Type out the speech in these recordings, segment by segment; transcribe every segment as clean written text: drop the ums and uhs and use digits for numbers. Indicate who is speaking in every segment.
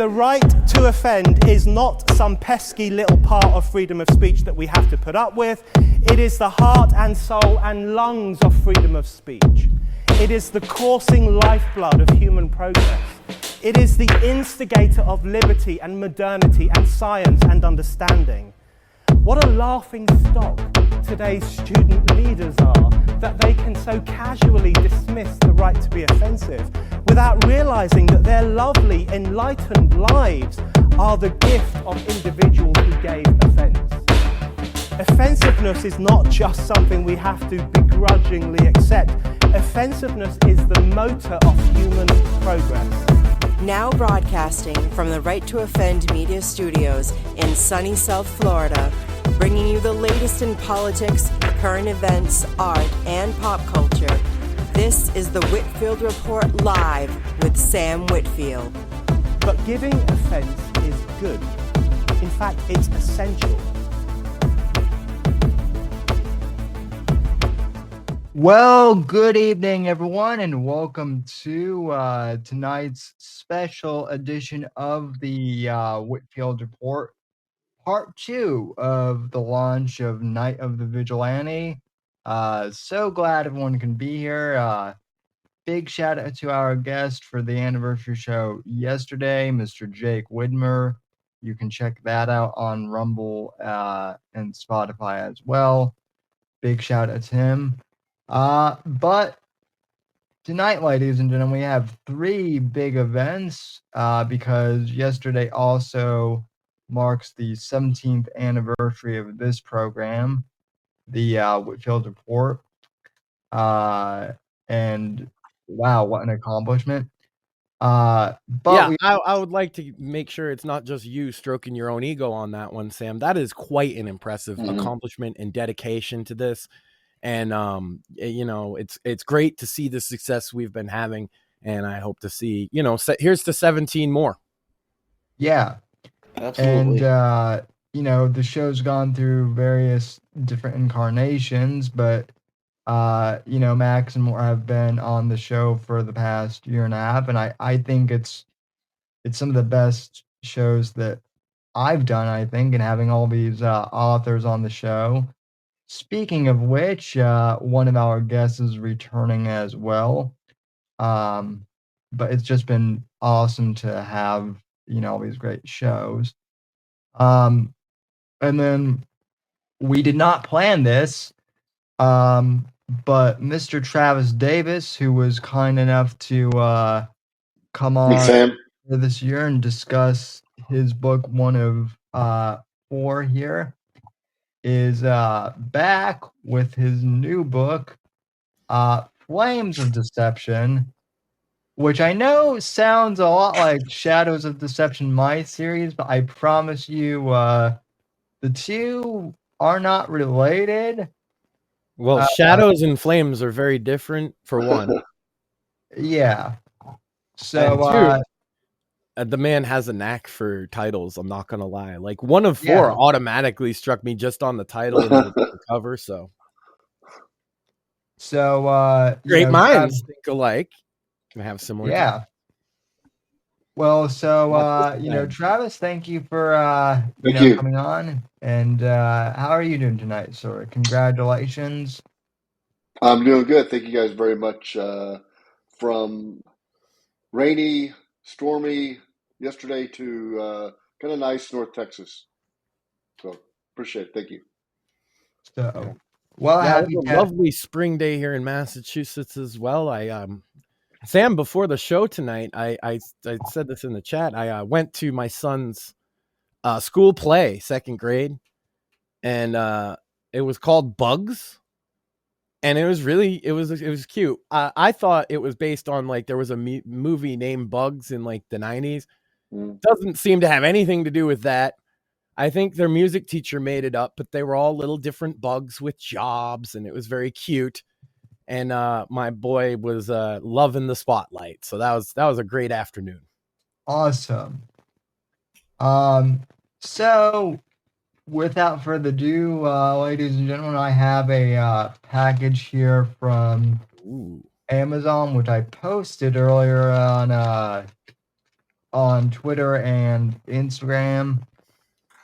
Speaker 1: The right to offend is not some pesky little part of freedom of speech that we have to put up with. It is the heart and soul and lungs of freedom of speech. It is the coursing lifeblood of human progress. It is the instigator of liberty and modernity and science and understanding. What a laughing stock today's student leaders are, that they can so casually dismiss the right to be offensive without realizing that their lovely, enlightened lives are the gift of individuals who gave offense. Offensiveness is not just something we have to begrudgingly accept. Offensiveness is the motor of human progress.
Speaker 2: Now broadcasting from the Right to Offend Media Studios in sunny South Florida, bringing you the latest in politics, current events, art, and pop culture. This is the Whitfield Report live with Sam Whitfield.
Speaker 1: But giving offense is good. In fact, it's essential.
Speaker 3: Well, good evening, everyone, and welcome to tonight's special edition of the Whitfield Report, Part 2 of the launch of Night of the Vigilante. So glad everyone can be here. Big shout out to our guest for the anniversary show yesterday, Mr. Jake Widmer. You can check that out on Rumble and Spotify as well. Big shout out to him. But tonight, ladies and gentlemen, we have three big events because yesterday also marks the 17th anniversary of this program, the Whitfield Report. And wow, what an accomplishment.
Speaker 4: I would like to make sure it's not just you stroking your own ego on that one, Sam. That is quite an impressive accomplishment and dedication to this. And, it's great to see the success we've been having. And I hope to see, here's to 17 more.
Speaker 3: Yeah.
Speaker 5: Absolutely.
Speaker 3: And, the show's gone through various different incarnations, but, Max and more have been on the show for the past year and a half. And I think it's some of the best shows that I've done, I think, and having all these authors on the show. Speaking of which, one of our guests is returning as well. But it's just been awesome to have, all these great shows. And then we did not plan this, but Mr. Travis Davis, who was kind enough to come on this year and discuss his book, one of 4 here, is back with his new book, Flames of Deception, which I know sounds a lot like Shadows of Deception, my series, but I promise you the two are not related.
Speaker 4: Well, Shadows and Flames are very different, for one.
Speaker 3: Yeah. So
Speaker 4: the man has a knack for titles, I'm not going to lie. Like, one of 4 automatically struck me just on the title and the cover, so.
Speaker 3: Great
Speaker 4: minds think alike. Can have similar.
Speaker 3: Yeah. Well, so, Travis, thank you for, coming on. And how are you doing tonight, sir? Congratulations.
Speaker 5: I'm doing good. Thank you guys very much. From rainy, stormy yesterday to kind of nice North Texas. So appreciate it. Thank you.
Speaker 3: So,
Speaker 4: it was a lovely spring day here in Massachusetts as well. Sam, before the show tonight, I said this in the chat. I went to my son's school play, 2nd grade, and it was called Bugs, and it was cute. I thought it was based on, like, there was a movie named Bugs in, like, the 90s. Doesn't seem to have anything to do with that. I think their music teacher made it up, but they were all little different bugs with jobs, and it was very cute. And my boy was loving the spotlight. So that was a great afternoon.
Speaker 3: Awesome. So without further ado, ladies and gentlemen, I have a package here from Amazon, which I posted earlier on on Twitter and Instagram.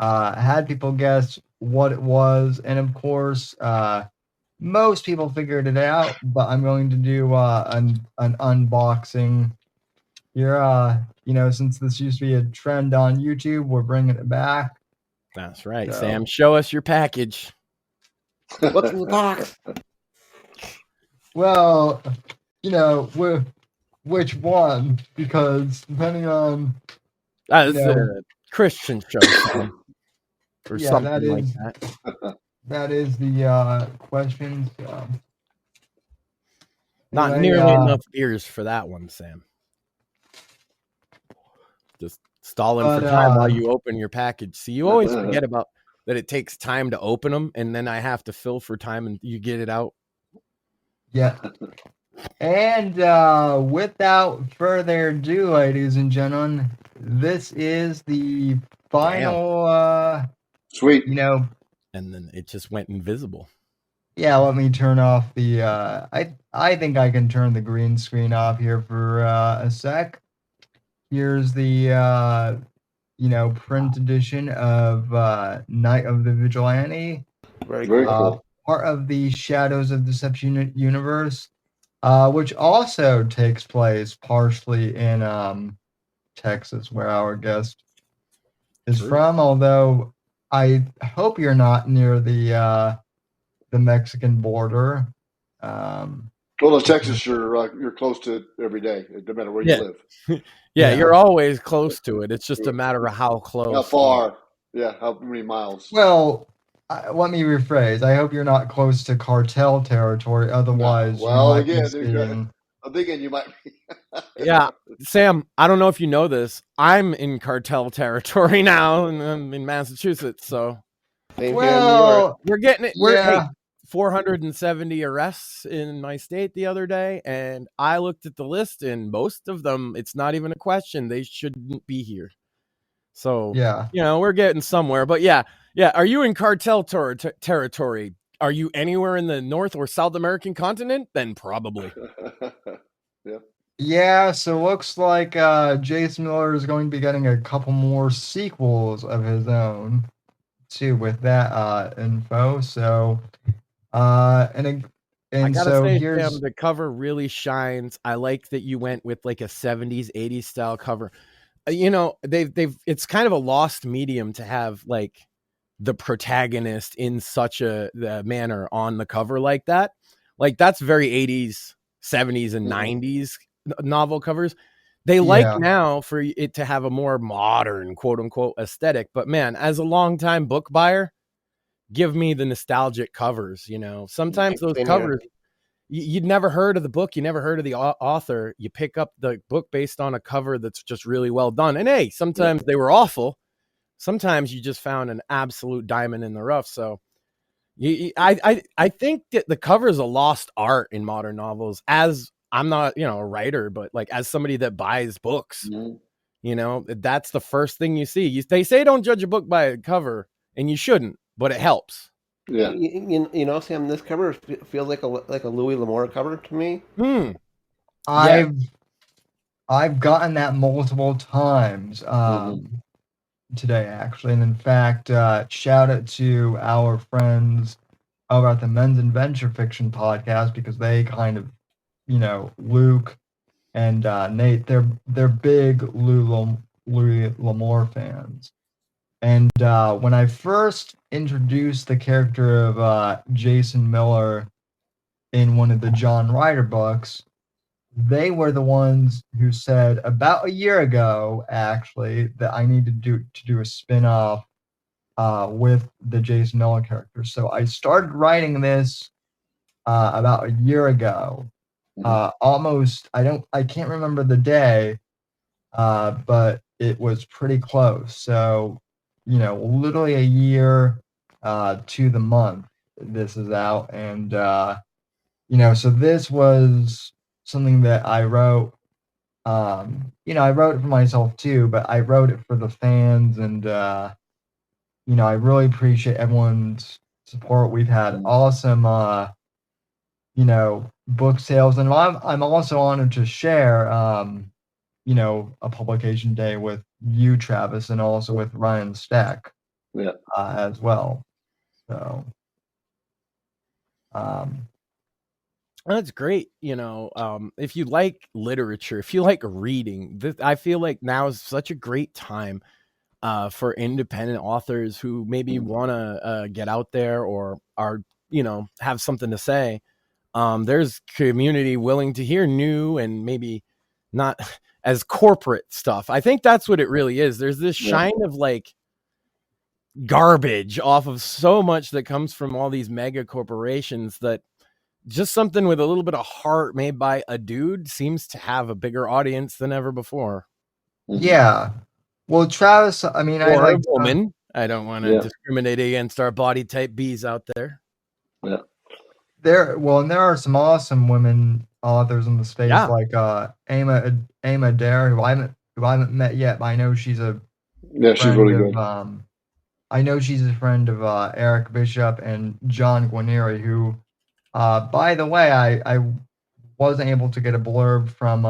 Speaker 3: Had people guess what it was, and of course, most people figured it out. But I'm going to do an unboxing here. Since this used to be a trend on YouTube, we're bringing it back.
Speaker 4: That's right,
Speaker 3: So-
Speaker 4: Sam. Show us your package.
Speaker 6: What's in the box?
Speaker 3: Well, which one? Because depending on
Speaker 4: It's
Speaker 3: know-
Speaker 4: a Christian show, Sam, or
Speaker 3: Yeah,
Speaker 4: something
Speaker 3: that
Speaker 4: like
Speaker 3: is-
Speaker 4: that.
Speaker 3: that is the question. So.
Speaker 4: Not
Speaker 3: Anyway,
Speaker 4: nearly enough ears for that one, Sam. Just stalling for
Speaker 3: But,
Speaker 4: time while you open your package. See, you always forget about that it takes time to open them, and then I have to fill for time, and you get it out.
Speaker 3: Yeah. And without further ado, ladies and gentlemen, this is the final,
Speaker 5: Sweet.
Speaker 4: And then it just went invisible.
Speaker 3: Yeah, let me turn off the, I think I can turn the green screen off here for a sec. Here's the, print edition of Night of the Vigilante.
Speaker 6: Very
Speaker 5: Very
Speaker 6: cool.
Speaker 5: cool.
Speaker 3: Part of the Shadows of Deception universe, which also takes place partially in Texas, where our guest is
Speaker 4: True.
Speaker 3: from. Although I hope you're not near the Mexican border.
Speaker 5: Well, in Texas, you're close to it every day. It doesn't matter where
Speaker 4: Yeah.
Speaker 5: you live.
Speaker 4: Yeah,
Speaker 3: Yeah.
Speaker 4: you're always close to it. It's just a matter of how close.
Speaker 5: How far? Yeah, how many miles?
Speaker 3: Well, let me rephrase. I hope you're not close to cartel territory. Otherwise,
Speaker 5: Well,
Speaker 3: you might
Speaker 5: again,
Speaker 3: be seeing.
Speaker 5: I'm thinking you might be.
Speaker 4: Yeah, Sam, I don't know if you know this. I'm in cartel territory now, and I'm in Massachusetts. So
Speaker 6: Same here in New York.
Speaker 3: Well,
Speaker 4: we're getting it. We're
Speaker 3: yeah.
Speaker 4: hey, 470 arrests in my state the other day, and I looked at the list, and most of them, it's not even a question. They shouldn't be here. So
Speaker 3: Yeah.
Speaker 4: we're getting somewhere. But yeah. Are you in cartel territory? Are you anywhere in the North or South American continent? Then probably.
Speaker 3: Yeah, so looks like Jason Miller is going to be getting a couple more sequels of his own too with that info. So
Speaker 4: I
Speaker 3: and
Speaker 4: gotta
Speaker 3: so
Speaker 4: say,
Speaker 3: here's
Speaker 4: Sam, the cover really shines. I like that you went with like a 70s, 80s style cover. They've it's kind of a lost medium to have like the protagonist in such a manner on the cover like that. Like that's very 80s, 70s, and 90s novel covers. They like now for it to have a more modern, quote unquote, aesthetic. But man, as a longtime book buyer, give me the nostalgic covers. Sometimes those
Speaker 6: Same
Speaker 4: covers, you'd never heard of the book, you never heard of the author. You pick up the book based on a cover that's just really well done. And hey, sometimes they were awful. Sometimes you just found an absolute diamond in the rough. So I think that the cover is a lost art in modern novels. As I'm not, a writer, but like as somebody that buys books, that's the first thing you see. They say don't judge a book by a cover, and you shouldn't, but it helps.
Speaker 5: Yeah.
Speaker 6: Sam, this cover feels like a Louis L'Amour cover to me.
Speaker 3: I've gotten that multiple times today, actually. And in fact, shout out to our friends over at the Men's Adventure Fiction podcast, because they kind of, Luke and Nate, they're big Louis L'Amour fans. And when I first introduced the character of Jason Miller in one of the John Ryder books, they were the ones who said about a year ago, actually, that I needed to do a spin-off with the Jason Miller character. So I started writing this about a year ago. Almost, I can't remember the day, but it was pretty close. So, literally a year to the month this is out. And, so this was something that I wrote. I wrote it for myself too, but I wrote it for the fans. And, I really appreciate everyone's support. We've had awesome, book sales. And I'm also honored to share, a publication day with you, Travis, and also with Ryan Stack, as well. So,
Speaker 4: that's great. If you like literature, if you like reading, I feel like now is such a great time for independent authors who maybe want to get out there or are, have something to say. There's community willing to hear new and maybe not as corporate stuff. I think that's what it really is. There's this shine of like garbage off of so much that comes from all these mega corporations that just something with a little bit of heart made by a dude seems to have a bigger audience than ever before.
Speaker 3: Yeah. Well, Travis, I mean,
Speaker 4: or a woman. I don't want to discriminate against our body type Bs out there.
Speaker 5: Yeah.
Speaker 3: There are some awesome women authors in the space, like Ama Dare, who I haven't met yet, but I know she's
Speaker 5: she's really good.
Speaker 3: I know she's a friend of Eric Bishop and John Guarnieri, who, by the way, I wasn't able to get a blurb from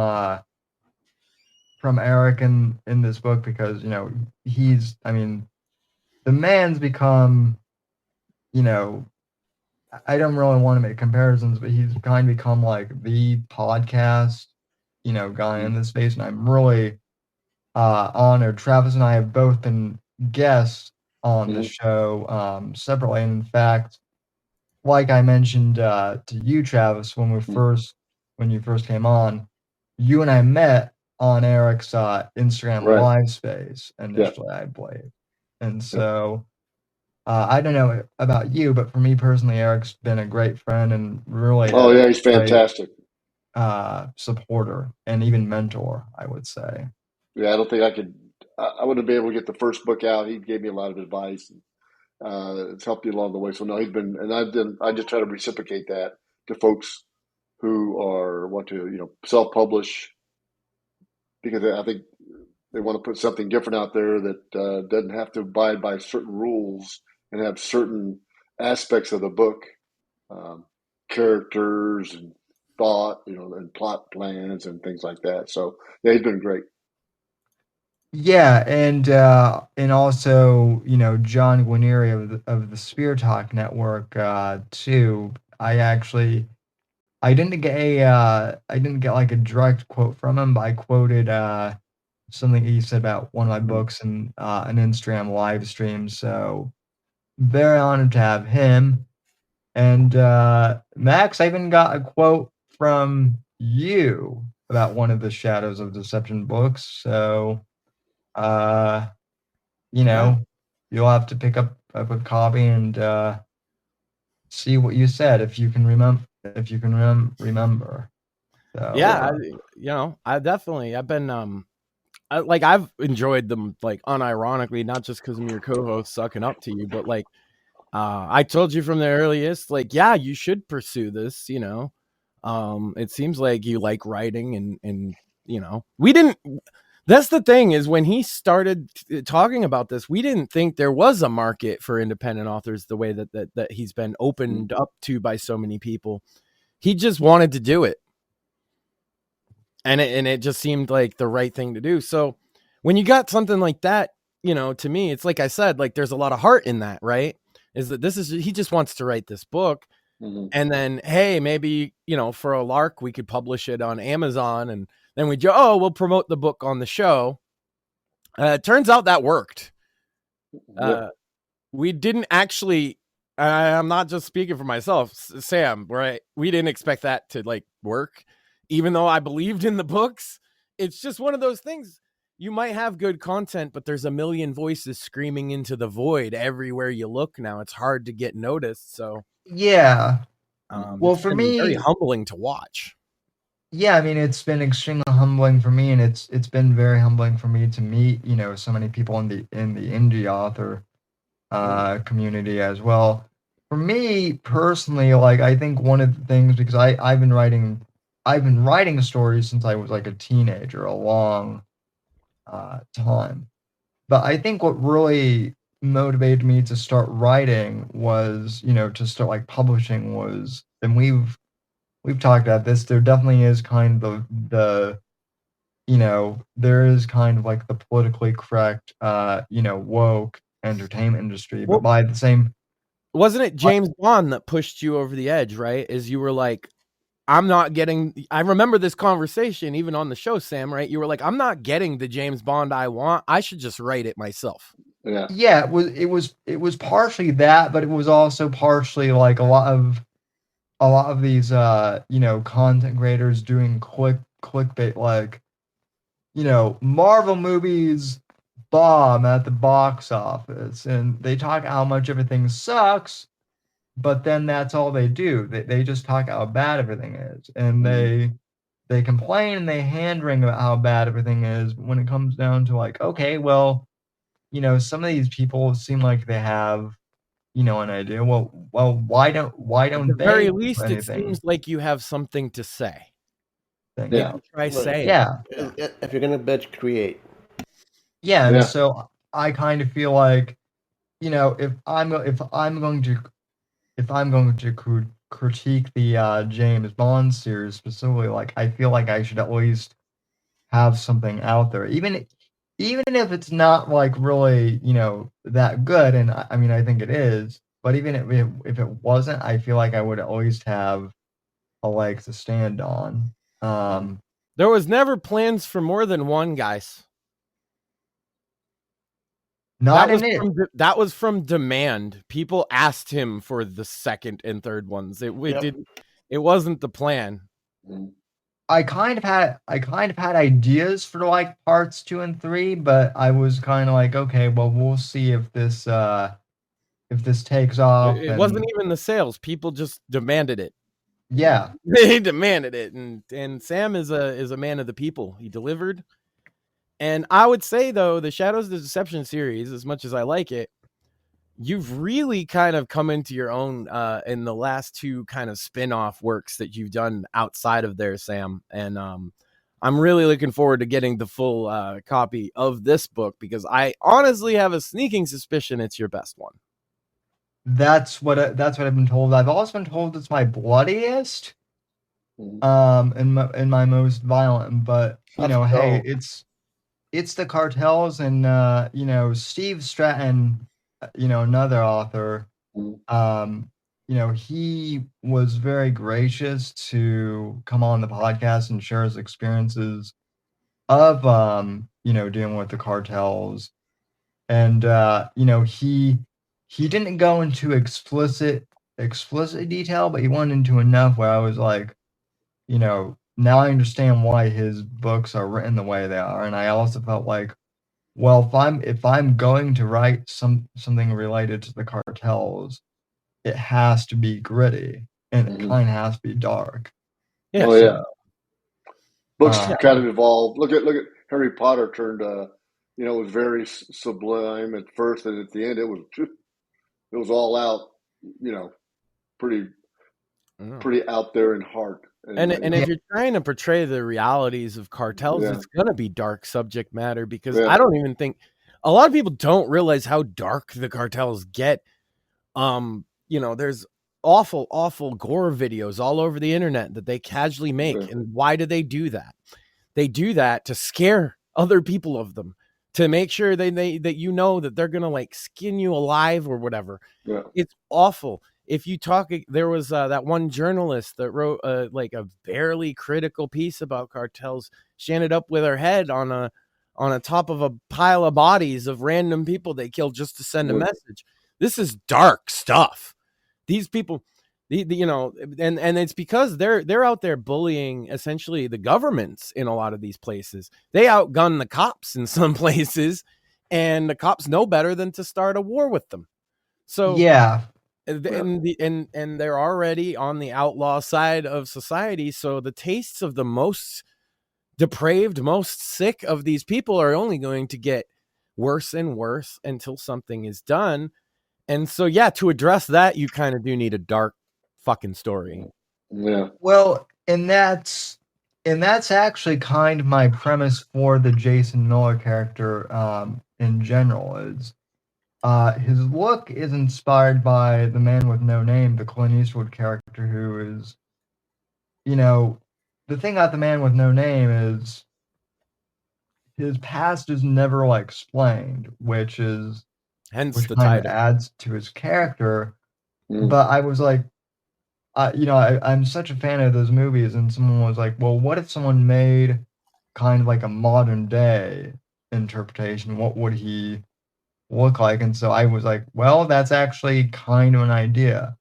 Speaker 3: Eric in this book because the man's become, I don't really want to make comparisons, but he's kind of become like the podcast, guy in this space, and I'm really honored. Travis and I have both been guests on the show separately, and in fact, like I mentioned to you, Travis, when you first came on, you and I met on Eric's Instagram live space initially, I believe, and so. I don't know about you, but for me personally, Eric's been a great friend and really
Speaker 5: he's fantastic.
Speaker 3: Supporter and even mentor, I would say.
Speaker 5: Yeah, I don't think I wouldn't be able to get the first book out. He gave me a lot of advice. It's helped me along the way. So no, he's been, and I just try to reciprocate that to folks who want to, self-publish, because I think they want to put something different out there that doesn't have to abide by certain rules and have certain aspects of the book, characters and thought, and plot plans and things like that. So yeah, he's been great.
Speaker 3: Yeah, and also, John Guarnieri of the Spear Talk Network too. I didn't get like a direct quote from him, but I quoted something he said about one of my books in an Instagram live stream. So very honored to have him. And Max, I even got a quote from you about one of the Shadows of Deception books. So, you'll have to pick up a copy and see what you said if you can remember. So,
Speaker 4: I've been I've enjoyed them like unironically, not just because I'm your co-host sucking up to you, but like I told you from the earliest, like, you should pursue this, it seems like you like writing and we didn't, that's the thing is when he started talking about this, we didn't think there was a market for independent authors the way that he's been opened up to by so many people. He just wanted to do it. And it just seemed like the right thing to do. So when you got something like that, to me, it's like I said, like there's a lot of heart in that, right? Is that he just wants to write this book. Mm-hmm. And then, hey, maybe, for a lark, we could publish it on Amazon. And then we'll promote the book on the show. It turns out that worked. Yep. We didn't actually, I'm not just speaking for myself, Sam, right? We didn't expect that to like work. Even though I believed in the books, it's just one of those things. You might have good content, but there's a million voices screaming into the void everywhere you look now. It's hard to get noticed. So
Speaker 3: yeah. Well, for me,
Speaker 4: very humbling to watch.
Speaker 3: Yeah, I mean, it's been extremely humbling for me, and it's been very humbling for me to meet, so many people in the indie author community as well. For me personally, like I think one of the things, because I've been writing stories since I was like a teenager, a long time. But I think what really motivated me to start writing was, to start like publishing was, and we've talked about this, there definitely is kind of the there is kind of like the politically correct, woke entertainment industry, but
Speaker 4: Well,
Speaker 3: by the same,
Speaker 4: wasn't it James Bond that pushed you over the edge, right? Is you were like, I'm not getting, I remember this conversation even on the show, Sam, right? You were like, I'm not getting the James Bond I want. I should just write it myself.
Speaker 3: Yeah, it was partially that, but it was also partially like a lot of these content creators doing clickbait, like, Marvel movies bomb at the box office, and they talk how much everything sucks, but then that's all they do. They just talk how bad everything is, and they complain and they hand wring about how bad everything is. But when it comes down to like, okay, well, some of these people seem like they have, an idea. Well, why don't
Speaker 4: At the
Speaker 3: they
Speaker 4: very
Speaker 3: do
Speaker 4: least, it
Speaker 3: anything?
Speaker 4: seems like you have something to say.
Speaker 5: Yeah.
Speaker 4: Try saying.
Speaker 3: Yeah.
Speaker 6: If you're gonna bitch, create.
Speaker 3: Yeah, and
Speaker 5: Yeah.
Speaker 3: so I kind of feel like, if I'm going to critique the James Bond series specifically, like, I feel like I should at least have something out there, even if it's not like really, that good. And I mean, I think it is, but even if it wasn't, I feel like I would at least have a leg to stand on.
Speaker 4: There was never plans for more than one, guys.
Speaker 3: Not
Speaker 4: that
Speaker 3: in it.
Speaker 4: That was from demand. People asked him for the second and third ones. It wasn't the plan.
Speaker 3: I kind of had ideas for like parts 2 and 3, but I was kind of like, okay, well, we'll see if this takes off.
Speaker 4: It wasn't even the sales. People just demanded it.
Speaker 3: Yeah,
Speaker 4: they demanded it, and Sam is a man of the people. He delivered. And I would say, though, the Shadows of the Deception series, as much as I like it, you've really kind of come into your own in the last two kind of spin-off works that you've done outside of there, Sam. And I'm really looking forward to getting the full copy of this book, because I honestly have a sneaking suspicion it's your best one.
Speaker 3: That's what I've been told. I've also been told it's my bloodiest, and my most violent. But hey, it's the cartels, and Steve Stratton, another author, he was very gracious to come on the podcast and share his experiences of dealing with the cartels. And he didn't go into explicit detail, but he went into enough where I was like, now I understand why his books are written the way they are. And I also felt like, well, if I'm going to write something related to the cartels, it has to be gritty, and it kind of has to be dark.
Speaker 4: Yeah.
Speaker 5: Oh yeah. Books kind of evolved. Look at Harry Potter turned. It was very sublime at first, and at the end, it was all out. Pretty out there and hard.
Speaker 4: And if you're trying to portray the realities of cartels, it's going to be dark subject matter, because I don't even think a lot of people don't realize how dark the cartels get. There's awful gore videos all over the internet that they casually make. Yeah. And why do they do that? They do that to scare other people of them, to make sure that they're going to like skin you alive or whatever. Yeah. It's awful. If you talk, there was that one journalist that wrote like a barely critical piece about cartels. She ended up with her head on a top of a pile of bodies of random people they killed just to send a message. This is dark stuff. These people, and it's because they're out there bullying essentially the governments in a lot of these places. They outgun the cops in some places, and the cops know better than to start a war with them. So
Speaker 3: yeah.
Speaker 4: And they're already on the outlaw side of society. So the tastes of the most depraved, most sick of these people are only going to get worse and worse until something is done. And so, to address that, you kind of do need a dark fucking story.
Speaker 5: Yeah.
Speaker 3: Well, and that's actually kind of my premise for the Jason Miller character in general. Is his look is inspired by the Man with No Name, the Clint Eastwood character, who is, the thing about the Man with No Name is his past is never like explained, which
Speaker 4: Hence the
Speaker 3: kind of
Speaker 4: title.
Speaker 3: adds to his character.
Speaker 5: Mm.
Speaker 3: But I was like, I'm such a fan of those movies, and someone was like, well, what if someone made kind of like a modern day interpretation? What would he look like? And so I was like, well, that's actually kind of an idea.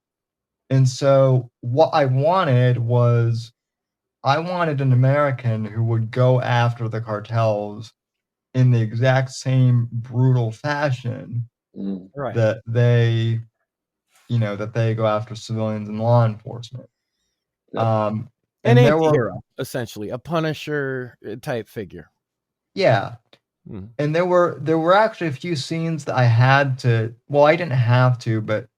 Speaker 3: And so what I wanted was I wanted an American who would go after the cartels in the exact same brutal fashion
Speaker 5: Mm.
Speaker 4: Right.
Speaker 3: that they go after civilians and law enforcement.
Speaker 5: Yep.
Speaker 4: An
Speaker 3: And there were,
Speaker 4: anti-hero, essentially, a Punisher type figure.
Speaker 3: yeah.
Speaker 4: Mm.
Speaker 3: And there were actually a few scenes that I had to, well, I didn't have to, but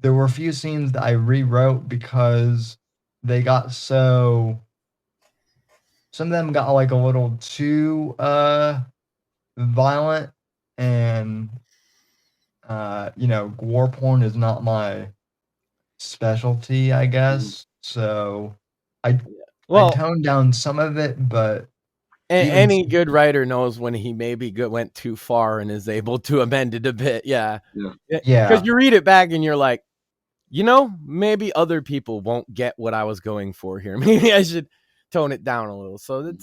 Speaker 3: there were a few scenes that I rewrote because they got so, some of them got like a little too violent, and war porn is not my specialty, I guess. So I
Speaker 4: Well,
Speaker 3: toned down some of it, but
Speaker 4: any good writer knows when he maybe went too far and is able to amend it a bit. Yeah.
Speaker 3: Yeah.
Speaker 4: Because you read it back and you're like, maybe other people won't get what I was going for here. Maybe I should tone it down a little. So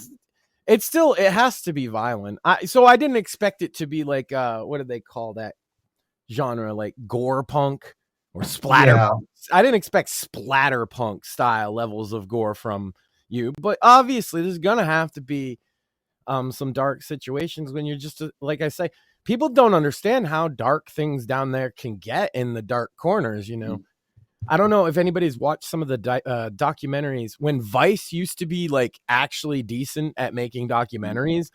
Speaker 4: it has to be violent. So I didn't expect it to be like, what do they call that genre? Like gore punk or splatter punk. I didn't expect splatter punk style levels of gore from you, but obviously there's going to have to be some dark situations when you're just, like I say, people don't understand how dark things down there can get in the dark corners, I don't know if anybody's watched some of the documentaries when Vice used to be like actually decent at making documentaries.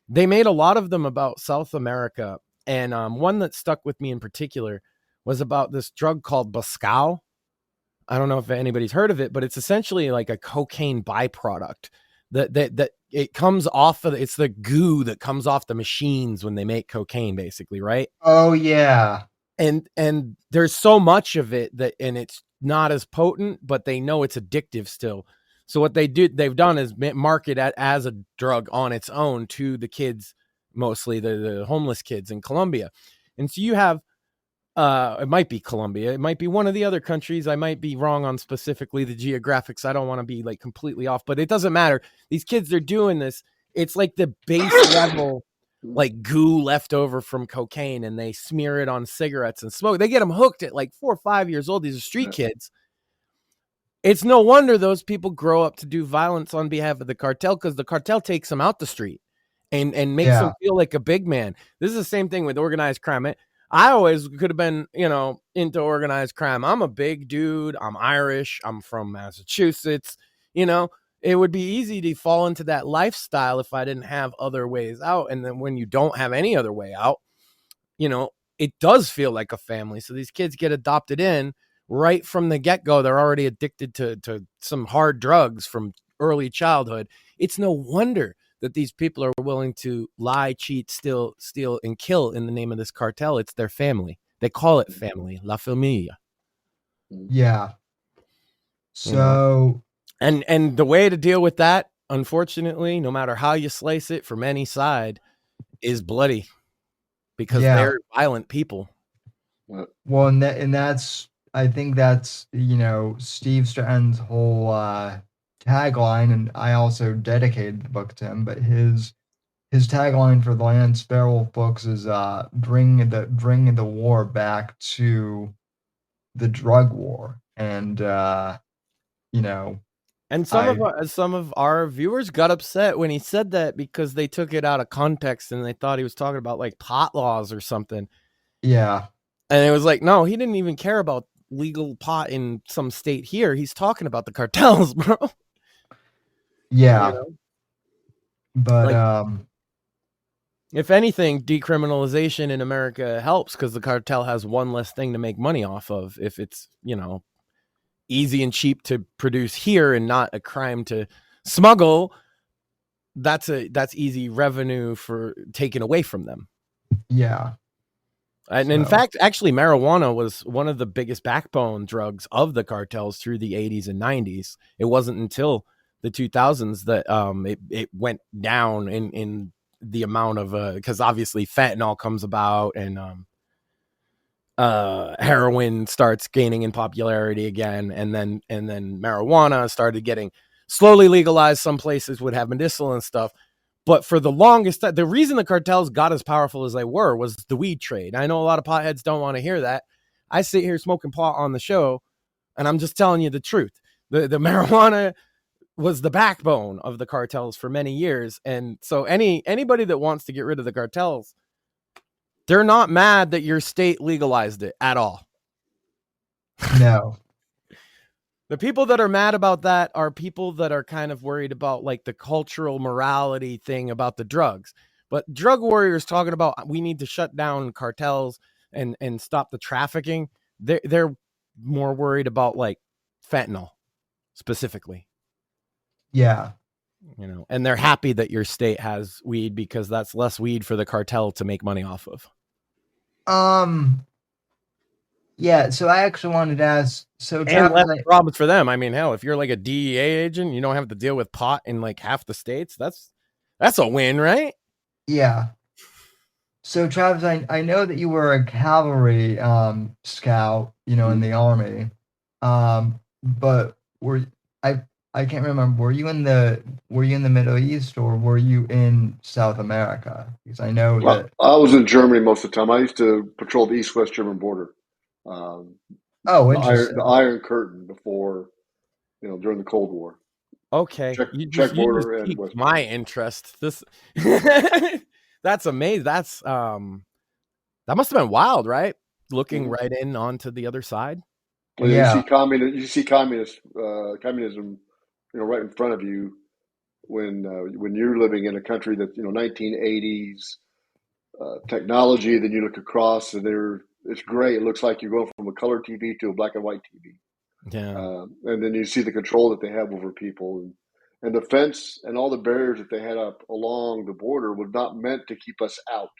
Speaker 4: They made a lot of them about South America. And one that stuck with me in particular was about this drug called Bascal. I don't know if anybody's heard of it, but it's essentially like a cocaine byproduct that it comes off of. It's the goo that comes off the machines when they make cocaine, basically, right?
Speaker 3: Oh yeah.
Speaker 4: And there's so much of it and it's not as potent, but they know it's addictive still. So what they've done is market it as a drug on its own to the kids, mostly the homeless kids in Colombia. And so you have, it might be Colombia, it might be one of the other countries. I might be wrong on specifically the geographics. I don't want to be like completely off, but it doesn't matter. These kids, they're doing this. It's like the base level, like goo left over from cocaine, and they smear it on cigarettes and smoke. They get them hooked at like 4 or 5 years old. These are street kids. It's no wonder those people grow up to do violence on behalf of the cartel, because the cartel takes them out the street and makes them feel like a big man. This is the same thing with organized crime. I always could have been, into organized crime. I'm a big dude. I'm Irish. I'm from Massachusetts. It would be easy to fall into that lifestyle if I didn't have other ways out. And then when you don't have any other way out, it does feel like a family. So these kids get adopted in right from the get-go. They're already addicted to some hard drugs from early childhood. It's no wonder that these people are willing to lie, cheat, steal, and kill in the name of this cartel. It's their family. They call it family, la familia.
Speaker 3: Yeah. So,
Speaker 4: and the way to deal with that, unfortunately, no matter how you slice it from any side, is bloody, because they're violent people.
Speaker 3: Well, and that's, I think that's, Steve Stratton's whole tagline, and I also dedicated the book to him, but his tagline for the Lance Sparrow books is bring the war back to the drug war. And
Speaker 4: and some of our viewers got upset when he said that, because they took it out of context and they thought he was talking about like pot laws or something.
Speaker 3: Yeah.
Speaker 4: And it was like, no, he didn't even care about legal pot in some state here. He's talking about the cartels, bro.
Speaker 3: Yeah. But
Speaker 4: if anything, decriminalization in America helps, because the cartel has one less thing to make money off of. If it's, easy and cheap to produce here and not a crime to smuggle, that's easy revenue for taken away from them.
Speaker 3: Yeah.
Speaker 4: And in fact, actually, marijuana was one of the biggest backbone drugs of the cartels through the 80s and 90s. It wasn't until the 2000s that it went down in the amount of because obviously fentanyl comes about and heroin starts gaining in popularity again, and then marijuana started getting slowly legalized. Some places would have medicinal and stuff, but for the longest time, the reason the cartels got as powerful as they were was the weed trade. I know a lot of potheads don't want to hear that. I sit here smoking pot on the show, and I'm just telling you the truth. The marijuana was the backbone of the cartels for many years. And so anybody that wants to get rid of the cartels, they're not mad that your state legalized it at all.
Speaker 3: No.
Speaker 4: The people that are mad about that are people that are kind of worried about like the cultural morality thing about the drugs. But drug warriors talking about we need to shut down cartels and stop the trafficking. They're more worried about like fentanyl specifically.
Speaker 3: Yeah.
Speaker 4: You know, and they're happy that your state has weed because that's less weed for the cartel to make money off of.
Speaker 3: Yeah, so I actually wanted to ask, so
Speaker 4: And
Speaker 3: Travis,
Speaker 4: less problems for them. I mean, hell, if you're like a DEA agent, you don't have to deal with pot in like half the states. That's a win, right?
Speaker 3: yeah. So Travis, I know that you were a cavalry scout, in the army. But I can't remember, were you in the Middle East or were you in South America? Because I know that
Speaker 5: I was in Germany most of the time. I used to patrol the East-West German border.
Speaker 3: oh,
Speaker 5: The
Speaker 3: interesting.
Speaker 5: Iron Curtain before, during the Cold War.
Speaker 4: Okay,
Speaker 5: Czech
Speaker 4: you
Speaker 5: border
Speaker 4: just
Speaker 5: and
Speaker 4: piqued
Speaker 5: West
Speaker 4: my
Speaker 5: border.
Speaker 4: interest. This that's amazing. That's that must have been wild, right? Looking right in onto the other side.
Speaker 5: Well,
Speaker 3: Yeah.
Speaker 5: you see communism, right in front of you when you're living in a country that's 1980s technology. Then you look across and it's great. It looks like you're going from a color TV to a black and white TV.
Speaker 4: Yeah.
Speaker 5: And then you see the control that they have over people, and the fence and all the barriers that they had up along the border was not meant to keep us out.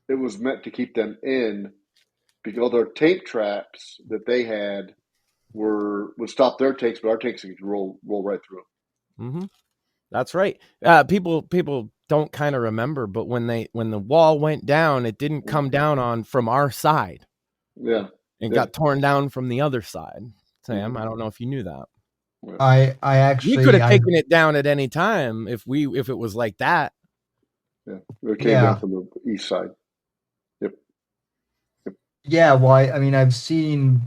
Speaker 5: It was meant to keep them in, because their tape traps that they had would stop their tanks, but our tanks could roll right through them.
Speaker 4: Mm-hmm. That's right. People don't kind of remember, but when the wall went down, it didn't come down from our side.
Speaker 5: Yeah,
Speaker 4: it got torn down from the other side. Sam, I don't know if you knew that.
Speaker 3: I actually
Speaker 4: We could have taken it down at any time if it was like that.
Speaker 5: Yeah, it came down from the east side. Yep.
Speaker 3: Yeah, well, I mean, I've seen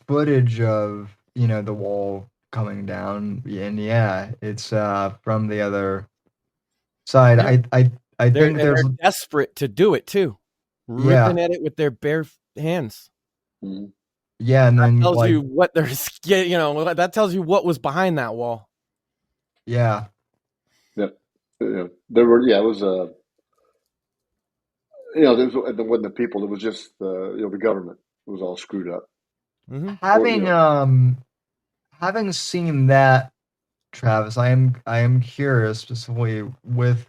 Speaker 3: footage of the wall coming down, and yeah, it's from the other side.
Speaker 4: Yeah.
Speaker 3: I think
Speaker 4: they're desperate to do it too, ripping at it with their bare hands.
Speaker 5: Mm-hmm.
Speaker 3: Yeah, and then
Speaker 4: tells you what they're, that tells you what was behind that wall.
Speaker 3: Yeah.
Speaker 5: Yep. There were. Yeah, it was. There wasn't the people. It was just the government. It was all screwed up.
Speaker 3: Mm-hmm. Having seen that, Travis, I am curious specifically with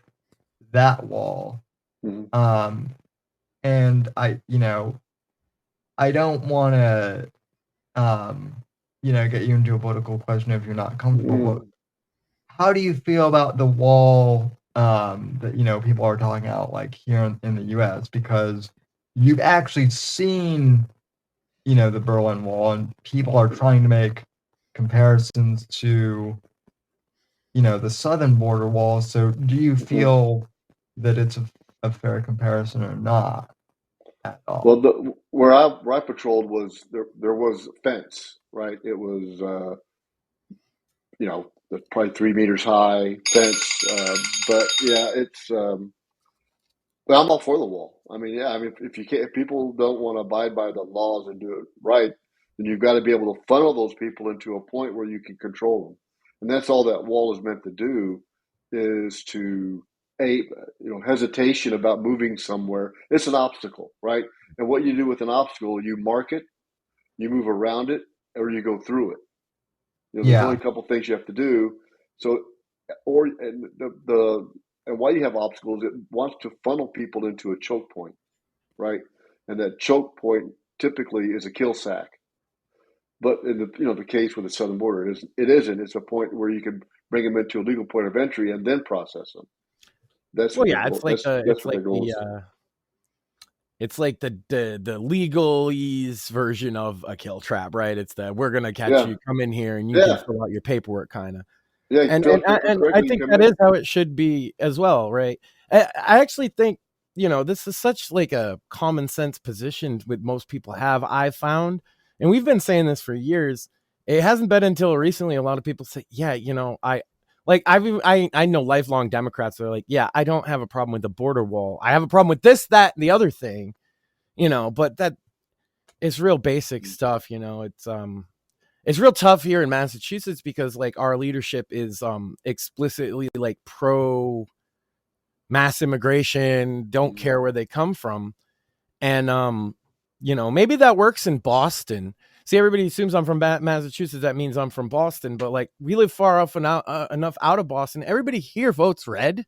Speaker 3: that wall.
Speaker 5: Mm-hmm.
Speaker 3: And I don't want to get you into a political question if you're not comfortable.
Speaker 5: Mm-hmm.
Speaker 3: But how do you feel about the wall that people are talking about, like here in the U.S.? Because you've actually seen the Berlin Wall, and people are trying to make comparisons to the southern border wall. So do you feel that it's a fair comparison or not at all?
Speaker 5: Well, where I patrolled was there was a fence, right? It was probably 3 meters high fence, but yeah, it's. Well, I'm all for the wall. I mean, yeah. I mean, if people don't want to abide by the laws and do it right, then you've got to be able to funnel those people into a point where you can control them, and that's all that wall is meant to do, is to hesitation about moving somewhere. It's an obstacle, right? And what you do with an obstacle, you mark it, you move around it, or you go through it. There's only a couple things you have to do. So, and why you have obstacles, it wants to funnel people into a choke point, right? And that choke point typically is a kill sack. But in the case with the southern border, it isn't. It's a point where you can bring them into a legal point of entry and then process them. That's
Speaker 4: Well,
Speaker 5: what
Speaker 4: yeah,
Speaker 5: their goal. That's
Speaker 4: it's
Speaker 5: what their
Speaker 4: like
Speaker 5: goal is.
Speaker 4: it's like the legalese version of a kill trap, right? It's the we're gonna catch
Speaker 5: Yeah.
Speaker 4: you, come in here, and you can
Speaker 5: Yeah.
Speaker 4: fill out your paperwork, kind of.
Speaker 5: Yeah.
Speaker 4: And
Speaker 5: Fill
Speaker 4: and
Speaker 5: out
Speaker 4: I,
Speaker 5: paper
Speaker 4: and I
Speaker 5: correctly.
Speaker 4: think
Speaker 5: Come
Speaker 4: that
Speaker 5: in.
Speaker 4: is how it should be as well, right? I actually think, you know, this is such like a common sense position with most people have, I've found, and we've been saying this for years. It hasn't been until recently a lot of people say, yeah, you know, I know lifelong Democrats that are like, yeah, I don't have a problem with the border wall. I have a problem with this, that, and the other thing, you know, but that is real basic stuff, you know. It's real tough here in Massachusetts because like our leadership is explicitly like pro mass immigration, don't care where they come from. And you know, maybe that works in Boston. See, everybody assumes I'm from Massachusetts. That means I'm from Boston, but like we live far off enough out of Boston. Everybody here votes red.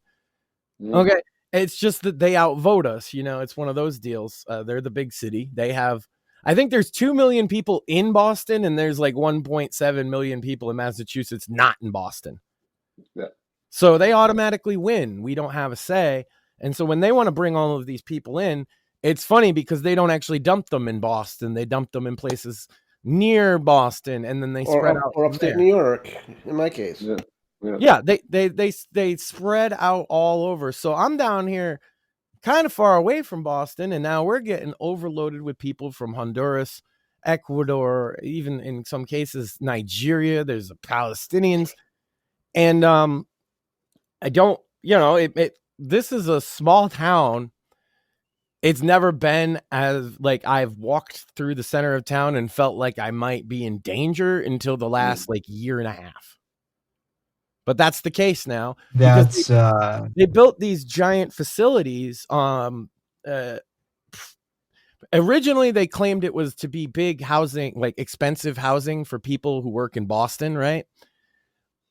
Speaker 4: Okay. It's just that they outvote us. You know, it's one of those deals. They're the big city. They have, I think there's 2 million people in Boston, and there's like 1.7 million people in Massachusetts not in Boston.
Speaker 5: Yeah.
Speaker 4: So they automatically win. We don't have a say. And so when they want to bring all of these people in, it's funny because they don't actually dump them in Boston. They dump them in places near Boston, and then they spread out.
Speaker 6: Or upstate New York, in my case.
Speaker 5: Yeah.
Speaker 4: Yeah, they spread out all over. So I'm down here kind of far away from Boston, and now we're getting overloaded with people from Honduras, Ecuador, even in some cases Nigeria. There's the Palestinians, and I don't, you know, this is a small town. It's never been as like I've walked through the center of town and felt like I might be in danger until the last like year and a half. But that's the case now.
Speaker 3: That's
Speaker 4: they built these giant facilities. Originally they claimed it was to be big housing, like expensive housing for people who work in Boston, right?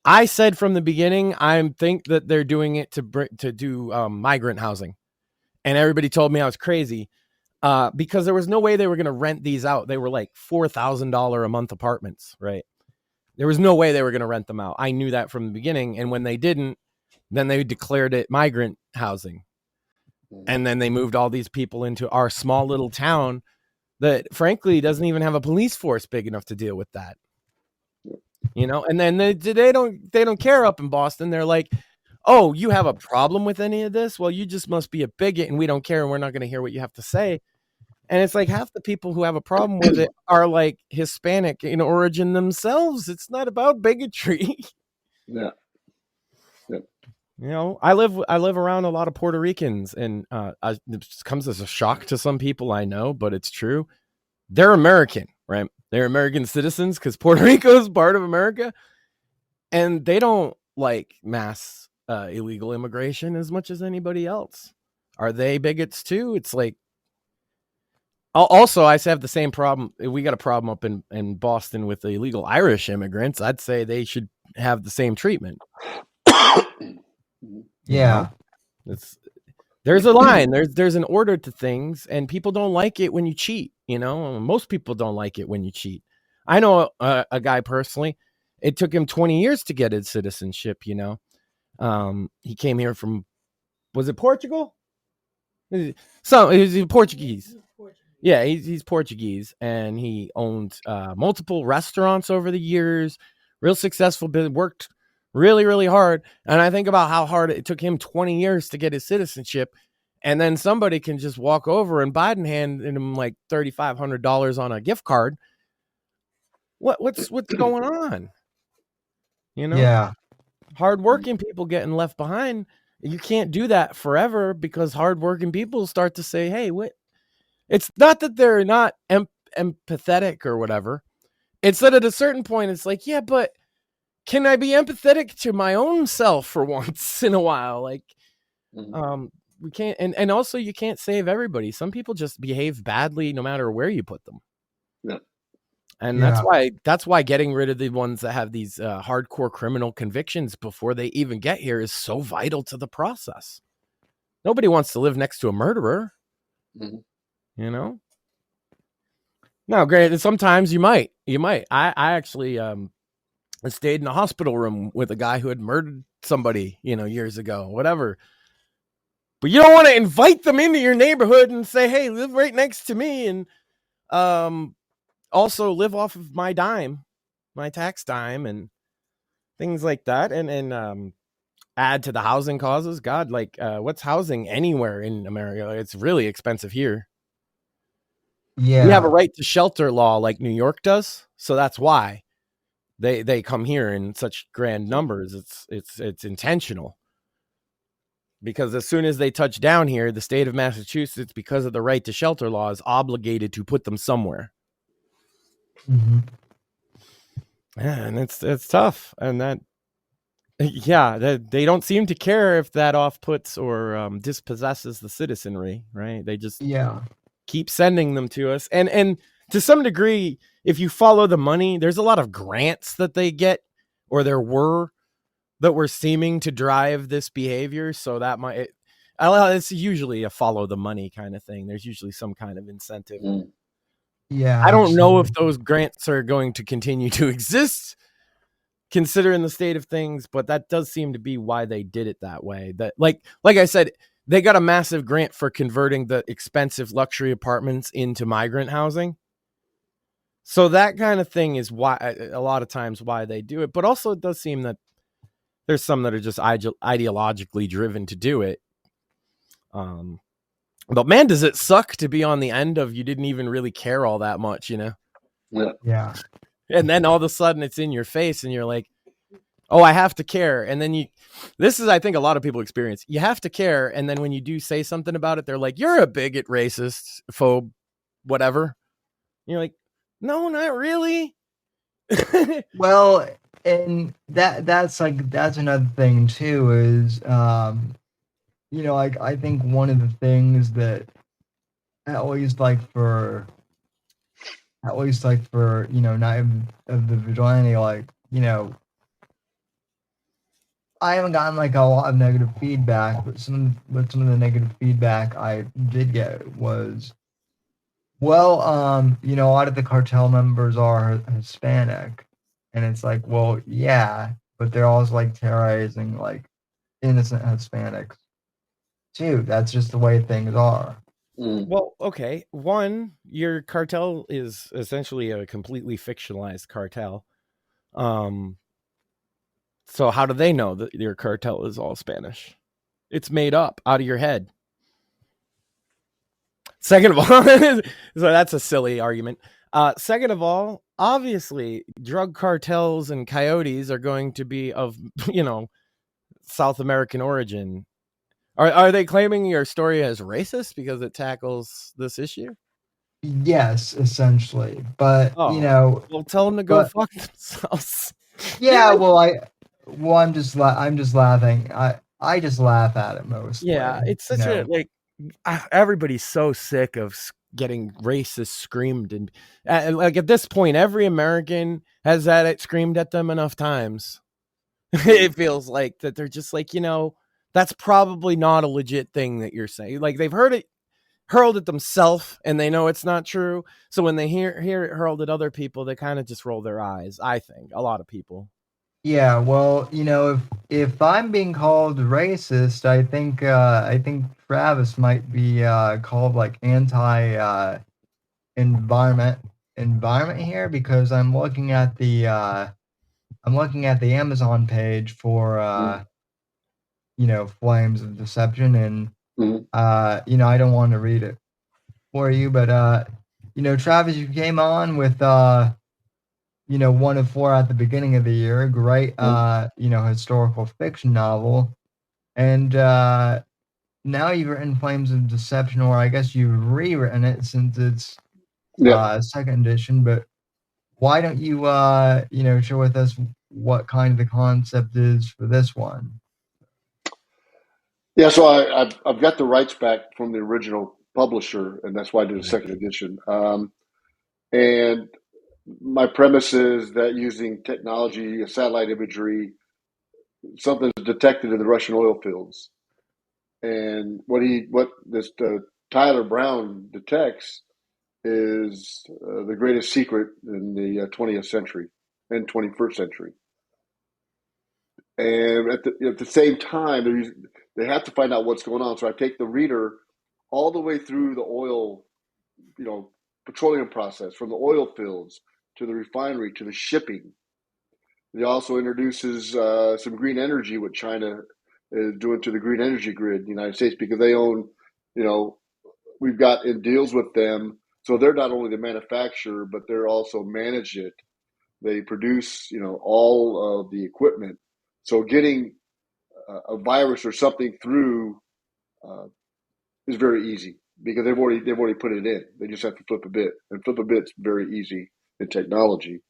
Speaker 4: I said from the beginning, I think that they're doing it to do migrant housing, and everybody told me I was crazy because there was no way they were going to rent these out. They were like $4,000 a month apartments, right? There was no way they were going to rent them out. I knew that from the beginning. And when they didn't, then they declared it migrant housing. And then they moved all these people into our small little town that frankly doesn't even have a police force big enough to deal with that. You know, and then they don't care up in Boston. They're like, oh, you have a problem with any of this? Well, you just must be a bigot and we don't care. And we're not going to hear what you have to say. And it's like half the people who have a problem with it are like Hispanic in origin themselves. It's not about bigotry.
Speaker 5: Yeah. Yeah.
Speaker 4: You know, I live around a lot of Puerto Ricans, and it comes as a shock to some people, I know, but it's true. They're American, right? They're American citizens because Puerto Rico is part of America, and they don't like mass illegal immigration as much as anybody else. Are they bigots too? It's like, also, I have the same problem. We got a problem up in Boston with the illegal Irish immigrants. I'd say they should have the same treatment.
Speaker 3: yeah.
Speaker 4: There's a line. There's an order to things, and people don't like it when you cheat. You know, most people don't like it when you cheat. I know a guy personally. It took him 20 years to get his citizenship. You know, he came here from, was it Portugal? So he's Portuguese. Yeah, he's Portuguese, and he owned multiple restaurants over the years. Real successful, worked really, really hard. And I think about how hard it took him 20 years to get his citizenship, and then somebody can just walk over and Biden handed him like $3,500 on a gift card. What's going on? You know,
Speaker 3: Yeah.
Speaker 4: hardworking people getting left behind. You can't do that forever because hardworking people start to say, "Hey, what?" It's not that they're not empathetic or whatever. It's that at a certain point, it's like, yeah, but can I be empathetic to my own self for once in a while? Like, we can't, and also you can't save everybody. Some people just behave badly no matter where you put them.
Speaker 5: Yeah.
Speaker 4: And that's why getting rid of the ones that have these hardcore criminal convictions before they even get here is so vital to the process. Nobody wants to live next to a murderer.
Speaker 5: Mm-hmm.
Speaker 4: You know? No, great. Sometimes you might. I actually stayed in a hospital room with a guy who had murdered somebody, you know, years ago, whatever. but you don't want to invite them into your neighborhood and say, hey, live right next to me, and also live off of my dime, my tax dime, and things like that, and add to the housing causes. God, like what's housing anywhere in America? It's really expensive here.
Speaker 3: Yeah.
Speaker 4: We have a right to shelter law like New York does, so that's why they come here in such grand numbers. It's intentional, because as soon as they touch down here, the state of Massachusetts, because of the right to shelter law, is obligated to put them somewhere.
Speaker 3: Mm-hmm.
Speaker 4: And it's tough, and that they don't seem to care if that off puts or dispossesses the citizenry, right? They just keep sending them to us, and to some degree, if you follow the money, there's a lot of grants that they get, or there were, that were seeming to drive this behavior. So that it's usually a follow the money kind of thing. There's usually some kind of incentive.
Speaker 3: Yeah,
Speaker 4: I don't know if those grants are going to continue to exist considering the state of things, but that does seem to be why they did it that way. That like I said, they got a massive grant for converting the expensive luxury apartments into migrant housing. So that kind of thing is why a lot of times why they do it. But also it does seem that there's some that are just ideologically driven to do it. But man, does it suck to be on the end of you didn't even really care all that much, you know?
Speaker 3: Yeah.
Speaker 4: And then all of a sudden it's in your face and you're like, oh, I have to care. And then this is, I think a lot of people experience, you have to care. And then when you do say something about it, they're like, you're a bigot, racist, phobe, whatever. And you're like, no, not really.
Speaker 3: Well, and that's another thing too, is I think one of the things that at least for Night of the Vigilante, I haven't gotten a lot of negative feedback, but some of the negative feedback I did get was, well, a lot of the cartel members are Hispanic, and it's like, well, yeah, but they're also terrorizing innocent Hispanics too. That's just the way things are.
Speaker 4: Well, okay. One, your cartel is essentially a completely fictionalized cartel. So how do they know that your cartel is all Spanish? It's made up out of your head. Second of all, so that's a silly argument. Second of all, obviously, drug cartels and coyotes are going to be of, South American origin. Are they claiming your story as racist because it tackles this issue?
Speaker 3: Yes, essentially. But
Speaker 4: well, tell them to go fuck themselves.
Speaker 3: Yeah, I'm just laughing. I just laugh at it mostly.
Speaker 4: Yeah, it's such a everybody's so sick of getting racist screamed, and at this point, every American has had it screamed at them enough times. It feels like that they're just that's probably not a legit thing that you're saying. They've heard it hurled at themselves, and they know it's not true. So when they hear it hurled at other people, they kind of just roll their eyes. I think a lot of people.
Speaker 3: Yeah, well, if I'm being called racist, I think Travis might be called anti environment here, because I'm looking at the Amazon page for Flames of Deception, and I don't want to read it for you, but Travis, you came on with 1 of 4 at the beginning of the year. Great, historical fiction novel. And now you've written Flames of Deception, or I guess you've rewritten it since it's second edition. But why don't you, share with us what kind of the concept is for this one?
Speaker 5: Yeah, so I've got the rights back from the original publisher, and that's why I did a second edition. And my premise is that using technology, satellite imagery, something's detected in the Russian oil fields, and what this Tyler Brown detects is the greatest secret in the 20th century and 21st century. And at the same time, they have to find out what's going on. So I take the reader all the way through the oil, petroleum process, from the oil fields to the refinery to the shipping. It also introduces some green energy, what China is doing to the green energy grid in the United States, because they own, we've got in deals with them. So they're not only the manufacturer, but they're also manage it. They produce, all of the equipment. So getting a virus or something through is very easy because they've already put it in. They just have to flip a bit, and flip a bit's very easy in technology.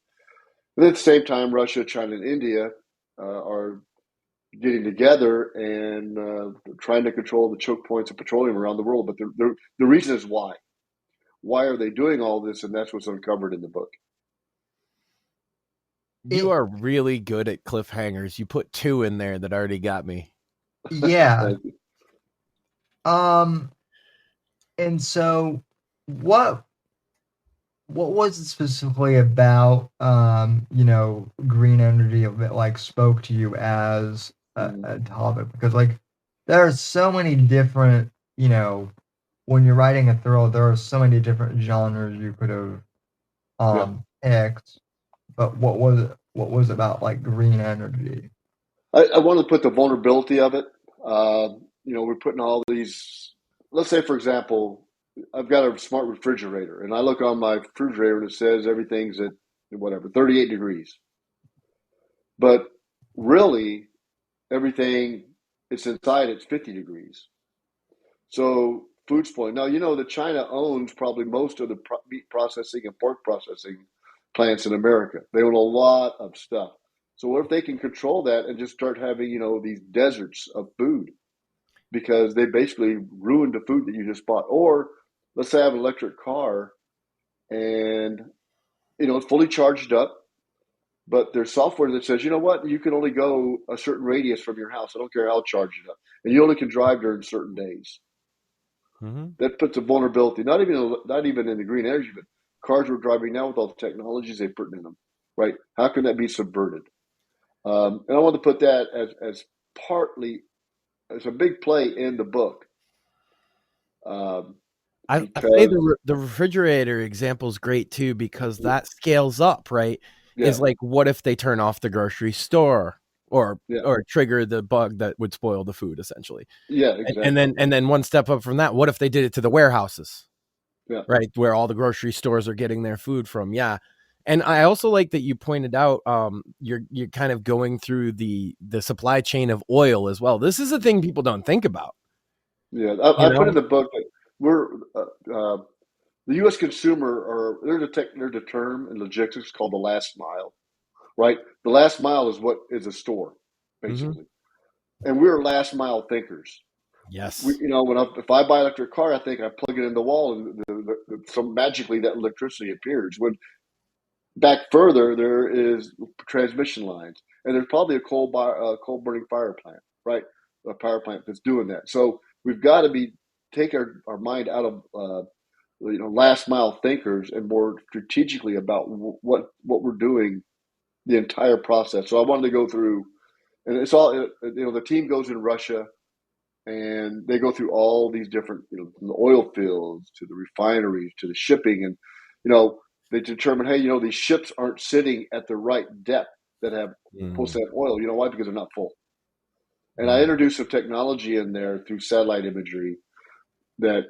Speaker 5: And at the same time, Russia, China, and India are getting together and trying to control the choke points of petroleum around the world. But the reason is why. Why are they doing all this? And that's what's uncovered in the book.
Speaker 4: You are really good at cliffhangers. You put 2 in there that already got me.
Speaker 3: Yeah. And so what was it specifically about, green energy that like spoke to you as a topic? Because like there are so many different, when you're writing a thriller, there are so many different genres you could have picked. But what was about like green energy?
Speaker 5: I want to put the vulnerability of it. We're putting all these. Let's say, for example, I've got a smart refrigerator, and I look on my refrigerator and it says everything's at 38 degrees. But really, everything it's inside, it's 50 degrees. So food spoiling. Now, that China owns probably most of the meat processing and pork processing plants in America. They own a lot of stuff. So what if they can control that and just start having, these deserts of food? Because they basically ruined the food that you just bought. Or let's say I have an electric car and, it's fully charged up, but there's software that says, you know what, you can only go a certain radius from your house. I don't care how charged it up. And you only can drive during certain days. Mm-hmm. That puts a vulnerability, not even in the green energy, but cars we're driving now with all the technologies they put in them, right? How can that be subverted? And I want to put that as partly as a big play in the book.
Speaker 4: I say the refrigerator example is great too, because that scales up, right? Yeah. Is like, what if they turn off the grocery store or trigger the bug that would spoil the food, essentially?
Speaker 5: Yeah, exactly.
Speaker 4: And then one step up from that, what if they did it to the warehouses?
Speaker 5: Yeah.
Speaker 4: Right, where all the grocery stores are getting their food from. Yeah. And I also like that you pointed out you're kind of going through the supply chain of oil as well. This is a thing people don't think about.
Speaker 5: Yeah, I put in the book that we're the U.S. consumer, or there's a term in logistics called the last mile, right? The last mile is what is a store, basically, and we're last mile thinkers.
Speaker 4: Yes.
Speaker 5: If I buy an electric car, I think I plug it in the wall and so magically that electricity appears. When back further, there is transmission lines, and there's probably a coal burning fire plant, right? A power plant that's doing that. So we've got to take our mind out of last mile thinkers and more strategically about what we're doing, the entire process. So I wanted to go through, and it's all the team goes in Russia, and they go through all these different from the oil fields to the refineries to the shipping, and they determine, hey, these ships aren't sitting at the right depth that have supposed to have oil. You know why? Because they're not full. And I introduced some technology in there through satellite imagery that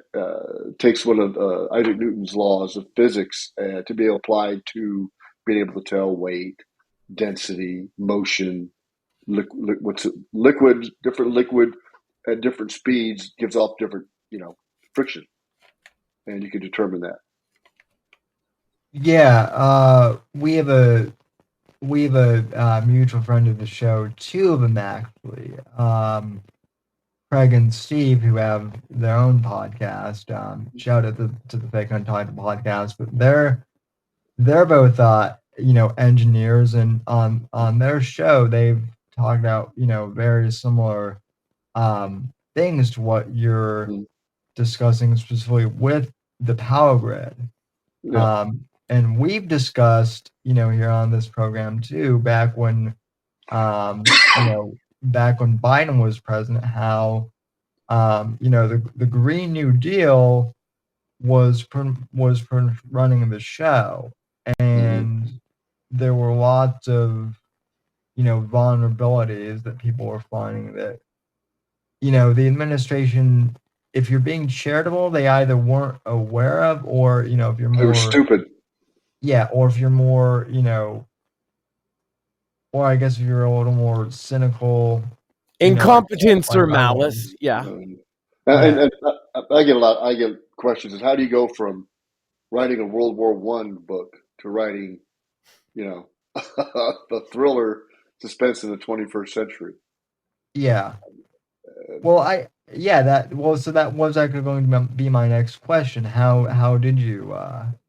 Speaker 5: takes one of Isaac Newton's laws of physics to be applied to being able to tell weight, density, motion, different liquid at different speeds gives off different, friction, and you can determine that.
Speaker 3: Yeah, we have a mutual friend of the show, 2 of them actually. Craig and Steve, who have their own podcast. Shout out to the Fake Untitled podcast, but they're both engineers, and on their show they've talked about very similar things to what you're discussing specifically with the power grid. And we've discussed here on this program too, back when back when Biden was president, how the Green New Deal was running the show, and there were lots of vulnerabilities that people were finding that the administration, if you're being charitable, they either weren't aware of, or if you're
Speaker 5: They were
Speaker 3: more
Speaker 5: stupid.
Speaker 3: or if you're more or I guess if you're a little more cynical,
Speaker 4: incompetence
Speaker 3: like
Speaker 4: or
Speaker 3: I
Speaker 4: malice.
Speaker 3: was.
Speaker 4: Yeah.
Speaker 5: And I get questions. Is how do you go from writing a World War I book to writing, a thriller suspense in the 21st century?
Speaker 3: Yeah. Well, so that was actually going to be my next question. How did you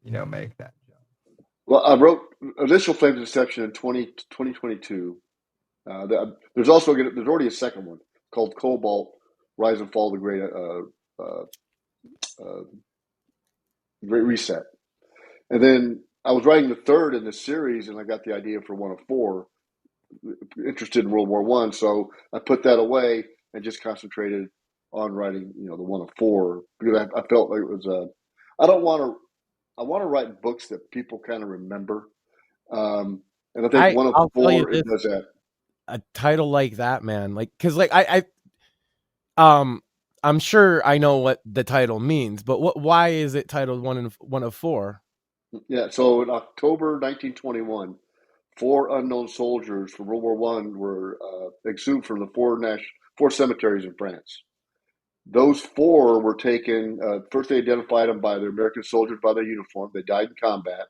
Speaker 3: make that jump?
Speaker 5: Well, I wrote Initial Flames of Deception in 2022. There's already a second one called Cobalt: Rise and Fall of the Great Reset. And then I was writing the third in this series, and I got the idea for one of four, interested in World War I. So I put that away and just concentrated on writing, the one of four, because I felt like it was I want to write books that people kind of remember. And I think one of
Speaker 4: I'll tell you
Speaker 5: four, it
Speaker 4: this,
Speaker 5: does that.
Speaker 4: a title like that, man, like, because like I'm sure I know what the title means, but why is it titled one of four?
Speaker 5: Yeah, so in October 1921, four unknown soldiers from World War I were exhumed from the four cemeteries in France. Those four were taken. First, they identified them by their American soldiers by their uniform. They died in combat,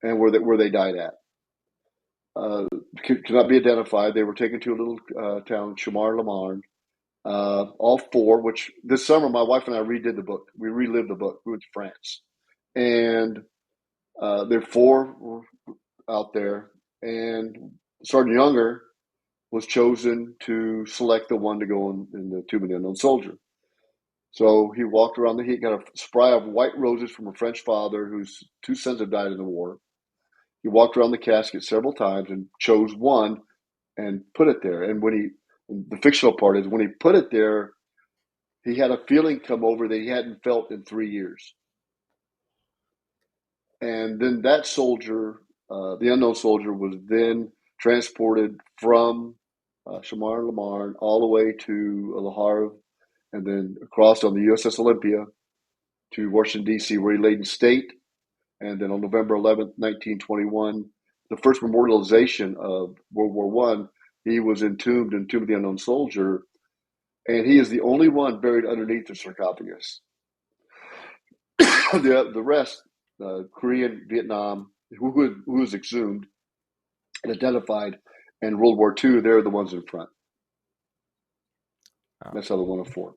Speaker 5: and where they died at could not be identified. They were taken to a little town, Chamar-le-Marne. All four. Which this summer, my wife and I redid the book. We relived the book. We went to France, and there four were out there, and Sergeant Younger was chosen to select the one to go in the Tomb of the Unknown Soldier. So he walked around. He got a spray of white roses from a French father whose two sons had died in the war. He walked around the casket several times and chose one and put it there. And the fictional part is when he put it there, he had a feeling come over that he hadn't felt in 3 years. And then that soldier, the unknown soldier, was then transported from Chamar-le-Marne all the way to Le Havre, and then across on the USS Olympia to Washington, D.C., where he laid in state. And then on November 11th, 1921, the first memorialization of World War I, he was entombed in Tomb of the Unknown Soldier, and he is the only one buried underneath the sarcophagus. The rest, Korean, Vietnam, who was exhumed and identified in World War II, they're the ones in front. That's how the one of four.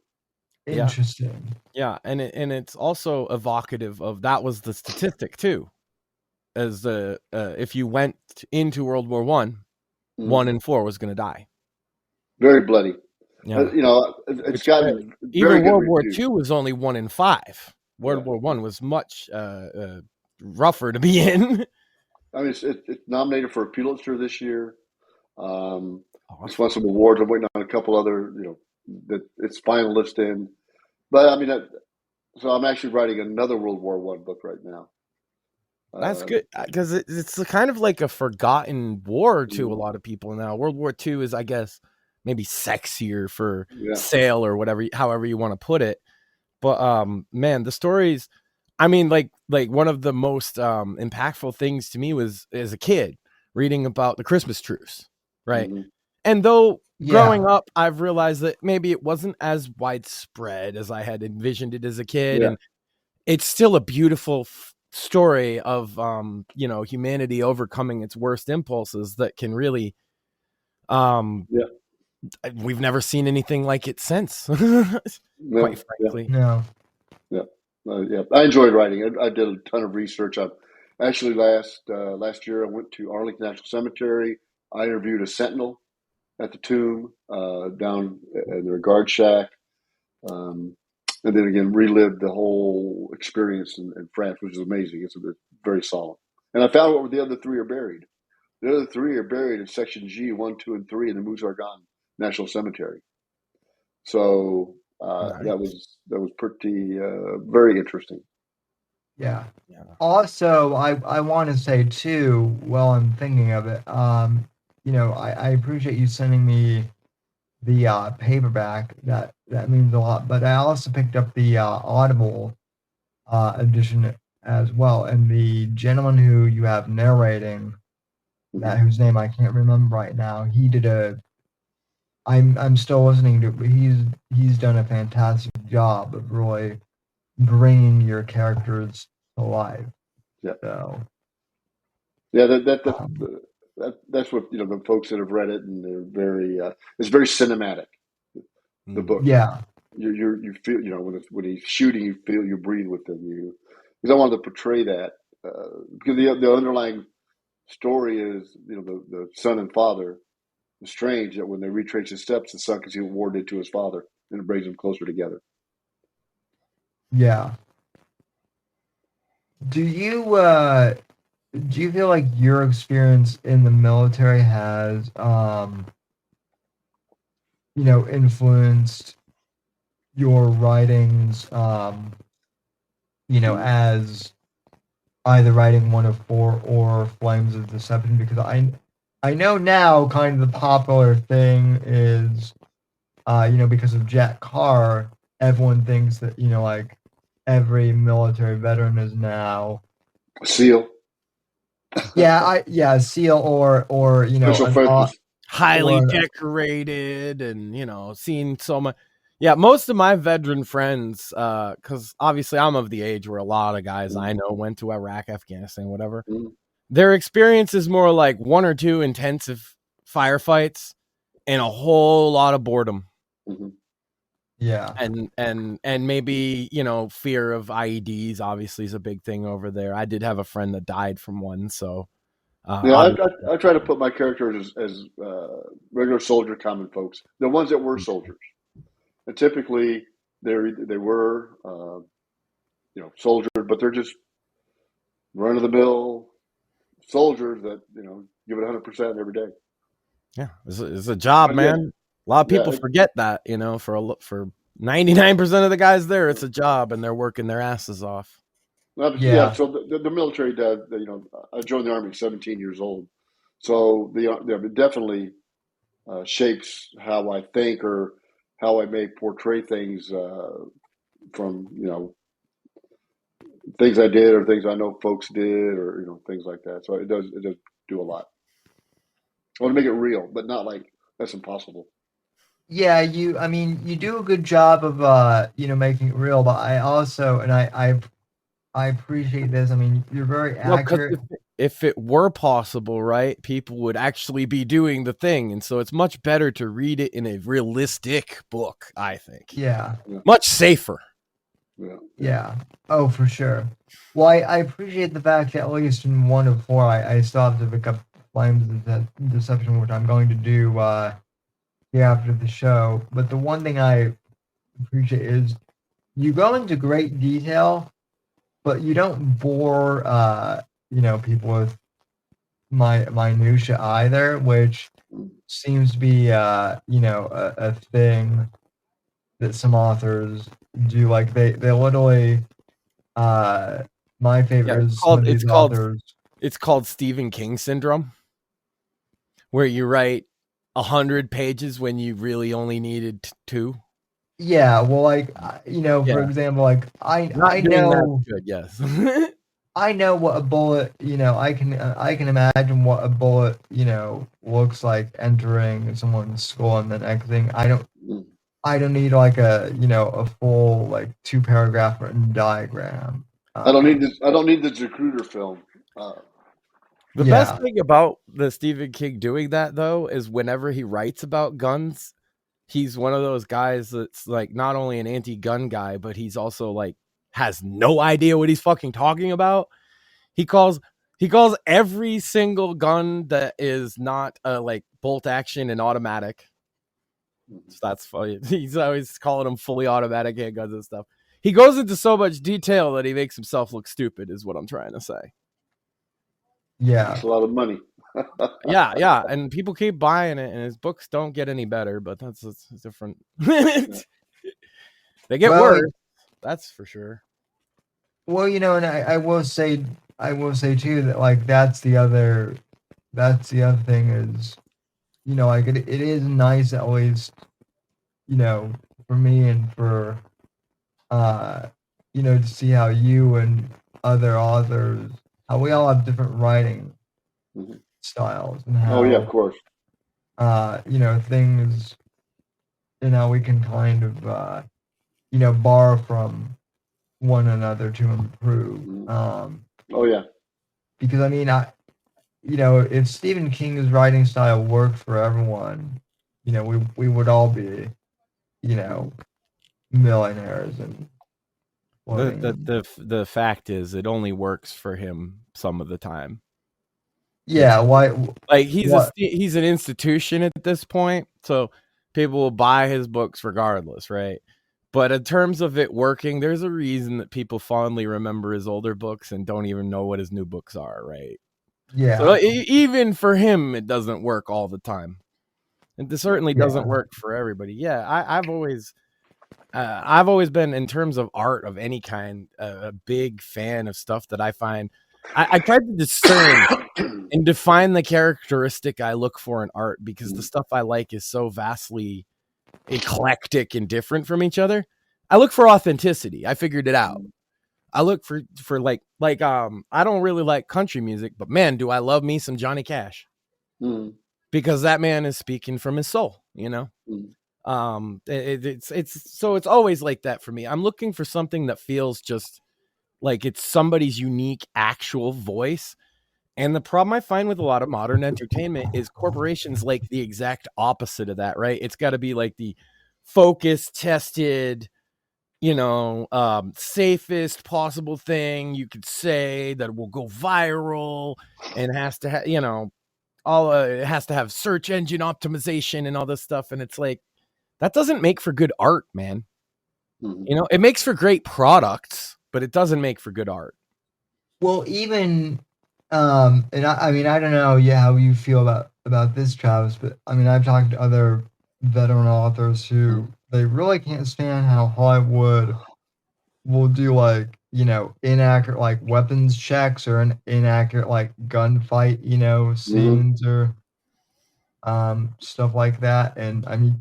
Speaker 3: Interesting.
Speaker 4: Yeah, and it's also evocative of that was the statistic too, as if you went into World War I, 1 in 4 was going to die.
Speaker 5: Very bloody.
Speaker 4: Yeah,
Speaker 5: it's gotten
Speaker 4: even
Speaker 5: very
Speaker 4: World War
Speaker 5: reviews.
Speaker 4: II was only 1 in 5. World War I was much rougher to be in.
Speaker 5: I mean, it's nominated for a Pulitzer this year. It's won some awards. I'm waiting on a couple other, that it's finalist in. But I mean, so I'm actually writing another World War I book right now.
Speaker 4: That's good, because it's kind of like a forgotten war to a lot of people now. World War II is, I guess, maybe sexier for sale or whatever, however you want to put it. But man, the stories, I mean, like one of the most impactful things to me was as a kid reading about the Christmas truce, right?
Speaker 5: Mm-hmm.
Speaker 4: And though growing up, I've realized that maybe it wasn't as widespread as I had envisioned it as a kid, and it's still a beautiful story of humanity overcoming its worst impulses that can really we've never seen anything like it since. Quite frankly.
Speaker 5: I enjoyed writing. I did a ton of research. I actually last year I went to Arlington National Cemetery. I interviewed a sentinel at the tomb down in their guard shack, and then again relived the whole experience in France, which is amazing. It's very solid. And I found where the other three are buried. The other 3 are buried in Section G, 1, 2, and 3 in the Muzargan National Cemetery. So
Speaker 4: Nice.
Speaker 5: that was pretty very interesting.
Speaker 3: Yeah.
Speaker 4: Yeah.
Speaker 3: Also, I want to say too, while I'm thinking of it, I appreciate you sending me the paperback. That means a lot. But I also picked up the Audible edition as well, and the gentleman who you have narrating that, whose name I can't remember right now, he did a. I'm still listening to it, but he's done a fantastic job of really bringing your characters to life.
Speaker 5: Yeah.
Speaker 3: So.
Speaker 5: Yeah, that's what the folks that have read it, and they're very it's very cinematic. The book,
Speaker 3: Yeah.
Speaker 5: you feel when he's shooting, you feel, you breathe with him. Because I wanted to portray that because the underlying story is the son and father. It's strange that when they retrace his steps, the son can see what War did to his father, and it brings them closer together.
Speaker 3: Yeah. Do you feel like your experience in the military has influenced your writings as either writing 1 of 4 or Flames of Deception? Because I know now kind of the popular thing is because of Jack Carr, everyone thinks that like every military veteran is now
Speaker 5: SEAL.
Speaker 3: SEAL or
Speaker 5: Special forces.
Speaker 4: Highly decorated, and seen so much. Yeah, most of my veteran friends, because obviously I'm of the age where a lot of guys I know went to Iraq, Afghanistan, whatever. Their experience is more like 1 or 2 intensive firefights and a whole lot of boredom.
Speaker 3: Yeah.
Speaker 4: And maybe, fear of IEDs obviously is a big thing over there. I did have a friend that died from one, so.
Speaker 5: I try to put my characters as regular soldier, common folks, the ones that were soldiers, and typically they were soldiers, but they're just run of the mill soldiers that give it 100% every day.
Speaker 4: Yeah, it's a job, man. A lot of people forget that, for 99% of the guys there, it's a job, and they're working their asses off.
Speaker 5: So the military does. I joined the Army at 17 years old, so it definitely shapes how I think or how I may portray things from things I did or things I know folks did or things like that. So it does do a lot. I want to make it real, but not like that's impossible.
Speaker 3: Yeah, you do a good job of making it real, but I also, and I appreciate this. I mean, you're very accurate.
Speaker 4: If it were possible, right, people would actually be doing the thing, and so it's much better to read it in a realistic book, I think.
Speaker 3: Yeah.
Speaker 4: Much safer.
Speaker 3: Yeah. Oh, for sure. Well, I appreciate the fact that at least in 1 of 4, I still have to pick up Flames of Deception, which I'm going to do after the show. But the one thing I appreciate is you go into great detail, but you don't bore people with minutia either, which seems to be a thing that some authors do. Like they literally my favorite is some of these authors.
Speaker 4: It's called Stephen King syndrome, where you write 100 pages when you really only needed 2.
Speaker 3: Yeah, well, for example, like I know.
Speaker 4: Good, yes.
Speaker 3: I know what a bullet. I can imagine what a bullet. Looks like entering someone's skull and then exiting. I don't need like a full like 2-paragraph written diagram.
Speaker 5: I don't need this. I don't need the Zapruder film.
Speaker 4: The best thing about the Stephen King doing that, though, is whenever he writes about guns, he's one of those guys that's like not only an anti-gun guy, but he's also like has no idea what he's fucking talking about. He calls every single gun that is not like bolt action and automatic. So that's funny. He's always calling them fully automatic handguns and stuff. He goes into so much detail that he makes himself look stupid, is what I'm trying to say.
Speaker 3: Yeah,
Speaker 5: that's a lot of money.
Speaker 4: Yeah, and people keep buying it, and his books don't get any better, but that's different. They get worse, that's for sure.
Speaker 3: Well, and I will say too that like that's the other thing is, like it is nice at least, for me and for to see how you and other authors, how we all have different writing styles and how,
Speaker 5: Oh yeah, of course.
Speaker 3: Things, and how we can kind of, borrow from one another to improve.
Speaker 5: Oh yeah.
Speaker 3: Because I mean, if Stephen King's writing style worked for everyone, we would all be, millionaires and
Speaker 4: the fact is it only works for him some of the time.
Speaker 3: Yeah, why?
Speaker 4: Like he's an institution at this point, so people will buy his books regardless, right? But in terms of it working, there's a reason that people fondly remember his older books and don't even know what his new books are, right?
Speaker 3: Yeah.
Speaker 4: So even for him, it doesn't work all the time. It certainly doesn't work for everybody. Yeah, I've always been, in terms of art of any kind, a big fan of stuff that I find. I tried to discern and define the characteristic I look for in art, because the stuff I like is so vastly eclectic and different from each other. I look for authenticity. I figured it out. I look for like I don't really like country music, but man, do I love me some Johnny Cash. Because that man is speaking from his soul, it's always like that for me. I'm looking for something that feels just like it's somebody's unique actual voice. And the problem I find with a lot of modern entertainment is corporations like the exact opposite of that, right? It's got to be like the focused, tested, safest possible thing you could say that will go viral, and has to have, it has to have search engine optimization and all this stuff. And it's like, that doesn't make for good art, man. It makes for great products, but it doesn't make for good art.
Speaker 3: Well, even, and I mean, I don't know, how you feel about this, Travis, but I mean, I've talked to other veteran authors who they really can't stand how Hollywood will do like, inaccurate like weapons checks or an inaccurate like gunfight, scenes or stuff like that. And I mean,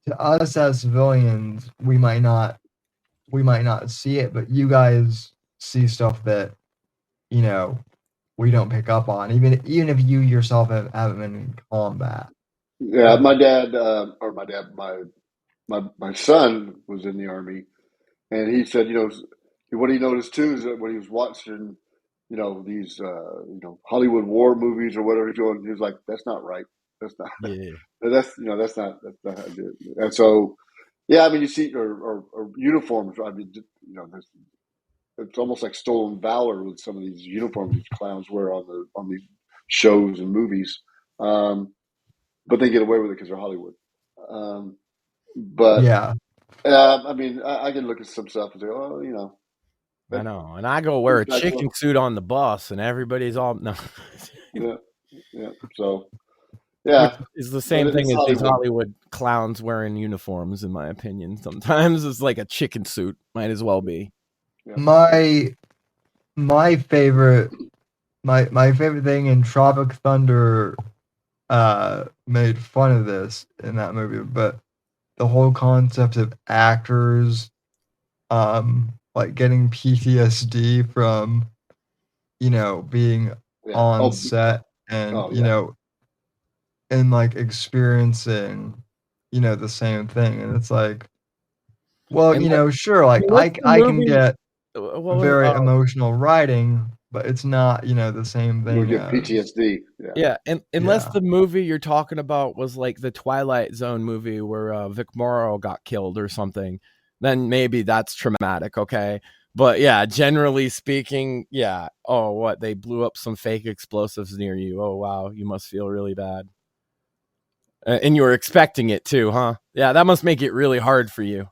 Speaker 3: to us as civilians, we might not see it, but you guys see stuff that, we don't pick up on, even if you yourself haven't been in combat.
Speaker 5: Yeah, my son was in the Army, and he said, what he noticed too is that when he was watching, these, Hollywood war movies or whatever he's doing, he was like, that's not right. That's not, that's not how I do it. And so, yeah, I mean, you see, or uniforms, I mean, it's almost like stolen valor with some of these uniforms these clowns wear on these shows and movies. But they get away with it because they're Hollywood. But
Speaker 3: yeah,
Speaker 5: I mean, I can look at some stuff and say, oh,
Speaker 4: I know, and I go wear a chicken suit on the bus, and everybody's all no.
Speaker 5: yeah. So, yeah,
Speaker 4: which is the same thing as these Hollywood clowns wearing uniforms. In my opinion, sometimes it's like a chicken suit. Might as well be.
Speaker 3: Yeah. My favorite thing in Tropic Thunder made fun of this in that movie, but the whole concept of actors like getting PTSD from being on set and and like experiencing the same thing, and it's like, well, sure, like I can get very emotional writing, but it's not the same thing.
Speaker 5: You get PTSD.
Speaker 4: Yeah, and unless the movie you're talking about was like the Twilight Zone movie where Vic Morrow got killed or something, then maybe that's traumatic, okay? But yeah, generally speaking, yeah. Oh, what? They blew up some fake explosives near you. Oh, wow. You must feel really bad. And you were expecting it too, huh? Yeah, that must make it really hard for you.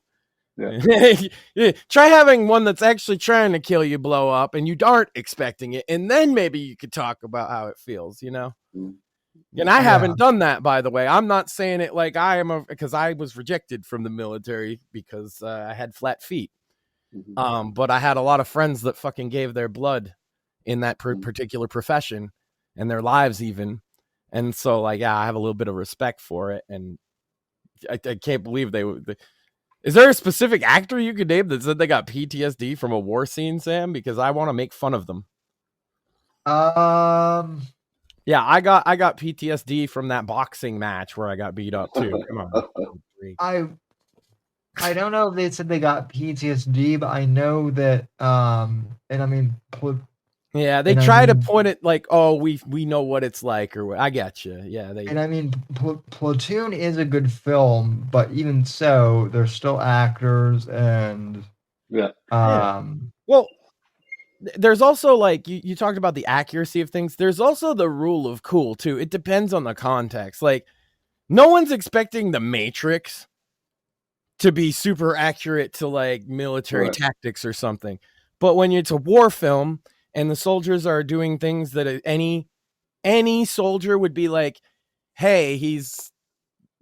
Speaker 4: Yeah. Try having one that's actually trying to kill you blow up and you aren't expecting it, and then maybe you could talk about how it feels, And I haven't done that, by the way. I'm not saying it like I am, because I was rejected from the military because I had flat feet. But I had a lot of friends that fucking gave their blood in that particular profession and their lives even. And so, I have a little bit of respect for it. And I can't believe they is there a specific actor you could name that said they got PTSD from a war scene, Sam? Because I want to make fun of them. Yeah, I got PTSD from that boxing match where I got beat up too. Come on.
Speaker 3: I don't know if they said they got PTSD, but I know that and I mean
Speaker 4: yeah, they try to point it like, oh, we know what it's like, or what. I got you. Yeah,
Speaker 3: and I mean, Platoon is a good film, but even so, they're still actors, and
Speaker 4: well, there's also like you talked about the accuracy of things. There's also the rule of cool too. It depends on the context. Like, no one's expecting The Matrix to be super accurate to like military tactics or something, but when it's a war film and the soldiers are doing things that any soldier would be like, hey, he's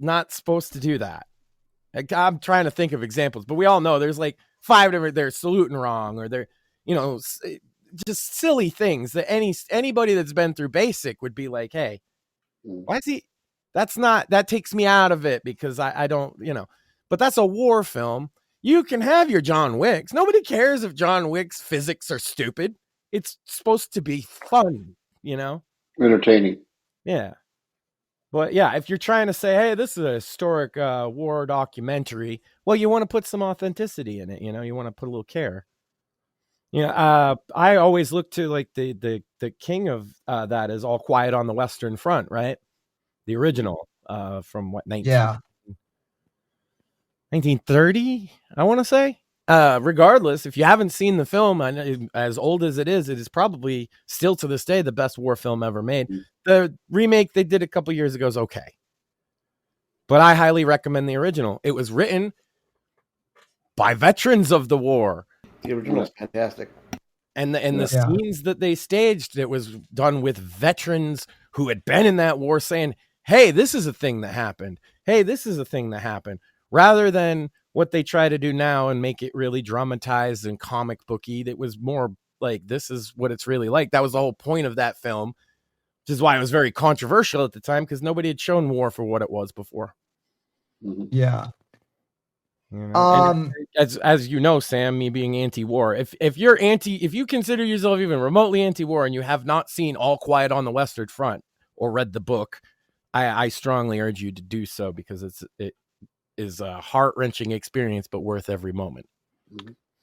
Speaker 4: not supposed to do that. Like, I'm trying to think of examples, but we all know there's like 5 different, they're saluting wrong, or they're, just silly things that anybody that's been through basic would be like, hey, why is he, that takes me out of it because I don't, but that's a war film. You can have your John Wicks. Nobody cares if John Wick's physics are stupid. It's supposed to be fun,
Speaker 5: entertaining.
Speaker 4: Yeah. But yeah, if you're trying to say, hey, this is a historic war documentary, well, you want to put some authenticity in it. You want to put a little care. I always look to like the king of that is All Quiet on the Western Front, right? The original from what 1930, I want to say. Regardless, if you haven't seen the film, as old as it is probably still to this day the best war film ever made. The remake they did a couple years ago is okay, but I highly recommend the original. It was written by veterans of the war.
Speaker 6: The original is fantastic.
Speaker 4: And the scenes that they staged, it was done with veterans who had been in that war saying, hey, this is a thing that happened. Hey, this is a thing that happened. Rather than what they try to do now and make it really dramatized and comic booky. That was more like, this is what it's really like. That was the whole point of that film, which is why it was very controversial at the time, because nobody had shown war for what it was before.
Speaker 3: Yeah.
Speaker 4: As you know, Sam, me being anti-war, if you consider yourself even remotely anti-war and you have not seen All Quiet on the Western Front or read the book, I strongly urge you to do so, because it is a heart-wrenching experience, but worth every moment.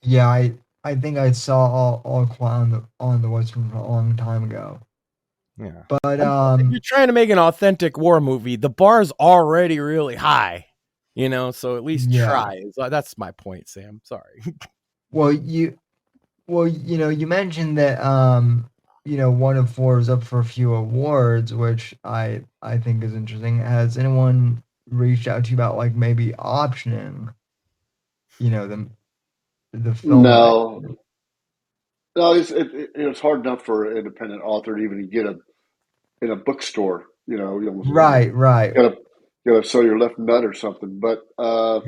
Speaker 3: Yeah, I think I saw All Quiet on the Western Front a long time ago.
Speaker 4: Yeah,
Speaker 3: but
Speaker 4: if you're trying to make an authentic war movie, the bar's already really high. So at least try. That's my point, Sam. Sorry.
Speaker 3: Well, you mentioned that 1 of 4 is up for a few awards, which I think is interesting. Has anyone reached out to you about like maybe optioning, the film?
Speaker 5: No, it's hard enough for an independent author to even get in a bookstore. You almost
Speaker 3: right.
Speaker 5: Gotta sell your left nut or something. But I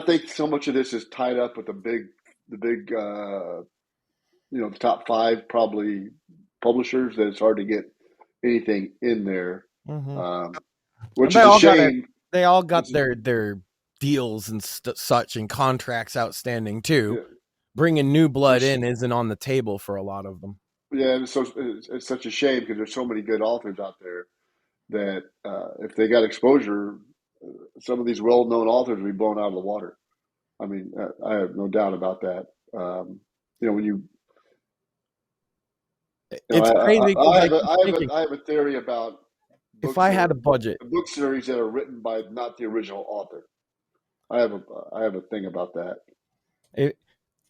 Speaker 5: think so much of this is tied up with the big the top 5 probably publishers that it's hard to get anything in there. Which is a shame.
Speaker 4: They all got their deals and such and contracts outstanding too. Yeah. Bringing new blood in isn't on the table for a lot of them.
Speaker 5: Yeah, and so it's such a shame, because there's so many good authors out there that if they got exposure, some of these well-known authors will be blown out of the water. I mean, I have no doubt about that. When you,
Speaker 4: it's crazy.
Speaker 5: I have a theory about
Speaker 4: if I had a budget,
Speaker 5: book series that are written by not the original author. I have a thing about that.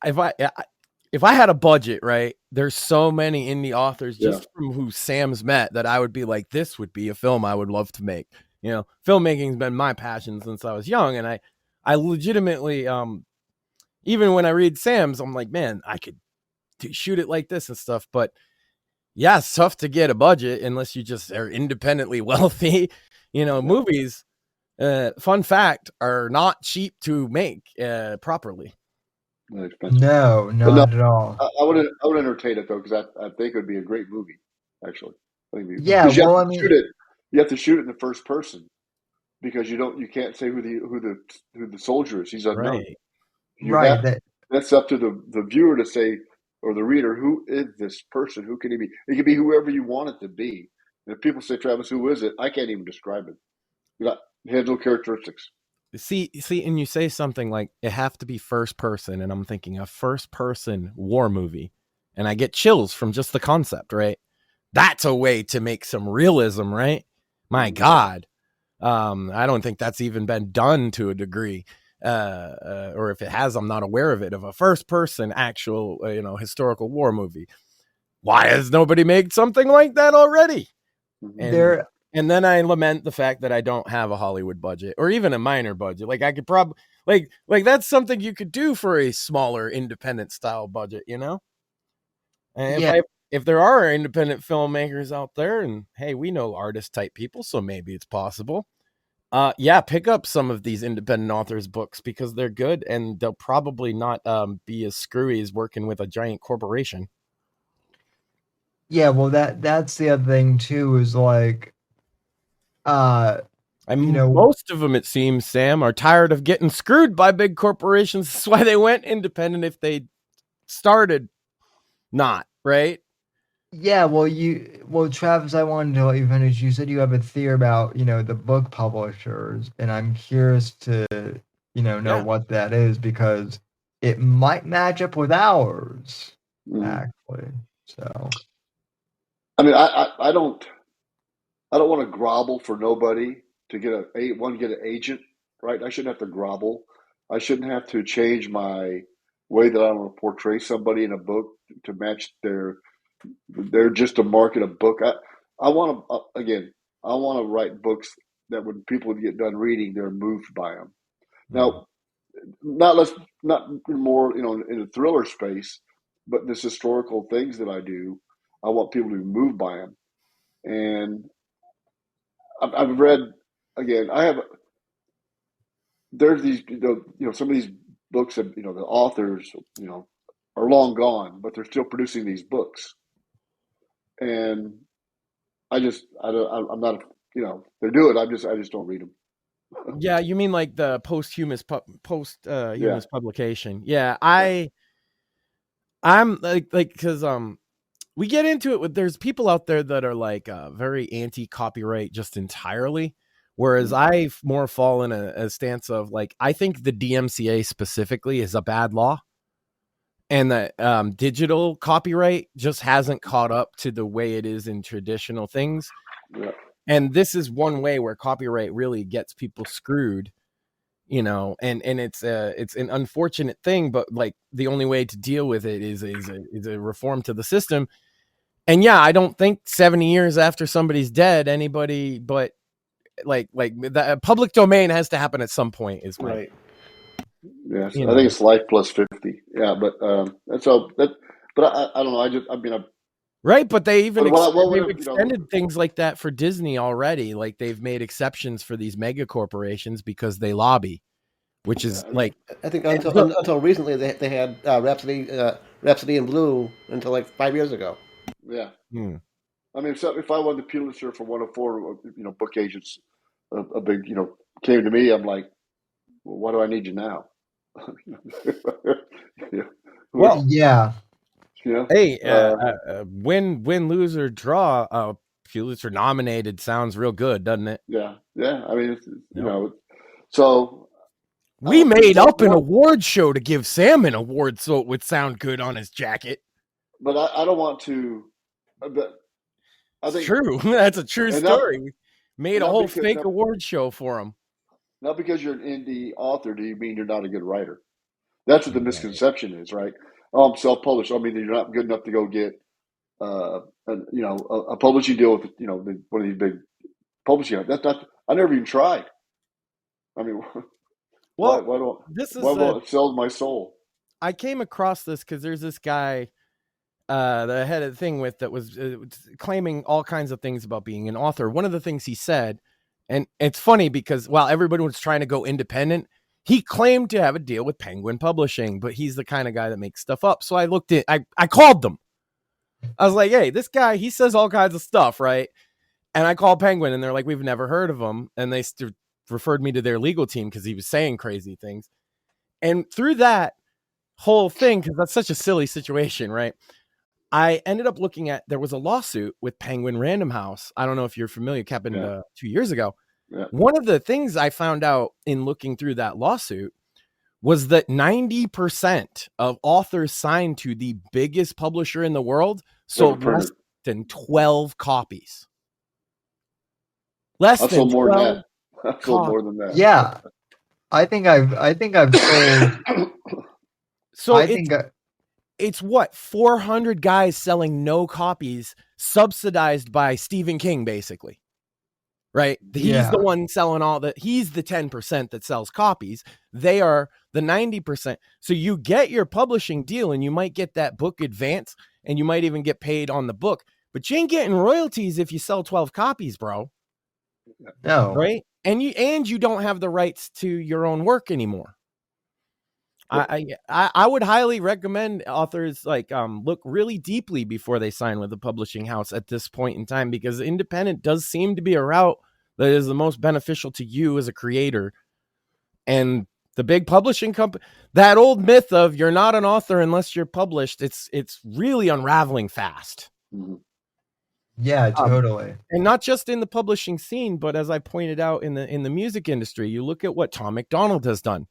Speaker 4: If I had a budget, right, there's so many indie authors just from who Sam's met that I would be like, this would be a film I would love to make. Filmmaking's been my passion since I was young, and I legitimately, even when I read Sam's, I'm like, man, I could shoot it like this and stuff. But yeah, it's tough to get a budget unless you just are independently wealthy. Movies, fun fact, are not cheap to make properly.
Speaker 3: No,
Speaker 5: But no,
Speaker 3: not at all.
Speaker 5: I would entertain it though, because I think it would be a great movie, actually.
Speaker 3: Yeah,
Speaker 5: Because you
Speaker 3: well,
Speaker 5: have
Speaker 3: I
Speaker 5: to
Speaker 3: mean,
Speaker 5: shoot it. You have to shoot it in the first person because you can't say who the soldier is. He's unknown.
Speaker 4: Right.
Speaker 5: You
Speaker 3: right.
Speaker 5: have That's up to the viewer to say, or the reader, who is this person? Who can he be? It can be whoever you want it to be. And if people say, Travis, who is it? I can't even describe it. It has no characteristics.
Speaker 4: See, and you say something like it have to be first person, and I'm thinking a first person war movie, and I get chills from just the concept, right? That's a way to make some realism, right? My God. I don't think that's even been done to a degree. Or if it has, I'm not aware of it, of a first person actual, historical war movie. Why has nobody made something like that already? And then I lament the fact that I don't have a Hollywood budget or even a minor budget. Like I could probably like that's something you could do for a smaller independent style budget, And
Speaker 3: Yeah.
Speaker 4: if there are independent filmmakers out there, and hey, we know artist type people, so maybe it's possible. Pick up some of these independent authors' books because they're good and they'll probably not be as screwy as working with a giant corporation.
Speaker 3: Yeah, well, that's the other thing too, is like,
Speaker 4: Most of them, it seems, Sam, are tired of getting screwed by big corporations. That's why they went independent if they started not, right?
Speaker 3: Yeah, well, Travis, I wanted to let you finish. You said you have a theory about, the book publishers, and I'm curious to, know what that is because it might match up with ours, actually. So,
Speaker 5: I mean, I don't want to grovel for nobody to get an agent, right? I shouldn't have to grovel. I shouldn't have to change my way that I want to portray somebody in a book to match they're just to market a book. I want to I want to write books that when people get done reading, they're moved by them. Now, not more in the thriller space, but this historical things that I do, I want people to be moved by them. And I've read again. There's these some of these books that the authors are long gone, but they're still producing these books, and I'm not they do it. I just don't read them.
Speaker 4: Yeah, you mean like the posthumous publication? Yeah, I'm like because we get into it with there's people out there that are like very anti-copyright just entirely, whereas I more fall in a stance of like I think the DMCA specifically is a bad law, and that digital copyright just hasn't caught up to the way it is in traditional things.
Speaker 5: Yeah.
Speaker 4: And this is one way where copyright really gets people screwed, and it's an unfortunate thing, but like the only way to deal with it is a reform to the system. And yeah, I don't think 70 years after somebody's dead, anybody, but like the public domain has to happen at some point is
Speaker 6: right.
Speaker 5: Yes, I think it's life plus 50. Yeah, but that's all that. But I don't know.
Speaker 4: Right, but they even
Speaker 5: they've
Speaker 4: extended things like that for Disney already. Like they've made exceptions for these mega corporations because they lobby, which is like
Speaker 6: I think until recently they had Rhapsody in Blue until like 5 years ago.
Speaker 5: Yeah. I mean, if I won the Pulitzer for 104, book agents, a big, came to me, I'm like, well, why do I need you now?
Speaker 4: Well,
Speaker 3: yeah.
Speaker 4: Hey, win, lose, or draw, Pulitzer nominated sounds real good, doesn't it?
Speaker 5: Yeah. I mean, so
Speaker 4: we made up an award show to give Sam an award so it would sound good on his jacket.
Speaker 5: But I don't want to. But I think
Speaker 4: true. That's a true story. We made a whole fake award show for him.
Speaker 5: Not because you're an indie author, do you mean you're not a good writer? That's what the misconception is, right? Oh, I'm self-published. I mean, you're not good enough to go get, a publishing deal with, one of these big publishing. That's not. I never even tried. I mean,
Speaker 4: Well,
Speaker 5: Why don't
Speaker 4: this is
Speaker 5: why won't it sell my soul?
Speaker 4: I came across this because there's this guy that I had a thing with that was claiming all kinds of things about being an author. One of the things he said, and it's funny because while everybody was trying to go independent, he claimed to have a deal with Penguin Publishing, but he's the kind of guy that makes stuff up. So I called them. I was like, hey, this guy, he says all kinds of stuff, right? And I called Penguin and they're like, we've never heard of him. And they referred me to their legal team because he was saying crazy things. And through that whole thing, because that's such a silly situation, right? I ended up looking at, there was a lawsuit with Penguin Random House. I don't know if you're familiar, it happened 2 years ago.
Speaker 5: Yeah.
Speaker 4: One of the things I found out in looking through that lawsuit was that 90% of authors signed to the biggest publisher in the world sold less than 12 copies. Less than 12
Speaker 5: I've sold more than that.
Speaker 3: Yeah. I think I've sold.
Speaker 4: So it's what, 400 guys selling no copies, subsidized by Stephen King, basically. Right? He's the one selling he's the 10% that sells copies. They are the 90%. So you get your publishing deal and you might get that book advance and you might even get paid on the book, but you ain't getting royalties if you sell 12 copies, bro.
Speaker 3: No.
Speaker 4: Right? And you don't have the rights to your own work anymore. I would highly recommend authors look really deeply before they sign with a publishing house at this point in time, because independent does seem to be a route that is the most beneficial to you as a creator. And the big publishing company, that old myth of you're not an author unless you're published, it's really unraveling fast.
Speaker 5: Mm-hmm.
Speaker 3: Yeah, totally.
Speaker 4: And not just in the publishing scene, but as I pointed out in the music industry, you look at what Tom McDonald has done.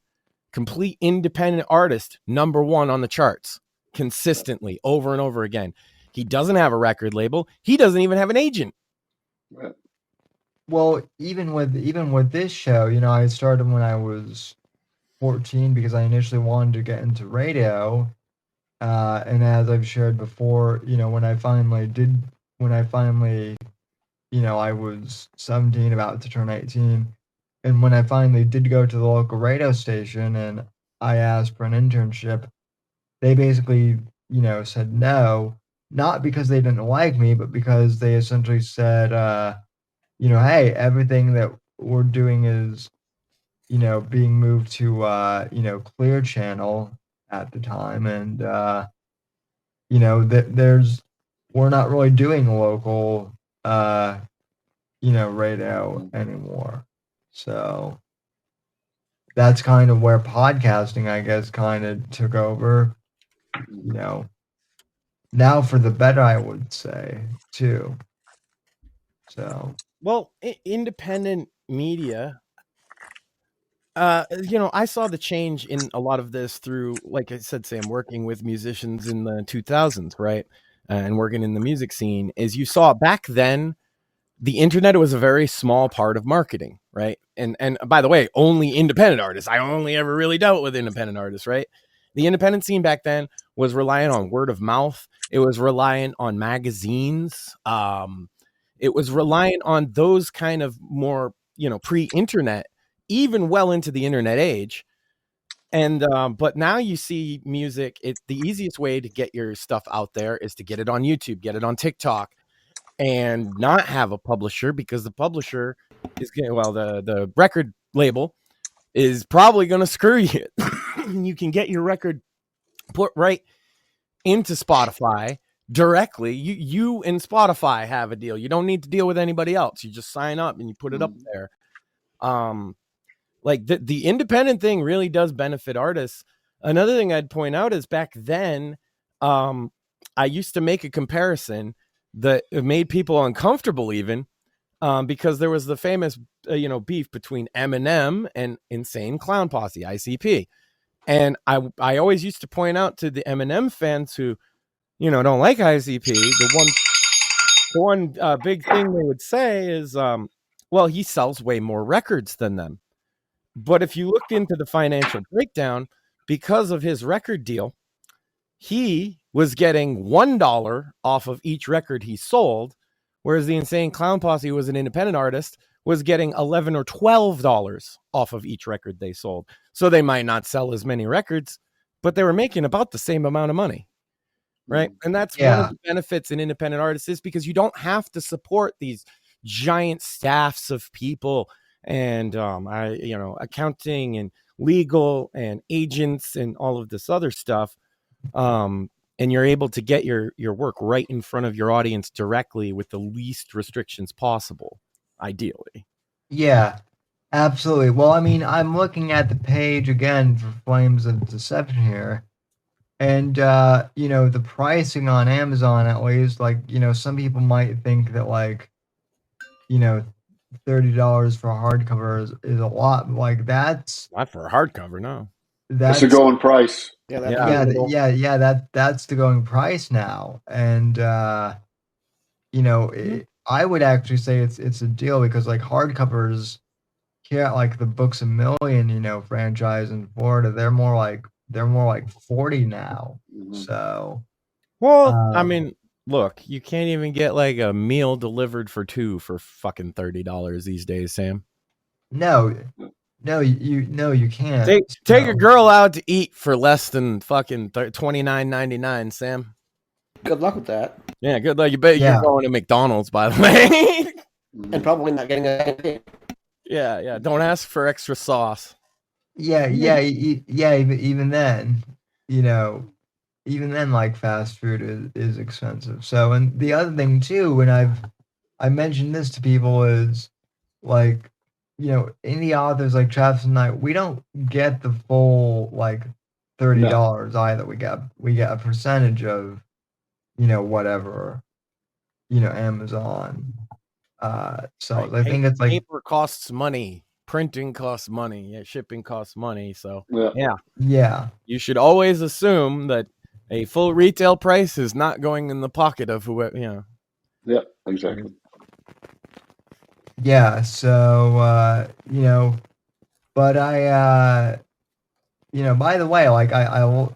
Speaker 4: Complete independent artist, #1 on the charts consistently over and over again. He doesn't have a record label. He doesn't even have an agent.
Speaker 5: Right.
Speaker 3: Well, even with this show, I started when I was 14 because I initially wanted to get into radio. And as I've shared before, when I was 17, about to turn 18. And when I finally did go to the local radio station and I asked for an internship, they basically, said no, not because they didn't like me, but because they essentially said, hey, everything that we're doing is, being moved to, Clear Channel at the time. And, we're not really doing local, radio anymore. So that's kind of where podcasting, I guess, kind of took over, now for the better, I would say, too. So,
Speaker 4: well, independent media, I saw the change in a lot of this through, like I said, Sam, working with musicians in the 2000s, right? And working in the music scene, is you saw back then, the internet was a very small part of marketing, right? And by the way, only independent artists. I only ever really dealt with independent artists, right? The independent scene back then was reliant on word of mouth. It was reliant on magazines. It was reliant on those kind of more, pre-internet, even well into the internet age. And but now you see music. The easiest way to get your stuff out there is to get it on YouTube, get it on TikTok, and not have a publisher, because the publisher is the record label is probably going to screw you. You can get your record put right into Spotify directly. You and Spotify have a deal. You don't need to deal with anybody else. You just sign up and you put it up there. The independent thing really does benefit artists. Another thing I'd point out is back then, I used to make a comparison that made people uncomfortable, even because there was the famous, beef between Eminem and Insane Clown Posse, ICP. And I always used to point out to the Eminem fans who, don't like ICP, the one big thing they would say is, well, he sells way more records than them. But if you looked into the financial breakdown, because of his record deal, he was getting $1 off of each record he sold, whereas the Insane Clown Posse was an independent artist, was getting $11 or $12 off of each record they sold. So they might not sell as many records, but they were making about the same amount of money. Right. And that's one of the benefits in independent artists, is because you don't have to support these giant staffs of people and, accounting and legal and agents and all of this other stuff. And you're able to get your work right in front of your audience directly with the least restrictions possible, ideally.
Speaker 3: Yeah, absolutely. Well, I mean, I'm looking at the page again for Flames of Deception here. And, the pricing on Amazon, at least, like, some people might think that, like, $30 for a hardcover is a lot. Like, that's
Speaker 4: Not for a hardcover, no.
Speaker 5: That's a going price.
Speaker 3: that's the going price now. And, I would actually say it's a deal, because, like, hardcovers here at, like, the Books A Million, franchise in Florida, they're more like 40 now.
Speaker 5: Mm-hmm.
Speaker 3: So,
Speaker 4: well, I mean, look, you can't even get like a meal delivered for two for fucking $30 these days, Sam.
Speaker 3: No, you can't.
Speaker 4: Take a girl out to eat for less than fucking $29.99, Sam.
Speaker 6: Good luck with that.
Speaker 4: Yeah, good luck. You bet you're going to McDonald's, by the way.
Speaker 6: And probably not getting a
Speaker 4: Yeah. Don't ask for extra sauce.
Speaker 3: Yeah. Even then, like, fast food is expensive. So, and the other thing too, when I mentioned this to people, is like, indie authors like Travis and I, we don't get the full, like, $30 either. We get a percentage of, whatever, Amazon. So right. I think it's like
Speaker 4: paper costs money, printing costs money, shipping costs money. So
Speaker 3: yeah.
Speaker 4: You should always assume that a full retail price is not going in the pocket of whoever.
Speaker 5: Yeah, exactly.
Speaker 3: Yeah. So but I by the way, like, I will.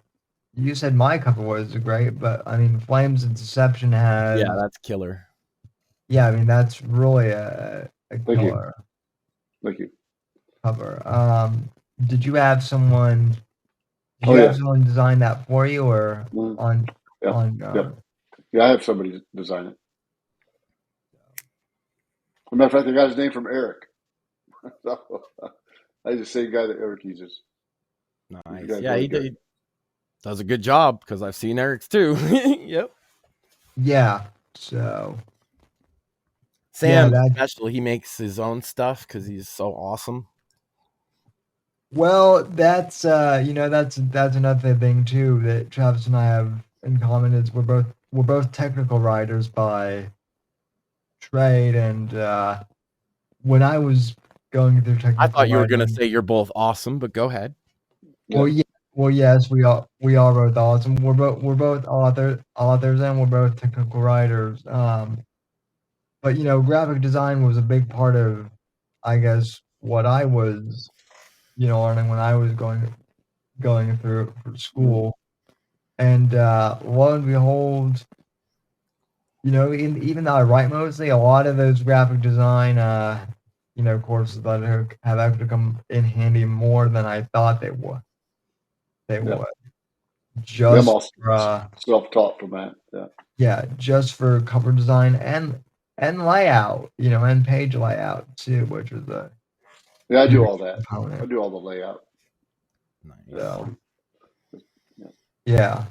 Speaker 3: You said my cover was great, but I mean, Flames of Deception has.
Speaker 4: Yeah, that's killer.
Speaker 3: Yeah, I mean, that's really a killer.
Speaker 5: Thank you.
Speaker 3: Cover. Did you have someone? Did you have someone design that for you, or on?
Speaker 5: Yeah, I have somebody design it. As a matter of fact, I got his name from Eric. So, I the same guy that Eric uses.
Speaker 4: Nice. Yeah, he does a good job, because I've seen Eric's too. Yep.
Speaker 3: Yeah. So.
Speaker 4: Sam, especially, he makes his own stuff because he's so awesome.
Speaker 3: Well, that's that's another thing too that Travis and I have in common, is we're both technical writers by trade, and when I was going through technical,
Speaker 4: I thought you were going to say you're both awesome, but go ahead.
Speaker 3: Well, yeah. Well, yes, we are both awesome. We're both authors, and we're both technical writers. But graphic design was a big part of, I guess, what I was, learning when I was going through school. And lo and behold, even though I write mostly, a lot of those graphic design, courses that have actually come in handy more than I thought they would. Would. Just
Speaker 5: self-taught from that.
Speaker 3: Yeah, just for cover design and layout, and page layout too, which is
Speaker 5: I do all that. Component. I do all the layout.
Speaker 4: Nice.
Speaker 3: So, yeah.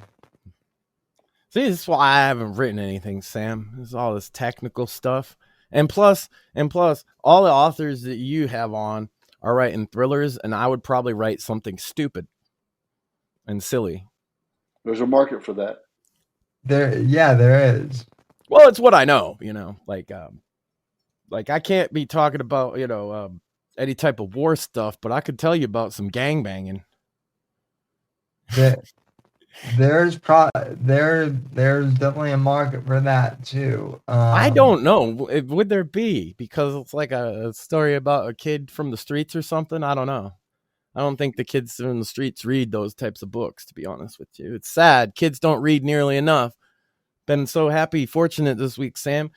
Speaker 4: See, this is why I haven't written anything, Sam. This is all this technical stuff, and plus, all the authors that you have on are writing thrillers, and I would probably write something stupid and silly.
Speaker 5: There's a market for that.
Speaker 3: There is.
Speaker 4: Well, it's what I know, like I can't be talking about, any type of war stuff, but I could tell you about some gangbanging.
Speaker 3: There's definitely a market for that too.
Speaker 4: I don't know. Would there be? Because it's like a story about a kid from the streets or something. I don't know. I don't think the kids in the streets read those types of books, to be honest with you. It's sad. Kids don't read nearly enough. Been so fortunate this week, Sam.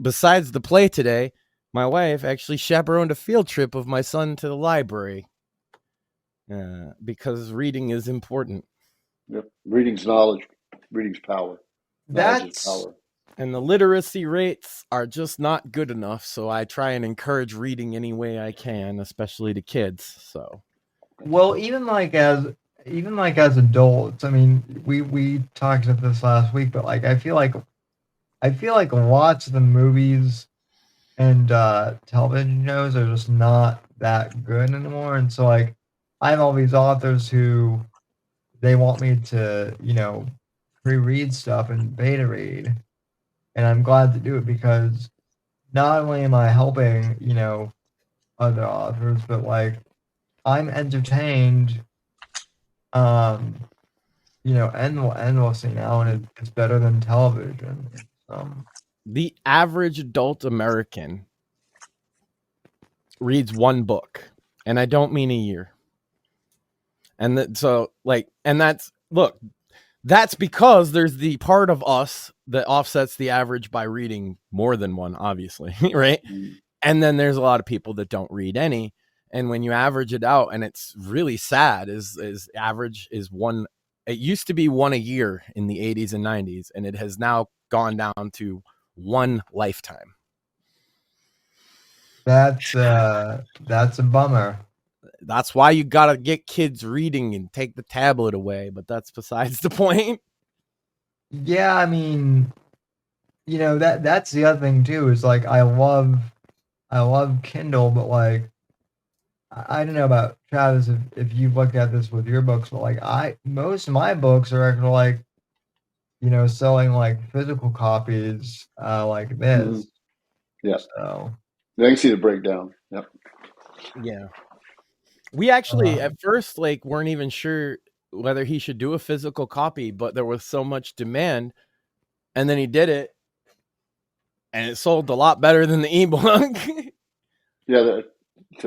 Speaker 4: Besides the play today, my wife actually chaperoned a field trip of my son to the library because reading is important.
Speaker 5: Yep. Reading's knowledge. Reading's power. Knowledge is
Speaker 3: That's
Speaker 5: power.
Speaker 4: And the literacy rates are just not good enough, so I try and encourage reading any way I can, especially to kids. So,
Speaker 3: well, even like as adults. I mean, we talked about this last week, but like I feel like lots of the movies and television shows are just not that good anymore. And so like I have all these authors who they want me to, pre-read stuff and beta read. And I'm glad to do it because not only am I helping, other authors, but like I'm entertained, endlessly now, and it's better than television.
Speaker 4: the average adult American reads one book, and I don't mean a year. And that's because there's the part of us that offsets the average by reading more than one, obviously, right? And then there's a lot of people that don't read any. And when you average it out, and it's really sad, is average is one. It used to be one a year in the 80s and 90s, and it has now gone down to one lifetime.
Speaker 3: That's a bummer.
Speaker 4: That's why you got to get kids reading and take the tablet away. But that's besides the point.
Speaker 3: Yeah, I mean, that's the other thing too, is like I love Kindle, but like I don't know about Travis if you've looked at this with your books, but like most of my books are actually like, selling like physical copies like this.
Speaker 5: Yeah.
Speaker 3: So
Speaker 5: Yeah, I can see the breakdown. Yep.
Speaker 4: Yeah. We actually at first like weren't even sure whether he should do a physical copy, but there was so much demand, and then he did it, and it sold a lot better than the ebook.
Speaker 5: Yeah,
Speaker 4: It's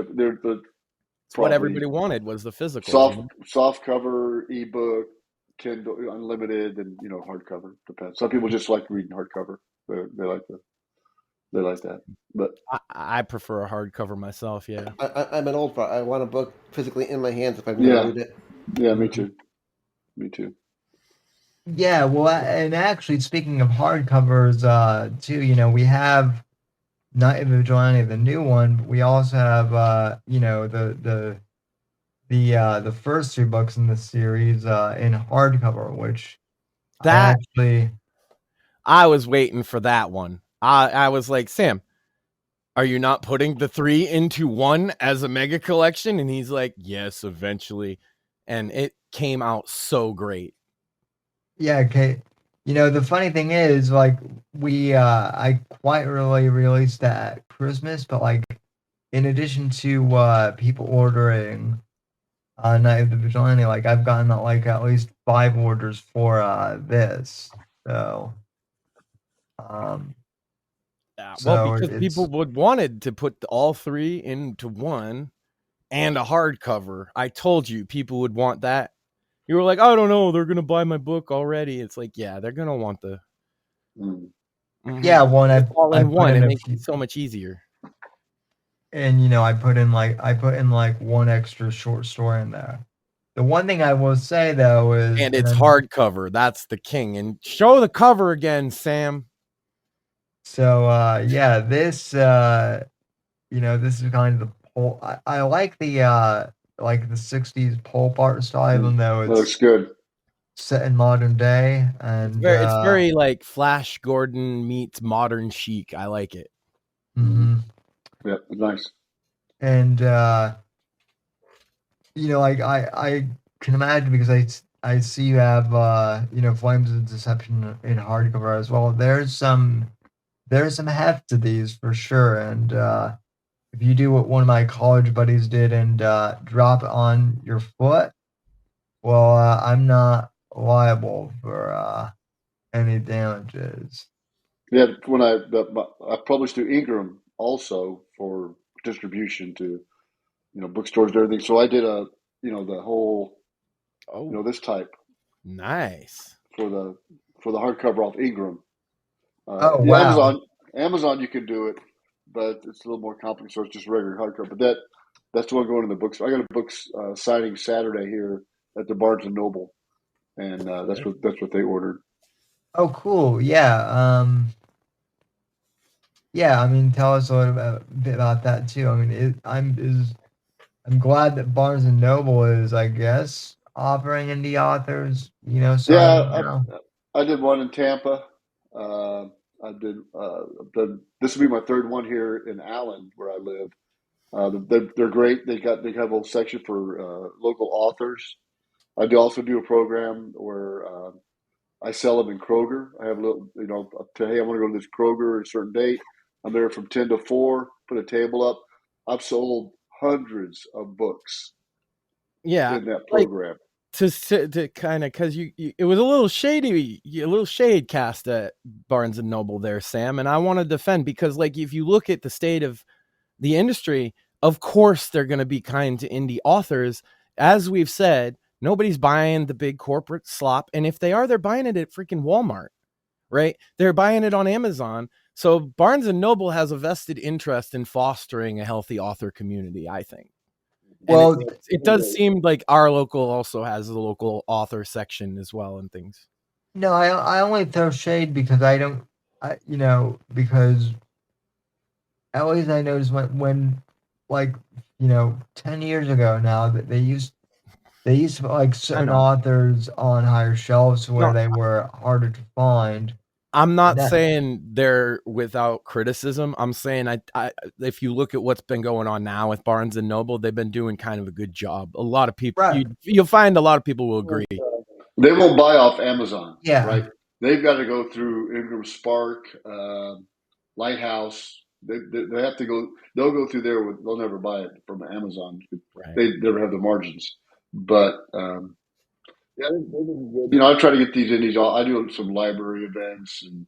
Speaker 4: what everybody wanted was the physical.
Speaker 5: soft cover ebook, Kindle Unlimited, and hardcover. Depends. Some people just like reading hardcover. They like that. But
Speaker 4: I prefer a hardcover myself. Yeah,
Speaker 6: I'm an old fart. I want a book physically in my hands if I'm going to read it.
Speaker 5: Yeah, me too. Me too.
Speaker 3: yeah, well, and actually speaking of hardcovers, too, we have Night of the Vigilante, the new one, but we also have the first two books in the series in hardcover, which
Speaker 4: I was waiting for that one. I was like, Sam, are you not putting the 3 into one as a mega collection? And he's like, yes, eventually. And it came out so great.
Speaker 3: Yeah, okay. The funny thing is, like, I quite really released that at Christmas, but like, in addition to people ordering Night of the Vigilante, like, I've gotten like at least 5 orders for this. So,
Speaker 4: well, because people wanted to put all 3 into one and a hardcover. I told you people would want that. You were like, I don't know, they're gonna buy my book already. It's like, yeah, they're gonna want the
Speaker 3: yeah, one
Speaker 4: all in one. It makes it so much easier.
Speaker 3: And I put in like one extra short story in there. The one thing I will say though is,
Speaker 4: and it's hardcover. That's the king. And show the cover again, Sam.
Speaker 3: So yeah, this this is kind of the pole. I like the 60s pulp art style, even though it
Speaker 5: looks good.
Speaker 3: Set in modern day, and
Speaker 4: it's very like Flash Gordon meets modern chic. I like it.
Speaker 3: Mm-hmm.
Speaker 5: Yeah, nice.
Speaker 3: And like I can imagine, because I see you have Flames of Deception in hardcover as well. There's some heft to these for sure, and if you do what one of my college buddies did and drop it on your foot, well, I'm not liable for any damages.
Speaker 5: Yeah, when I published through Ingram also for distribution to bookstores and everything. So I did the whole this type.
Speaker 4: Nice.
Speaker 5: For the hardcover off Ingram.
Speaker 3: Oh wow.
Speaker 5: Amazon you can do it, but it's a little more complicated. So it's just regular hardcover. But that's the one going in the books. I got a books signing Saturday here at the Barnes and Noble, and that's what they ordered.
Speaker 3: Oh, cool. Yeah. Yeah. I mean, tell us a little bit about that too. I mean, I'm glad that Barnes and Noble is, I guess, offering indie authors, signing now.
Speaker 5: I did one in Tampa. I did. This will be my third one here in Allen, where I live. They're great. They have a whole section for local authors. I also do a program where I sell them in Kroger. I have a little, hey, I want to go to this Kroger at a certain date. I'm there from 10 to 4, put a table up. I've sold hundreds of books in that program.
Speaker 4: To kind of, because you it was a little shade cast at Barnes and Noble there, Sam, and I want to defend, because like if you look at the state of the industry, of course they're going to be kind to indie authors. As we've said, nobody's buying the big corporate slop, and if they are, they're buying it at freaking Walmart, right? They're buying it on Amazon. So Barnes and Noble has a vested interest in fostering a healthy author community, I think. Well, it does seem like our local also has a local author section as well and things.
Speaker 3: No, I only throw shade because because at least I noticed when 10 years ago now, that they used to put like certain authors on higher shelves where they were harder to find.
Speaker 4: I'm not saying they're without criticism. I'm saying I if you look at what's been going on now with Barnes and Noble, they've been doing kind of a good job. A lot of people, you'll find a lot of people will agree.
Speaker 5: They won't buy off Amazon.
Speaker 3: Yeah.
Speaker 5: Right. They've got to go through Ingram Spark, Lighthouse. They have to go. They'll go through there. They'll never buy it from Amazon. Right. They never have the margins. But I try to get these indies. I do some library events, and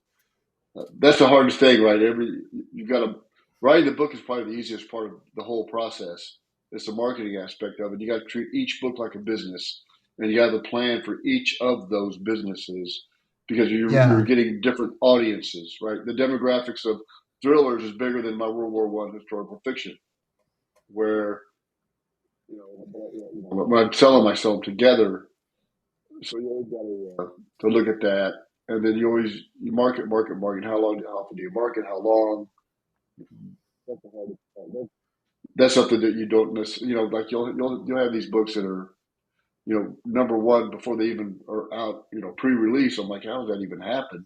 Speaker 5: that's the hardest thing, right? You've got to writing the book is probably the easiest part of the whole process. It's the marketing aspect of it. You got to treat each book like a business, and you got to plan for each of those businesses, because you're getting different audiences, right? The demographics of thrillers is bigger than my World War I historical fiction, where when I'm selling myself together. So you always got to look at that, and then you market. How often do you market? How long? That's the hardest part. That's something that you don't miss. Like you'll have these books that are, number one before they even are out. Pre-release. I'm like, how does that even happen?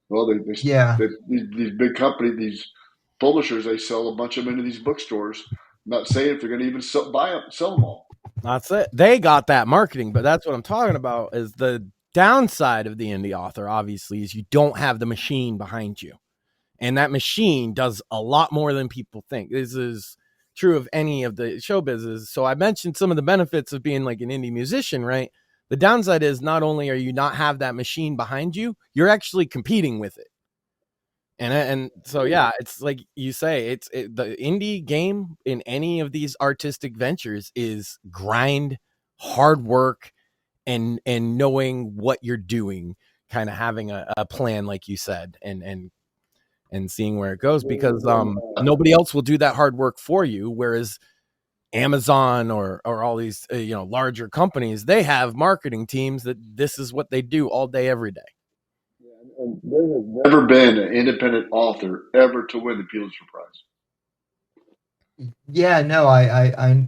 Speaker 5: Well, these big companies, these publishers, they sell a bunch of them into these bookstores. I'm not saying if they're going to even sell them all.
Speaker 4: That's it. They got that marketing, but that's what I'm talking about. Is the downside of the indie author, obviously, is you don't have the machine behind you, and that machine does a lot more than people think. This is true of any of the show business. So I mentioned some of the benefits of being like an indie musician, right? The downside is not only are you not have that machine behind you, you're actually competing with it. And so, yeah, it's like you say, the indie game in any of these artistic ventures is grind, hard work, and knowing what you're doing, kind of having a plan, like you said, and seeing where it goes, because nobody else will do that hard work for you. Whereas Amazon or all these, larger companies, they have marketing teams that this is what they do all day, every day.
Speaker 5: And there has never been an independent author ever to win the Pulitzer Prize.
Speaker 3: Yeah, no, I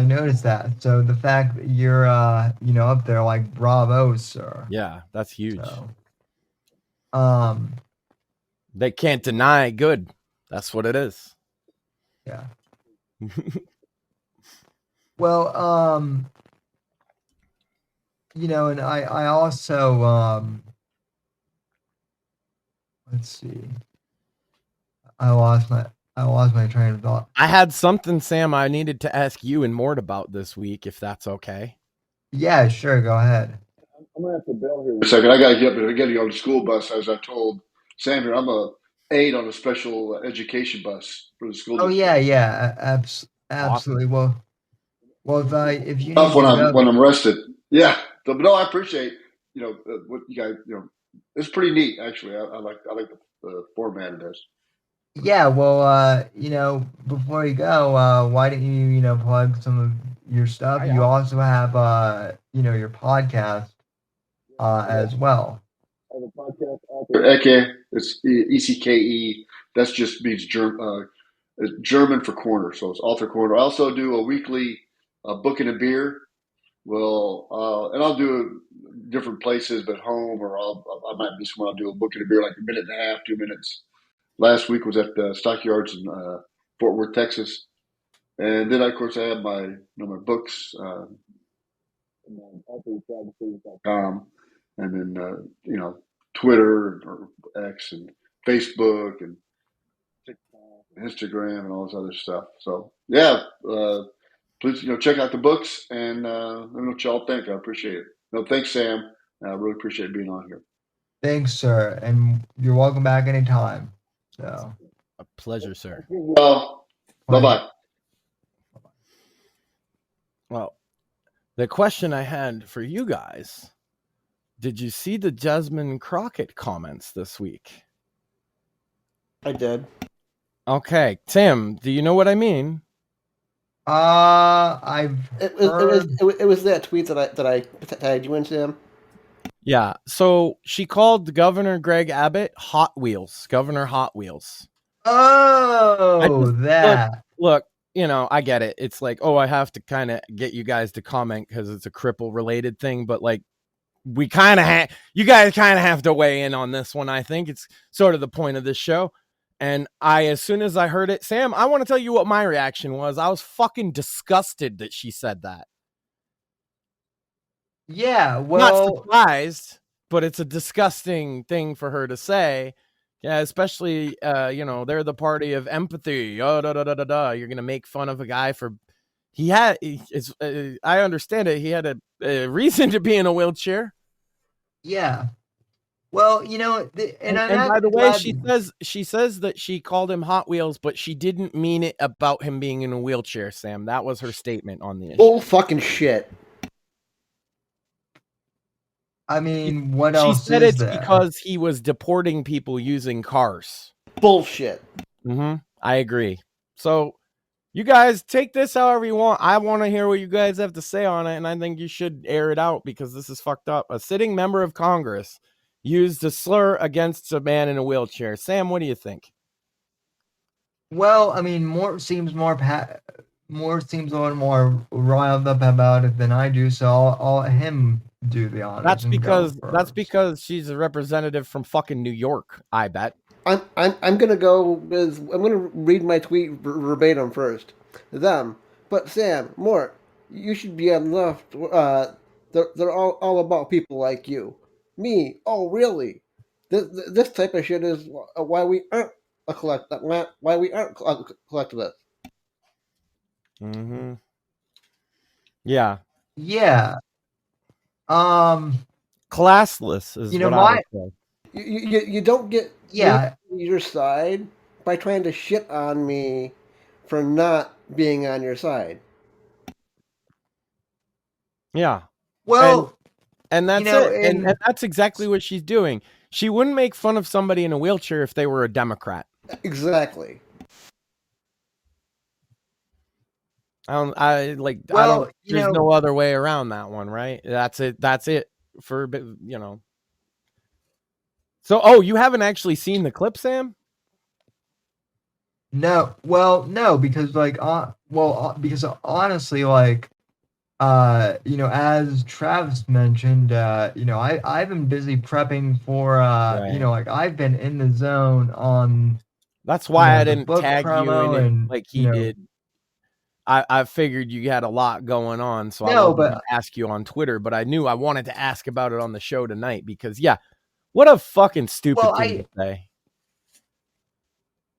Speaker 3: noticed that. So the fact that you're up there, like, bravo, sir.
Speaker 4: Yeah, that's huge. So, they can't deny good. That's what it is.
Speaker 3: Yeah. Well, and I also let's see. I lost my train of thought.
Speaker 4: I had something, Sam, I needed to ask you and Mort about this week, if that's okay.
Speaker 3: Yeah, sure. Go ahead.
Speaker 5: I'm gonna have to bail here a second. I gotta get up and get on the school bus, as I told Sam here. I'm a aide on a special education bus for the school.
Speaker 3: Oh yeah, absolutely. Awesome. Well, if you need
Speaker 5: when I'm rested, yeah. But no, I appreciate what you guys it's pretty neat actually. I like the format it is.
Speaker 3: Yeah, well, before you go, why don't you, plug some of your stuff? You also have, your podcast as well.
Speaker 5: Ecke, it's ECKE. That's just means German for corner, so it's author corner. I also do a weekly book and a beer. Well, and I'll do different places, but home or I might be somewhere. I'll do a book and a beer, like a minute and a half, 2 minutes. Last week was at the Stockyards in Fort Worth, Texas, and then of course I have my my books, com, and then Twitter or X and Facebook and Instagram and all this other stuff. So yeah, please check out the books and let me know what y'all think. I appreciate it. No, thanks, Sam. I really appreciate being on here.
Speaker 3: Thanks, sir, and you're welcome back anytime. So
Speaker 4: A pleasure, sir.
Speaker 5: Well, bye-bye.
Speaker 4: Well, the question I had for you guys, did you see the Jasmine Crockett comments this week?
Speaker 6: I did.
Speaker 4: Okay, Sam, do you know what I mean?
Speaker 3: I've heard...
Speaker 6: it was that tweet that I tagged you in, Sam.
Speaker 4: Yeah, so she called Governor Greg Abbott Governor Hot Wheels.
Speaker 3: Oh, that.
Speaker 4: Look, I get it. It's like, I have to kind of get you guys to comment because it's a cripple related thing, but like, you guys kind of have to weigh in on this one. I think it's sort of the point of this show. And as soon as I heard it, Sam, I want to tell you what my reaction was. I was fucking disgusted that she said that.
Speaker 3: Yeah, well,
Speaker 4: not surprised, but it's a disgusting thing for her to say. Yeah, especially, they're the party of empathy. Oh, You're going to make fun of a guy for... I understand it. He had a reason to be in a wheelchair.
Speaker 3: Yeah. Well, and
Speaker 4: by the way, she says that she called him Hot Wheels, but she didn't mean it about him being in a wheelchair, Sam. That was her statement on the issue.
Speaker 6: Bull fucking shit.
Speaker 3: I mean, what else?
Speaker 4: She said it's because he was deporting people using cars.
Speaker 6: Bullshit.
Speaker 4: I agree. So you guys take this however you want. I want to hear what you guys have to say on it, and I think you should air it out because this is fucked up. A sitting member of Congress used a slur against a man in a wheelchair. Sam, what do you think?
Speaker 3: Well, I mean, more seems a little more riled up about it than I do, so I'll let him do the honors.
Speaker 4: That's because she's a representative from fucking New York, I bet.
Speaker 6: I'm gonna go with... I'm gonna read my tweet verbatim first. Them. But Sam, Mort, you should be on the left. They're all about people like you. Me? Oh, really? This type of shit is why we aren't a why we aren't collectivists.
Speaker 4: Yeah.
Speaker 3: Yeah.
Speaker 4: Classless is what I would say.
Speaker 6: You don't get your side by trying to shit on me for not being on your side.
Speaker 3: Yeah. Well,
Speaker 4: and that's it. And that's exactly what she's doing. She wouldn't make fun of somebody in a wheelchair if they were a Democrat.
Speaker 6: Exactly.
Speaker 4: There's no other way around that one, right? That's it for, So, you haven't actually seen the clip, Sam?
Speaker 3: No. Well, no, because because honestly, as Travis mentioned, I've been busy prepping for,
Speaker 4: right.
Speaker 3: I've been in the zone on.
Speaker 4: That's why I didn't tag you in it like he did. I figured you had a lot going on, so I wasn't going to ask you on Twitter, but I knew I wanted to ask about it on the show tonight because, what a fucking stupid thing to say.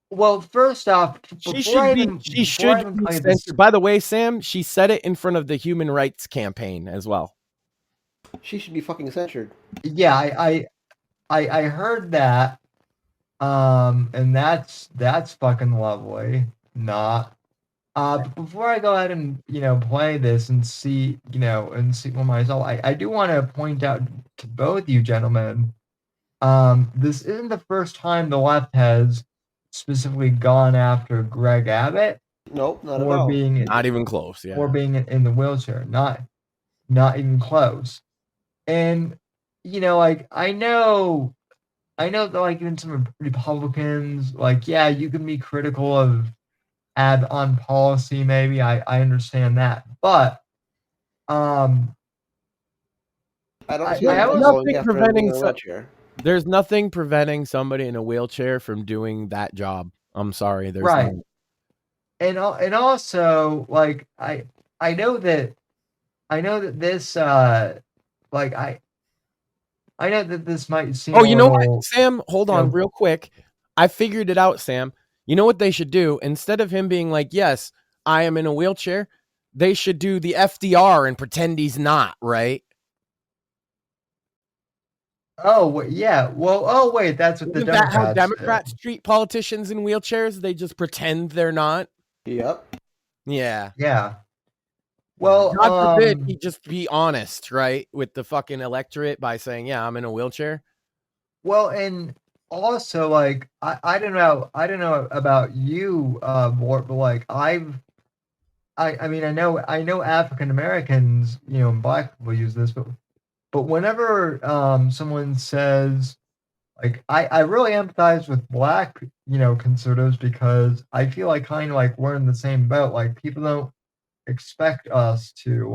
Speaker 3: Well, first off,
Speaker 4: she should be censored. By the way, Sam, she said it in front of the Human Rights Campaign as well.
Speaker 6: She should be fucking censored.
Speaker 3: Yeah, I heard that, and that's fucking lovely. But before I go ahead and play this and see for myself, I do want to point out to both you gentlemen, this isn't the first time the left has specifically gone after Greg Abbott
Speaker 6: Nope, not at
Speaker 3: or
Speaker 6: all.
Speaker 3: being
Speaker 4: Not even close. Yeah.
Speaker 3: or being in the wheelchair. Not even close. And like I know that like even some Republicans, like, yeah, you can be critical of on policy, maybe. I understand that. But
Speaker 6: I don't see
Speaker 3: I
Speaker 6: anything
Speaker 3: always
Speaker 6: going
Speaker 4: nothing
Speaker 6: after
Speaker 4: preventing
Speaker 6: a wheelchair.
Speaker 4: There's nothing preventing somebody in a wheelchair from doing that job. I'm sorry, there's
Speaker 3: right.
Speaker 4: none.
Speaker 3: And also like I know that this like I know that this might seem
Speaker 4: Oh,
Speaker 3: a
Speaker 4: you know
Speaker 3: little,
Speaker 4: what, Sam? Hold on, real quick. I figured it out, Sam. You know what they should do? Instead of him being like, "Yes, I am in a wheelchair," they should do the FDR and pretend he's not. Right?
Speaker 3: Oh yeah. Well, oh wait, that's what the
Speaker 4: Isn't that how
Speaker 3: Democrats
Speaker 4: Democrats treat politicians in wheelchairs? They just pretend they're not.
Speaker 6: Yep.
Speaker 4: Yeah.
Speaker 3: Yeah. Well,
Speaker 4: God forbid he just be honest, right, with the fucking electorate by saying, "Yeah, I'm in a wheelchair."
Speaker 3: well, and also like I don't know about you, Mort, but like I mean I know African Americans, and Black people use this, but whenever someone says, like, I really empathize with Black conservatives, because I feel like kind of like we're in the same boat. Like, people don't expect us to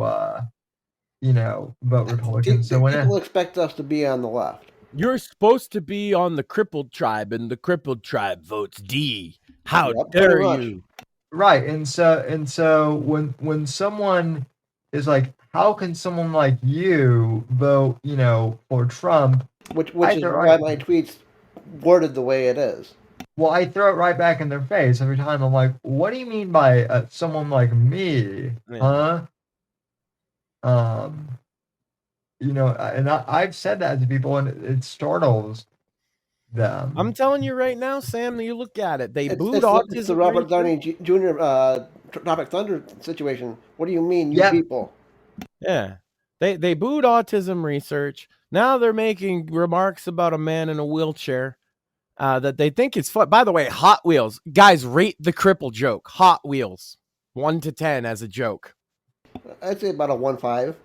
Speaker 3: vote Republican. So
Speaker 6: people expect us to be on the left.
Speaker 4: You're supposed to be on the crippled tribe, and the crippled tribe votes D. How dare you?
Speaker 3: Right. And so when someone is like, how can someone like you vote, for Trump?
Speaker 6: Which is why my tweets worded the way it is.
Speaker 3: Well, I throw it right back in their face every time. I'm like, what do you mean by someone like me?
Speaker 4: Yeah.
Speaker 3: Huh? And I've said that to people, and it startles them.
Speaker 4: I'm telling you right now, Sam, you look at it. They booed autism.
Speaker 6: It's the Robert Downey Jr. Tropic Thunder situation. What do you mean, you people?
Speaker 4: Yeah. They booed autism research. Now they're making remarks about a man in a wheelchair that they think is fun. By the way, Hot Wheels. Guys, rate the cripple joke. Hot Wheels. 1 to 10 as a joke.
Speaker 6: I'd say about a 1.5.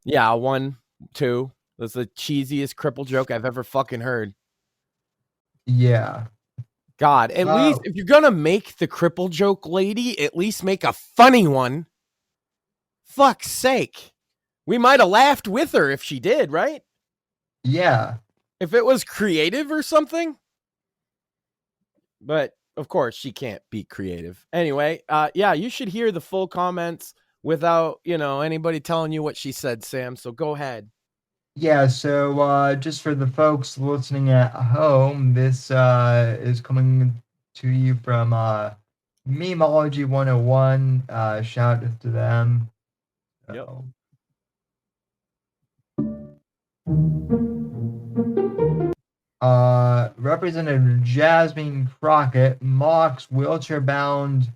Speaker 4: Yeah, 1, 2. That's the cheesiest cripple joke I've ever fucking heard.
Speaker 3: Yeah.
Speaker 4: God, at least if you're gonna make the cripple joke, lady, at least make a funny one. Fuck's sake. We might have laughed with her if she did, right?
Speaker 3: Yeah.
Speaker 4: If it was creative or something. But of course she can't be creative. Anyway, yeah, you should hear the full comments without, anybody telling you what she said, Sam. So go ahead.
Speaker 3: Yeah, so just for the folks listening at home, this is coming to you from Memology 101. Shout out to them.
Speaker 4: Yep.
Speaker 3: Representative Jasmine Crockett mocks wheelchair-bound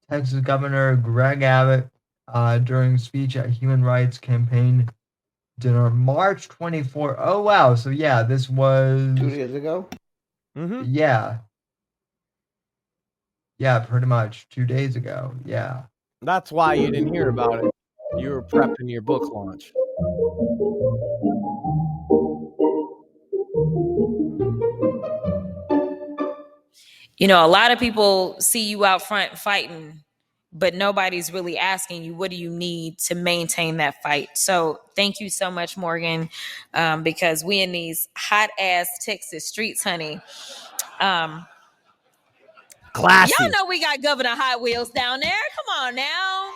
Speaker 3: Texas Governor Greg Abbott during speech at Human Rights Campaign dinner, March 24. Oh, wow. So, yeah, this was
Speaker 6: 2 days ago?
Speaker 4: Mm-hmm.
Speaker 3: Yeah. Yeah, pretty much 2 days ago. Yeah.
Speaker 4: That's why you didn't hear about it. You were prepping your book launch.
Speaker 7: A lot of people see you out front fighting, but nobody's really asking you, what do you need to maintain that fight? So thank you so much, Morgan, because we in these hot ass Texas streets, honey.
Speaker 4: Classy.
Speaker 7: Y'all know we got Governor Hot Wheels down there. Come on now.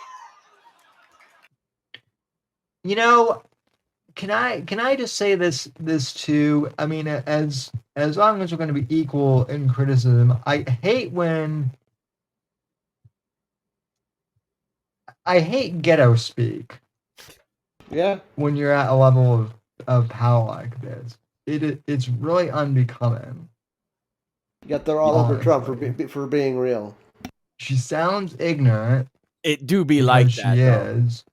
Speaker 3: Can I just say this too? I mean, as long as we're going to be equal in criticism, I hate ghetto speak.
Speaker 6: Yeah.
Speaker 3: When you're at a level of power like this, it's really unbecoming.
Speaker 6: Yet they're all over Trump for being real.
Speaker 3: She sounds ignorant.
Speaker 4: It do be like that.
Speaker 3: She is.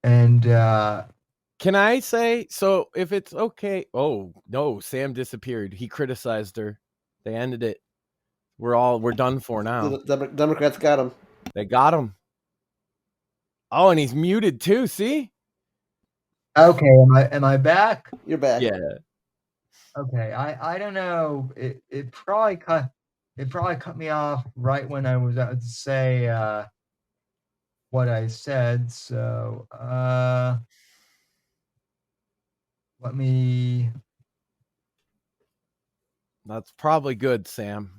Speaker 3: And
Speaker 4: can I say, so if it's okay? Oh no, Sam disappeared. He criticized her. They ended it. We're done for now.
Speaker 6: The Democrats got him.
Speaker 4: They got him. Oh, and he's muted too. See?
Speaker 3: Okay, am I back?
Speaker 6: You're back.
Speaker 4: Yeah.
Speaker 3: Okay, I don't know. It probably cut me off right when I was about to say what I said. So let me.
Speaker 4: That's probably good, Sam.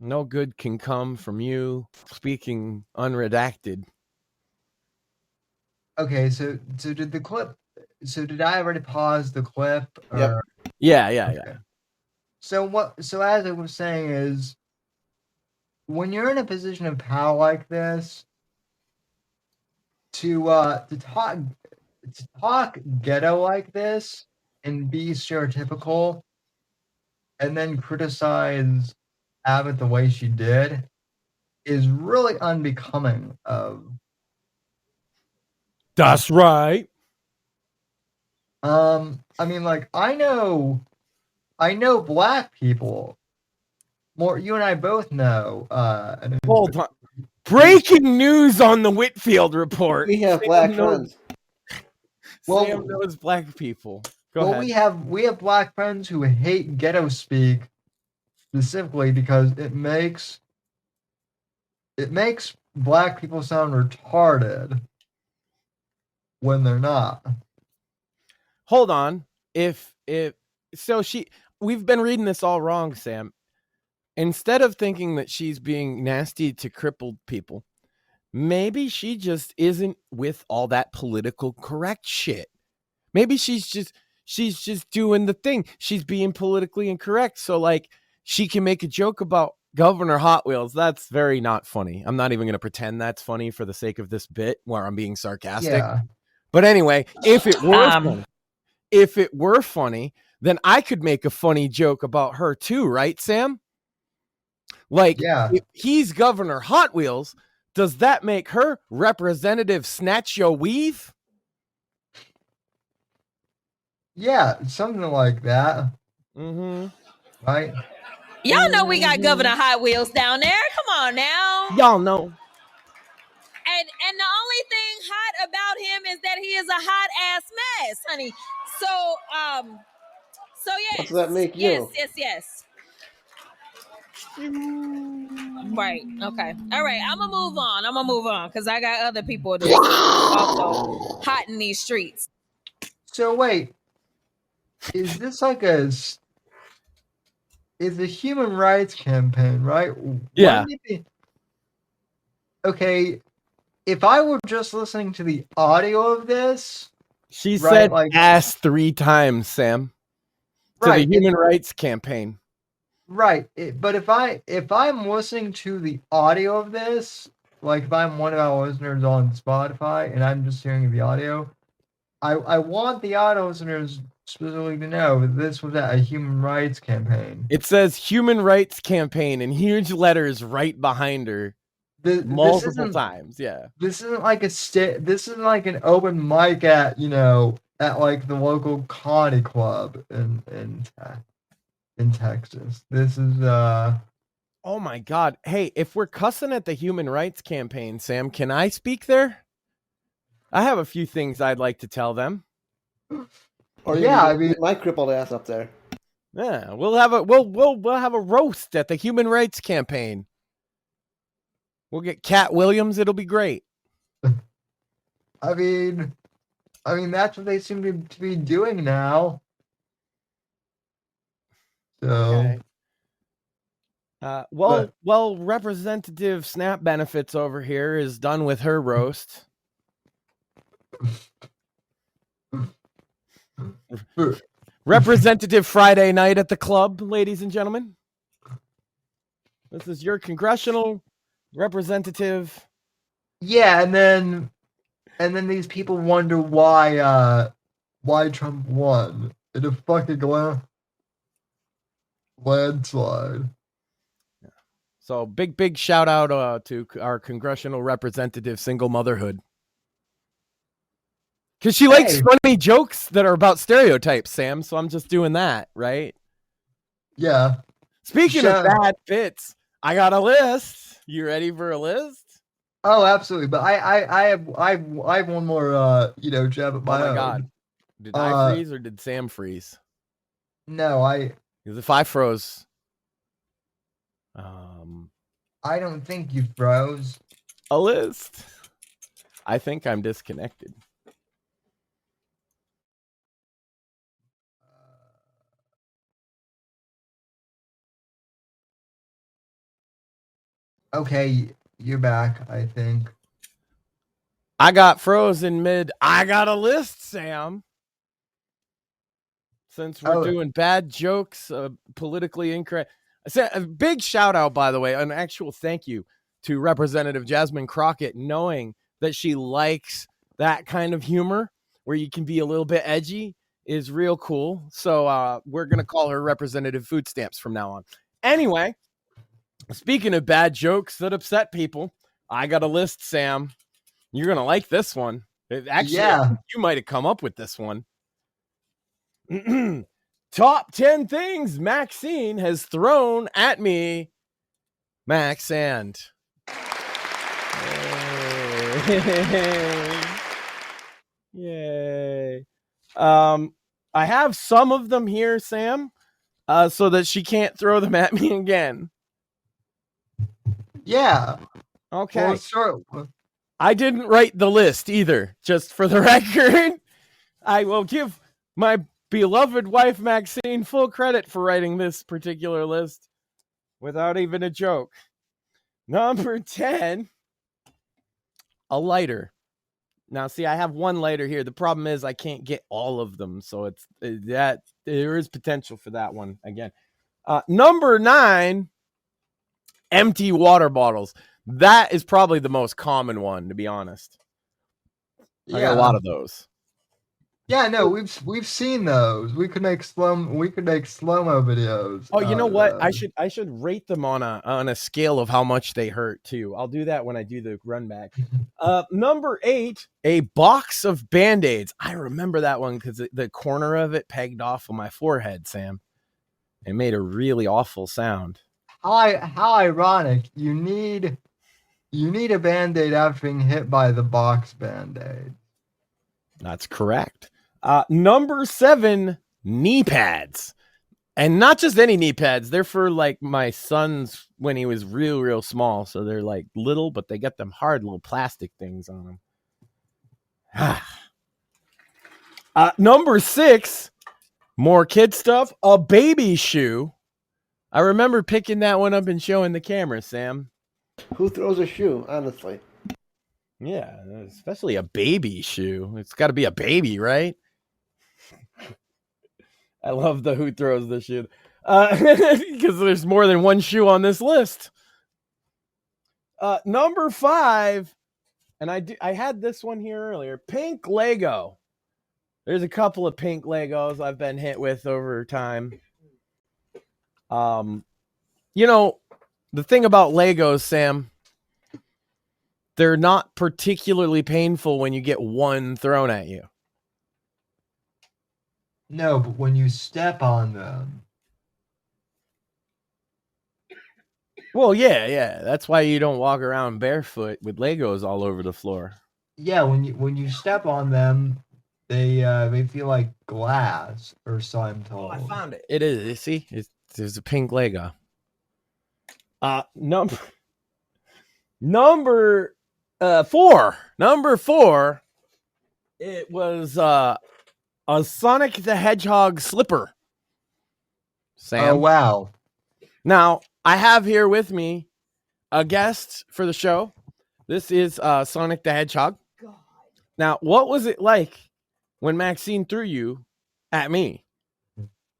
Speaker 4: No good can come from you speaking unredacted.
Speaker 3: Okay, so did the clip? So did I already pause the clip? Or,
Speaker 6: Yep.
Speaker 4: Yeah.
Speaker 3: So as I was saying is, when you're in a position of power like this, to talk ghetto like this and be stereotypical, and then criticize Abbott the way she did, is really unbecoming of.
Speaker 4: That's right.
Speaker 3: I mean, like, I know black people. More, you and I both know.
Speaker 4: Hold on. Breaking news on the Whitfield Report.
Speaker 6: We have black friends.
Speaker 3: Well-
Speaker 4: Sam knows black people. Go
Speaker 3: Well,
Speaker 4: ahead.
Speaker 3: we have black friends who hate ghetto speak specifically because it makes black people sound retarded when they're not.
Speaker 4: Hold on. We've been reading this all wrong, Sam. Instead of thinking that she's being nasty to crippled people, maybe she just isn't with all that political correct shit. Maybe she's just doing the thing. She's being politically incorrect. So like she can make a joke about Governor Hot Wheels. That's very not funny. I'm not even going to pretend that's funny for the sake of this bit where I'm being sarcastic.
Speaker 3: Yeah.
Speaker 4: But anyway, if it were funny, then I could make a funny joke about her too, right, Sam? Like,
Speaker 3: Yeah.
Speaker 4: if he's Governor Hot Wheels, does that make her Representative Snatch Yo Weave?
Speaker 3: Yeah, something like that.
Speaker 4: Mm-hmm.
Speaker 3: Right?
Speaker 7: Y'all know we got Governor Hot Wheels down there. Come on now.
Speaker 4: Y'all know.
Speaker 7: And the only thing hot about him is that he is a hot ass mess, honey. So yes.
Speaker 6: What does that make you?
Speaker 7: Yes. Right. Okay. All right. I'm gonna move on because I got other people that also hot in these streets.
Speaker 3: So wait, is this like is a human rights campaign, right?
Speaker 4: Yeah.
Speaker 3: Okay, if I were just listening to the audio of this,
Speaker 4: She
Speaker 3: right,
Speaker 4: said
Speaker 3: like-
Speaker 4: ass 3 times, Sam. To
Speaker 3: right,
Speaker 4: the human rights campaign.
Speaker 3: right. But if I'm listening to the audio of this, like if I'm one of our listeners on Spotify and I'm just hearing the audio, I want the audio listeners specifically to know that this was a human rights campaign.
Speaker 4: It says human rights campaign in huge letters right behind her multiple times. Yeah.
Speaker 3: This isn't like this isn't like an open mic at like the local comedy club in Texas. This is
Speaker 4: Oh my God. Hey, if we're cussing at the human rights campaign, Sam, can I speak there? I have a few things I'd like to tell them.
Speaker 6: Or
Speaker 3: Yeah,
Speaker 6: I mean, my crippled ass up there.
Speaker 4: Yeah, we'll have a roast at the human rights campaign. We'll get Cat Williams. It'll be great.
Speaker 3: I mean that's what they seem to be doing now. So
Speaker 4: Okay. Well, Representative Snap Benefits over here is done with her roast. Representative Friday night at the club, ladies and gentlemen. This is your congressional representative.
Speaker 3: yeah, and then these people wonder why Trump won in a fucking landslide.
Speaker 4: So big shout out to our congressional representative, single motherhood. Because she likes funny jokes that are about stereotypes, Sam. So I'm just doing that, right?
Speaker 3: Yeah.
Speaker 4: Speaking of bad fits, I got a list. You ready for a list?
Speaker 3: Oh, absolutely. But I have one more jab at my own.
Speaker 4: Oh my god. Did I freeze or did Sam freeze?
Speaker 3: No,
Speaker 4: Because if I froze,
Speaker 3: I don't think you froze.
Speaker 4: A list. I think I'm disconnected.
Speaker 3: Okay, you're back, I think.
Speaker 4: I got frozen mid. I got a list, Sam. Since we're doing bad jokes, politically incorrect. A big shout out, by the way, an actual thank you to Representative Jasmine Crockett, knowing that she likes that kind of humor where you can be a little bit edgy is real cool. So we're going to call her Representative Food Stamps from now on. Anyway, speaking of bad jokes that upset people, I got a list, Sam. You're going to like this one. Actually, you might have come up with this one. Top 10 things Maxine has thrown at me. Max and Yay. I have some of them here, Sam, so that she can't throw them at me again.
Speaker 3: Yeah.
Speaker 4: Okay.
Speaker 3: Well, sure.
Speaker 4: I didn't write the list either, just for the record. I will give my beloved wife, Maxine, full credit for writing this particular list without even a joke. Number 10, a lighter. Now, see, I have one lighter here. The problem is I can't get all of them, so it's that there is potential for that one again. Number 9, empty water bottles. That is probably the most common one, to be honest. Yeah. I got a lot of those.
Speaker 3: Yeah, no, we've seen those. We could make slow-mo videos.
Speaker 4: Oh, you know what? I should rate them on a scale of how much they hurt too. I'll do that when I do the run back. Number 8, a box of Band-Aids. I remember that one because the corner of it pegged off on my forehead, Sam. It made a really awful sound.
Speaker 3: How ironic. You need a Band-Aid after being hit by the box Band-Aid.
Speaker 4: That's correct. Number 7, knee pads. And not just any knee pads. They're for like my son's when he was real small. So they're like little, but they get them hard little plastic things on them. Number 6, more kid stuff. A baby shoe. I remember picking that one up and showing the camera, Sam.
Speaker 6: Who throws a shoe, honestly?
Speaker 4: Yeah, especially a baby shoe. It's got to be a baby, right? I love the who throws the shoe. Because there's more than one shoe on this list. Number 5, and I had this one here earlier, pink Lego. There's a couple of pink Legos I've been hit with over time. You know, the thing about Legos, Sam, they're not particularly painful when you get one thrown at you.
Speaker 3: No, but when you step on them.
Speaker 4: Well, yeah. That's why you don't walk around barefoot with Legos all over the floor.
Speaker 3: Yeah, when you step on them, they feel like glass, or so I'm told.
Speaker 4: Oh, I found it. It is. See, there's a pink Lego. Number 4. Number 4. It was a Sonic the Hedgehog slipper. Sam.
Speaker 3: Oh wow!
Speaker 4: Now I have here with me a guest for the show. This is Sonic the Hedgehog. God. Now, what was it like when Maxine threw you at me?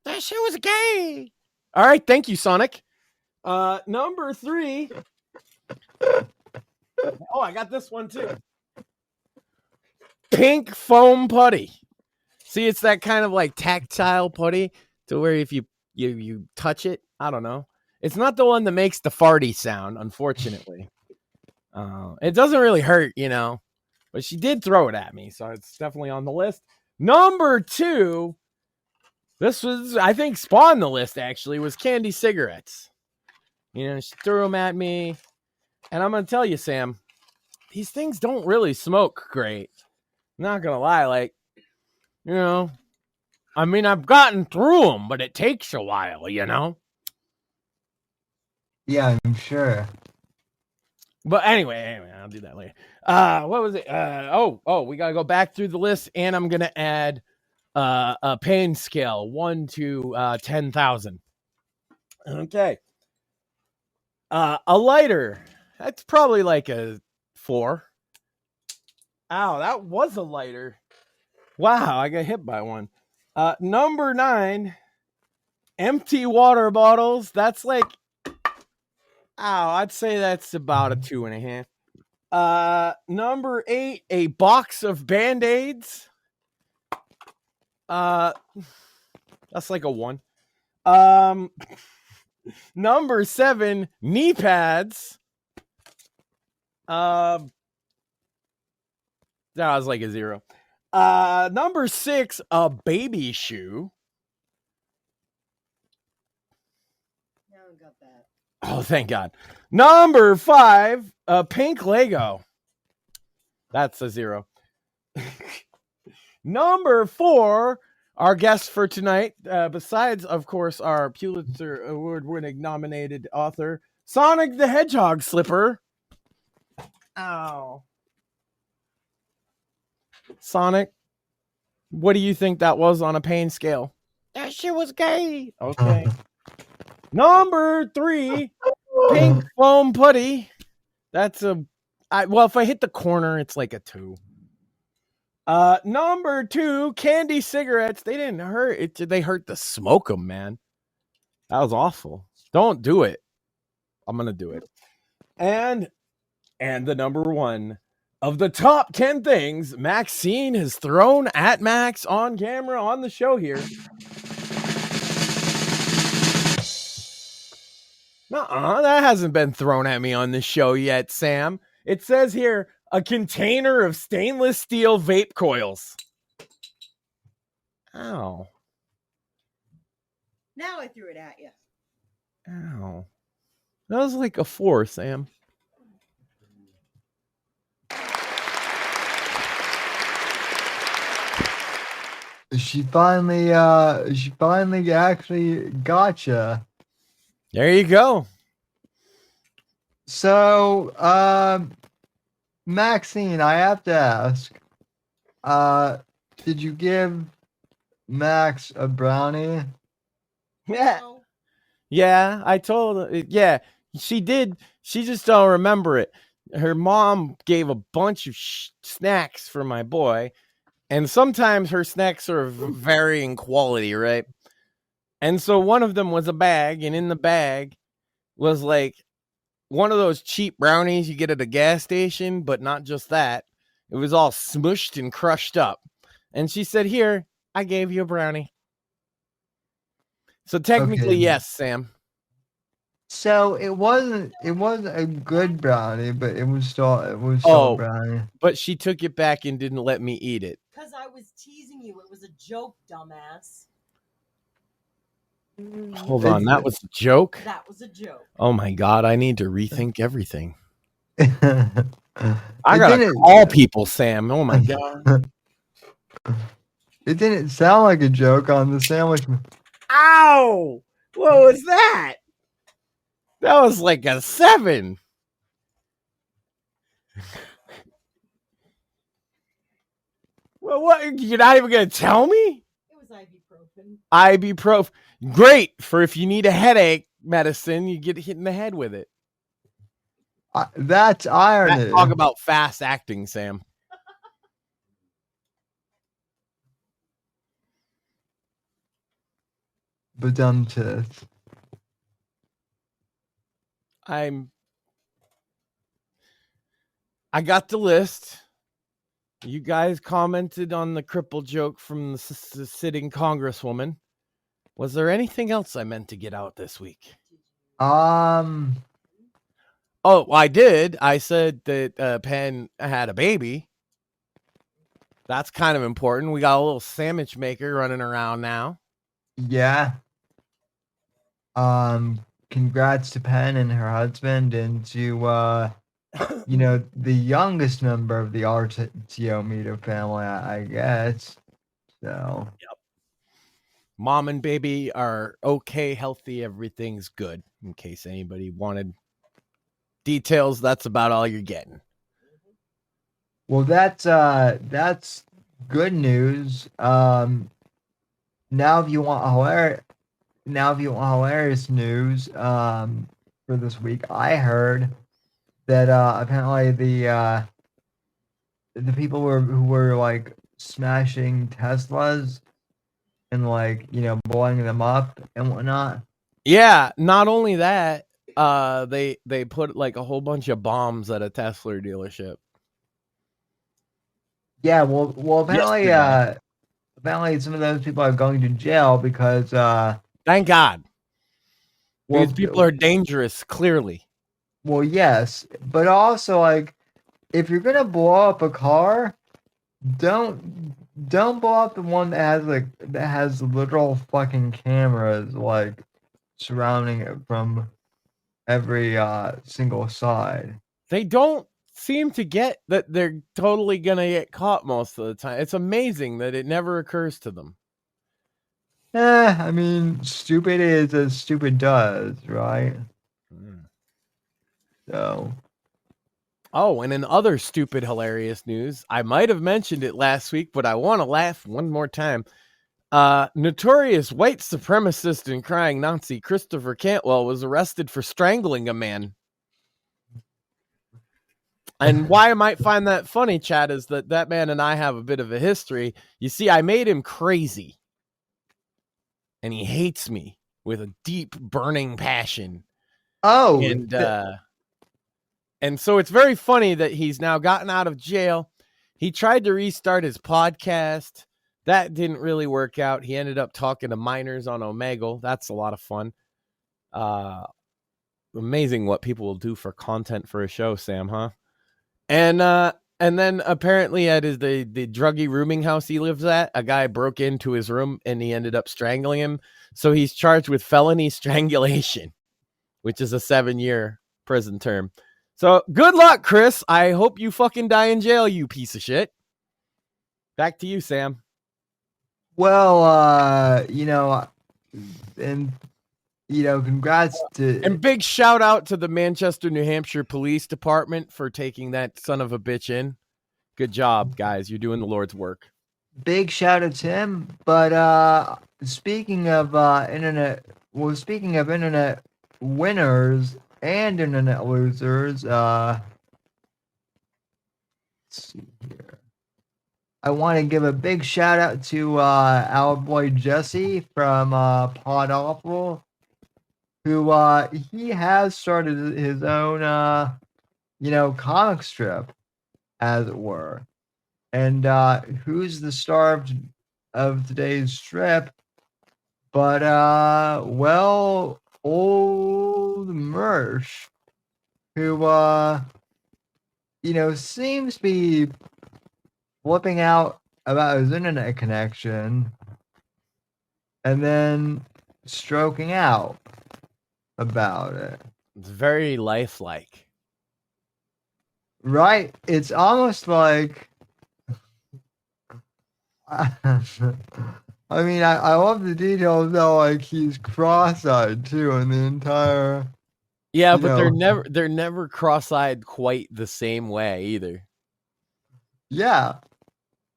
Speaker 4: That shit was gay. All right, thank you, Sonic. Number 3. Oh, I got this one too. Pink foam putty. See, it's that kind of like tactile putty to where if you touch it, I don't know. It's not the one that makes the farty sound, unfortunately. It doesn't really hurt, you know. But she did throw it at me, so it's definitely on the list. Number 2, This was, I think, spawned the list, actually, was candy cigarettes. You know, she threw them at me. And I'm going to tell you, Sam, these things don't really smoke great. I'm not going to lie. Like, you know, I mean, I've gotten through them, but it takes a while, you know?
Speaker 3: Yeah, I'm sure.
Speaker 4: But anyway, I'll do that later. What was it? We got to go back through the list, and I'm going to add a pain scale, 1 to 10,000. Okay. A lighter. That's probably like a 4. Ow, that was a lighter. Wow, I got hit by one. Number 9, empty water bottles. That's like, I'd say that's about a 2.5. Number 8, a box of Band-Aids. That's like a 1. Number 7, knee pads. That was like a 0. Number 6, a baby shoe.
Speaker 2: Got that.
Speaker 4: Oh, thank God. Number 5, a pink Lego. That's a 0. Number 4, our guest for tonight, besides, of course, our Pulitzer Award-winning nominated author, Sonic the Hedgehog slipper. Ow. Sonic, what do you think that was on a pain scale? That shit was gay. Okay. Number 3, pink foam putty. That's if I hit the corner, it's like a 2. Number 2, candy cigarettes. They didn't hurt it. They hurt to smoke them, man. That was awful. Don't do it. I'm going to do it. And the number 1 of the top 10 things Maxine has thrown at Max on camera on the show here. That hasn't been thrown at me on the show yet, Sam. It says here, a container of stainless steel vape coils. Ow.
Speaker 2: Now I threw it at you.
Speaker 4: Ow. That was like a 4, Sam.
Speaker 3: She finally actually gotcha.
Speaker 4: There you go.
Speaker 3: So, Maxine, I have to ask, did you give Max a brownie?
Speaker 4: Yeah, I told her. Yeah, she did. She just don't remember it. Her mom gave a bunch of snacks for my boy, and sometimes her snacks are of varying quality, right? And so one of them was a bag, and in the bag was like one of those cheap brownies you get at a gas station, but not just that. It was all smushed and crushed up. And she said, "Here, I gave you a brownie." So technically,
Speaker 3: Okay.
Speaker 4: yes, Sam.
Speaker 3: So it wasn't a good brownie, but it was still a brownie.
Speaker 4: But she took it back and didn't let me eat it.
Speaker 2: Because I was teasing you. It was a joke, dumbass.
Speaker 4: Hold on, that was a joke?
Speaker 2: That was a joke.
Speaker 4: Oh my God, I need to rethink everything.
Speaker 3: I
Speaker 4: gotta call people, Sam. Oh my God.
Speaker 3: It didn't sound like a joke on the sandwich.
Speaker 4: Ow! What was that? That was like a 7. Well, what? You're not even gonna tell me?
Speaker 2: It was ibuprofen.
Speaker 4: Ibuprofen. Great for if you need a headache medicine, you get hit in the head with it.
Speaker 3: That's irony.
Speaker 4: Talk about fast acting, Sam.
Speaker 3: But dumb tits.
Speaker 4: I got the list. You guys commented on the cripple joke from the sitting congresswoman. Was there anything else I meant to get out this week?
Speaker 3: Oh,
Speaker 4: I did. I said that Penn had a baby. That's kind of important. We got a little sandwich maker running around now.
Speaker 3: Yeah. Congrats to Penn and her husband, and to the youngest member of the RTO Meter family, I guess. So
Speaker 4: Mom and baby are okay, healthy, everything's good. In case anybody wanted details, that's about all you're getting.
Speaker 3: well, that's good news. Now if you want hilarious news, for this week, I heard that apparently the people who were like smashing Teslas and like blowing them up and whatnot.
Speaker 4: Yeah, not only that, they put like a whole bunch of bombs at a Tesla dealership.
Speaker 3: Yeah, well, apparently,
Speaker 4: Yesterday.
Speaker 3: apparently some of those people are going to jail because,
Speaker 4: Thank God.
Speaker 3: well,
Speaker 4: These people are dangerous, clearly.
Speaker 3: well, yes, but also like if you're gonna blow up a car, don't blow up the one that has literal fucking cameras like surrounding it from every single side.
Speaker 4: They don't seem to get that they're totally gonna get caught most of the time. It's amazing that it never occurs to them.
Speaker 3: I mean, stupid is as stupid does, right? So,
Speaker 4: Oh, and in other stupid, hilarious news, I might have mentioned it last week, but I want to laugh one more time. Notorious white supremacist and crying Nazi Christopher Cantwell was arrested for strangling a man. And why I might find that funny, Chad, is that man and I have a bit of a history. You see, I made him crazy. And he hates me with a deep, burning passion.
Speaker 3: oh,
Speaker 4: And so it's very funny that he's now gotten out of jail. He tried to restart his podcast. That didn't really work out. He ended up talking to minors on Omegle. That's a lot of fun. Amazing what people will do for content for a show, Sam, huh? And then apparently at the druggy rooming house he lives at, a guy broke into his room and he ended up strangling him. So he's charged with felony strangulation, which is a 7-year prison term. So good luck, Chris. I hope you fucking die in jail, you piece of shit. Back to you, Sam.
Speaker 3: well, and congrats to
Speaker 4: And big shout out to the Manchester, New Hampshire Police Department for taking that son of a bitch in. Good job, guys. You're doing the Lord's work.
Speaker 3: big shout out to him. But speaking of internet winners and internet losers, let's see here. I want to give a big shout out to our boy Jesse from Pod Awful, who he has started his own comic strip, as it were. And who's the star of today's strip? But old Mersh, who seems to be flipping out about his internet connection and then stroking out about it.
Speaker 4: It's very lifelike.
Speaker 3: Right? It's almost like I mean, I love the details though, like he's cross-eyed too in the entire
Speaker 4: Yeah, but they're never cross-eyed quite the same way either.
Speaker 3: Yeah.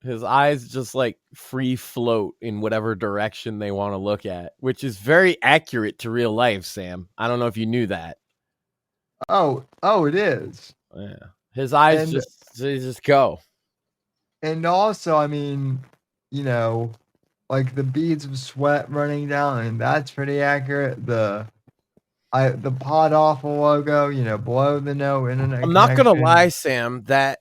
Speaker 4: His eyes just like free float in whatever direction they want to look at, which is very accurate to real life, Sam. I don't know if you knew that.
Speaker 3: Oh, it is.
Speaker 4: Yeah. His eyes just go. And
Speaker 3: also, I mean, like the beads of sweat running down, and that's pretty accurate. The Pod Awful logo, below the no internet.
Speaker 4: I'm not gonna lie, Sam, that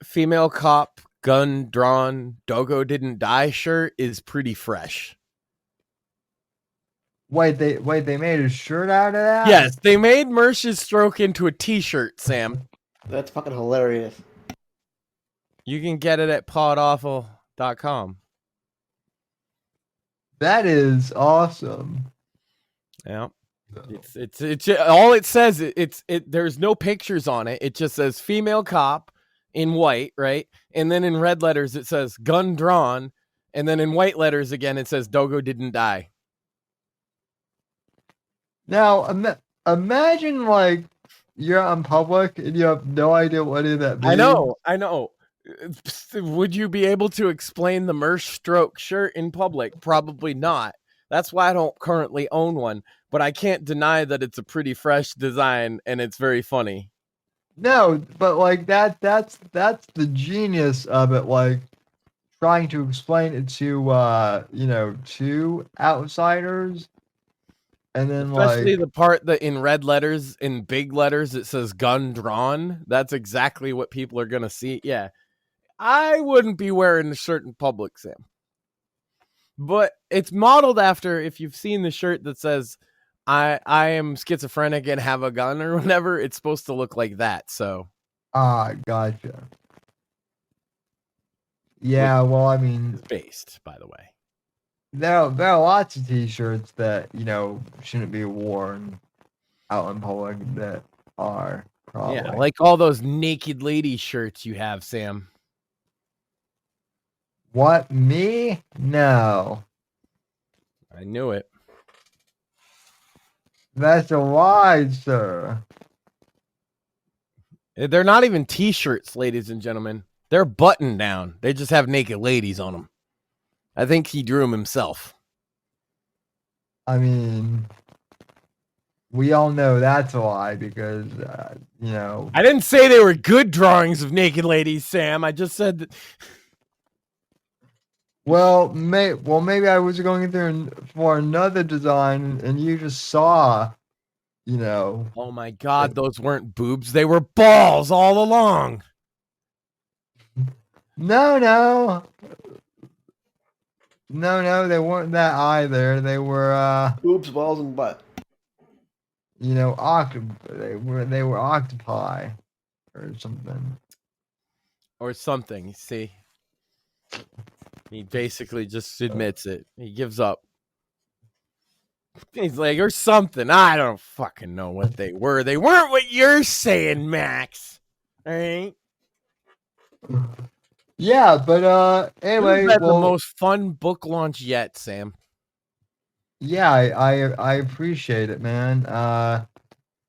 Speaker 4: female cop gun drawn Dogo didn't die shirt is pretty fresh.
Speaker 3: Wait, they made a shirt out of that?
Speaker 4: Yes, they made Mersh's stroke into a t-shirt, Sam.
Speaker 6: That's fucking hilarious.
Speaker 4: You can get it at podawful.com.
Speaker 3: That is awesome.
Speaker 4: Yeah. It's all it says. There's no pictures on it. It just says female cop in white, right? And then in red letters it says gun drawn, and then in white letters again it says Dogo didn't die.
Speaker 3: Now, imagine like you're out in public and you have no idea what any of that means.
Speaker 4: I know. Would you be able to explain the Mersh stroke shirt in public? Probably not. That's why I don't currently own one, but I can't deny that it's a pretty fresh design and it's very funny.
Speaker 3: No, but like that's the genius of it, like trying to explain it to to outsiders. And then
Speaker 4: especially the part that in red letters, in big letters, it says gun drawn. That's exactly what people are going to see. Yeah. I wouldn't be wearing the shirt in public, Sam. But it's modeled after, if you've seen the shirt that says, I am schizophrenic and have a gun or whatever, it's supposed to look like that. So.
Speaker 3: Gotcha. Yeah, well, I mean.
Speaker 4: It's based, by the way.
Speaker 3: There are lots of t-shirts that, shouldn't be worn out in public that are probably.
Speaker 4: Yeah, like all those naked lady shirts you have, Sam.
Speaker 3: What, me? No.
Speaker 4: I knew it.
Speaker 3: That's a lie, sir.
Speaker 4: They're not even t-shirts, ladies and gentlemen. They're button down. They just have naked ladies on them. I think he drew them himself.
Speaker 3: I mean, we all know that's a lie because,
Speaker 4: I didn't say they were good drawings of naked ladies, Sam. I just said that.
Speaker 3: Well, maybe I was going through for another design and you just saw,
Speaker 4: Oh my God, those weren't boobs. They were balls all along.
Speaker 3: No, they weren't that either. They were
Speaker 6: boobs, balls, and butt.
Speaker 3: They were octopi or something.
Speaker 4: Or something, you see. He basically just admits it. He gives up. He's like, or something. I don't fucking know what they were. They weren't what you're saying, Max. All right?
Speaker 3: Yeah, but anyway,
Speaker 4: the most fun book launch yet, Sam.
Speaker 3: Yeah, I appreciate it, man.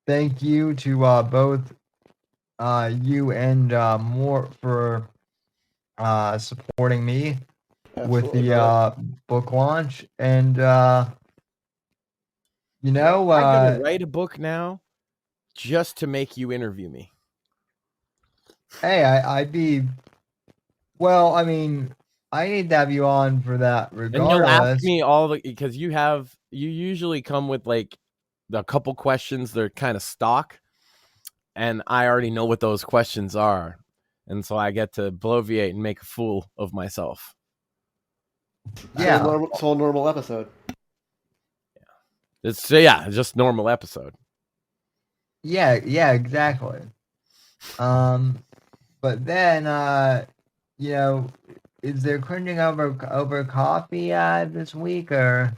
Speaker 3: Thank you to both you and Mort for supporting me with the book launch, and
Speaker 4: I'm gonna write a book now just to make you interview me.
Speaker 3: Hey, I'd be. Well, I mean, I need to have you on for that regardless.
Speaker 4: And you'll ask me because you usually come with like a couple questions that are kind of stock, and I already know what those questions are, and so I get to bloviate and make a fool of myself.
Speaker 6: Yeah, it's a normal episode.
Speaker 4: It's just normal episode.
Speaker 3: Yeah, exactly. But then is there cringing over coffee this week or?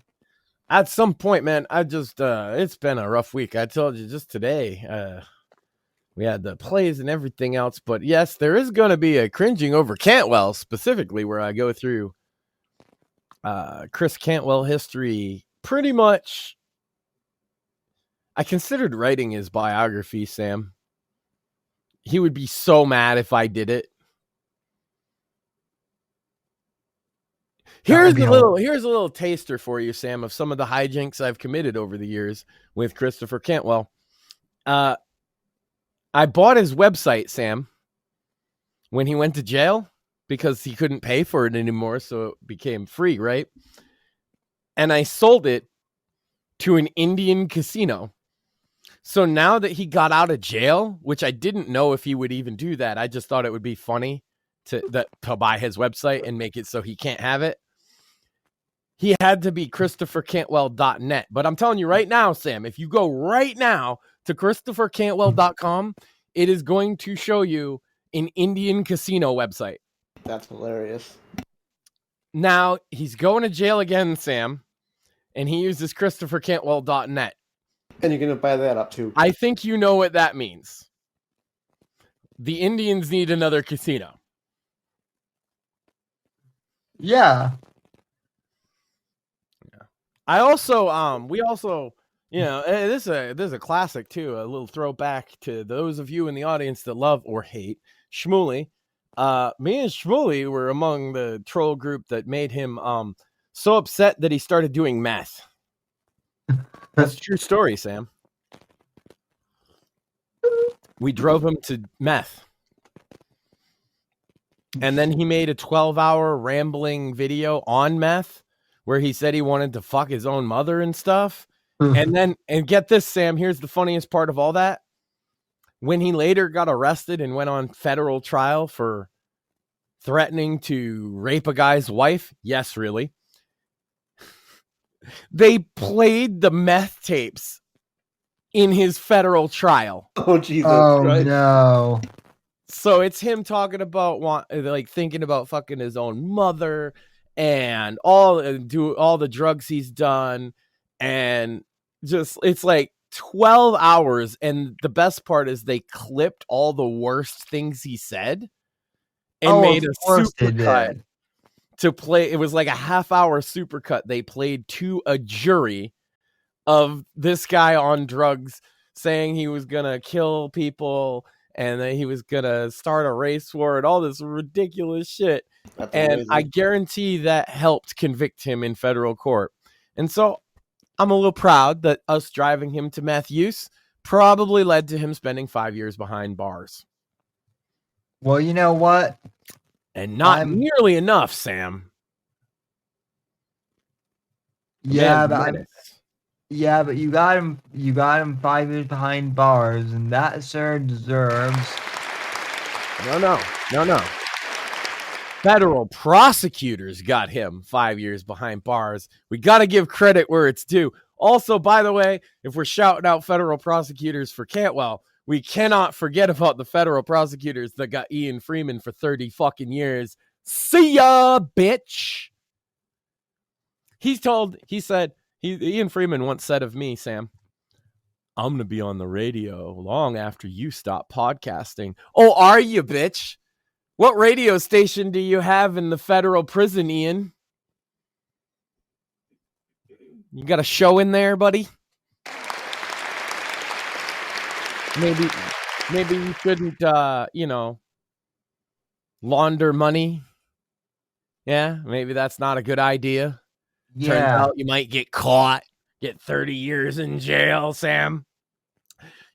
Speaker 4: At some point, man, I just it's been a rough week. I told you just today. We had the plays and everything else, but yes, there is going to be a cringing over Cantwell specifically, where I go through Chris Cantwell history. Pretty much, I considered writing his biography, Sam. He would be so mad if I did it. Here's a little taster for you, Sam, of some of the hijinks I've committed over the years with Christopher Cantwell. I bought his website, Sam, when he went to jail because he couldn't pay for it anymore, so it became free, right? And I sold it to an Indian casino. So now that he got out of jail, which I didn't know if he would even do that, I just thought it would be funny to buy his website and make it so he can't have it. He had to be ChristopherCantwell.net. But I'm telling you right now, Sam, if you go right now to ChristopherCantwell.com, it is going to show you an Indian casino website.
Speaker 6: That's hilarious.
Speaker 4: Now, he's going to jail again, Sam. and he uses ChristopherCantwell.net.
Speaker 6: And you're going to buy that up too.
Speaker 4: I think you know what that means. The Indians need another casino.
Speaker 3: Yeah.
Speaker 4: I also, we also, this is a classic too. A little throwback to those of you in the audience that love or hate Shmuley. Me and Shmuley were among the troll group that made him so upset that he started doing meth. That's a true story, Sam. We drove him to meth. And then he made a 12-hour rambling video on meth where he said he wanted to fuck his own mother and stuff. And get this, Sam, here's the funniest part of all that. When he later got arrested and went on federal trial for threatening to rape a guy's wife, yes, really, they played the meth tapes in his federal trial.
Speaker 6: Oh, Jesus
Speaker 3: Christ. No.
Speaker 4: So it's him talking about thinking about fucking his own mother and all the drugs he's done, and just it's like 12 hours. And the best part is they clipped all the worst things he said and made a supercut to play. It was like a half-hour supercut they played to a jury of this guy on drugs saying he was gonna kill people and that he was gonna start a race war and all this ridiculous shit. That's and amazing. I guarantee that helped convict him in federal court. And so I'm a little proud that us driving him to meth use probably led to him spending 5 years behind bars.
Speaker 3: Well, you know what?
Speaker 4: And not nearly enough, Sam.
Speaker 3: Yeah, but you got him 5 years behind bars, and that, sir, deserves.
Speaker 4: No. Federal prosecutors got him 5 years behind bars. We got to give credit where it's due. Also, by the way, if we're shouting out federal prosecutors for Cantwell, we cannot forget about the federal prosecutors that got Ian Freeman for 30 fucking years. See ya, bitch. Ian Freeman once said of me, Sam, I'm going to be on the radio long after you stop podcasting. Oh, are you, bitch? What radio station do you have in the federal prison, Ian? You got a show in there, buddy? Maybe you shouldn't, launder money. Yeah, maybe that's not a good idea. Yeah. Turns out you might get caught, get 30 years in jail, Sam.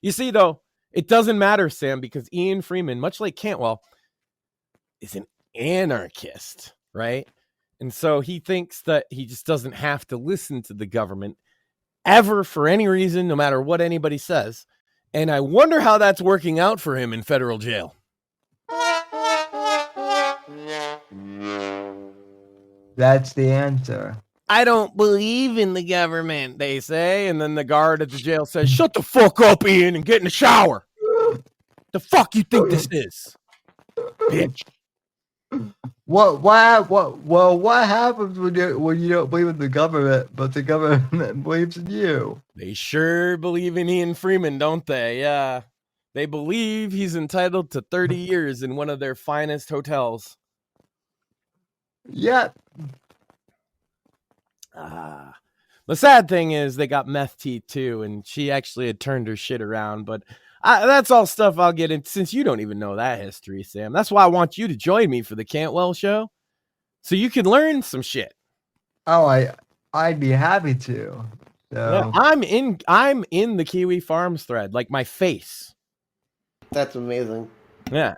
Speaker 4: You see, though, it doesn't matter, Sam, because Ian Freeman, much like Cantwell, is an anarchist, right? And so he thinks that he just doesn't have to listen to the government ever for any reason, no matter what anybody says. And I wonder how that's working out for him in federal jail.
Speaker 3: That's the answer.
Speaker 4: I don't believe in the government, they say. And then the guard at the jail says, shut the fuck up, Ian, and get in the shower. The fuck you think this is? Bitch.
Speaker 3: What happens when you don't believe in the government, but the government believes in you?
Speaker 4: They sure believe in Ian Freeman, don't they? Yeah. They believe he's entitled to 30 years in one of their finest hotels.
Speaker 3: Yeah.
Speaker 4: The sad thing is they got meth teeth too, and she actually had turned her shit around, but that's all stuff I'll get into since you don't even know that history, Sam. That's why I want you to join me for the Cantwell show so you can learn some shit.
Speaker 3: Oh, I'd be happy to. So.
Speaker 4: Yeah, I'm in the Kiwi Farms thread, like my face.
Speaker 6: That's amazing.
Speaker 4: Yeah.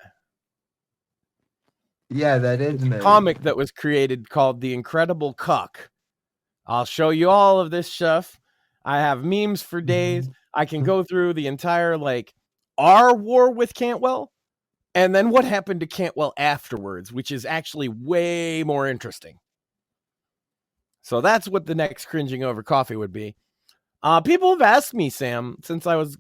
Speaker 3: Yeah, that is amazing.
Speaker 4: A comic that was created called The Incredible Cuck. I'll show you all of this stuff. I have memes for days. I can go through the entire, our war with Cantwell, and then what happened to Cantwell afterwards, which is actually way more interesting. So that's what the next Cringing Over Coffee would be. People have asked me, Sam, since I was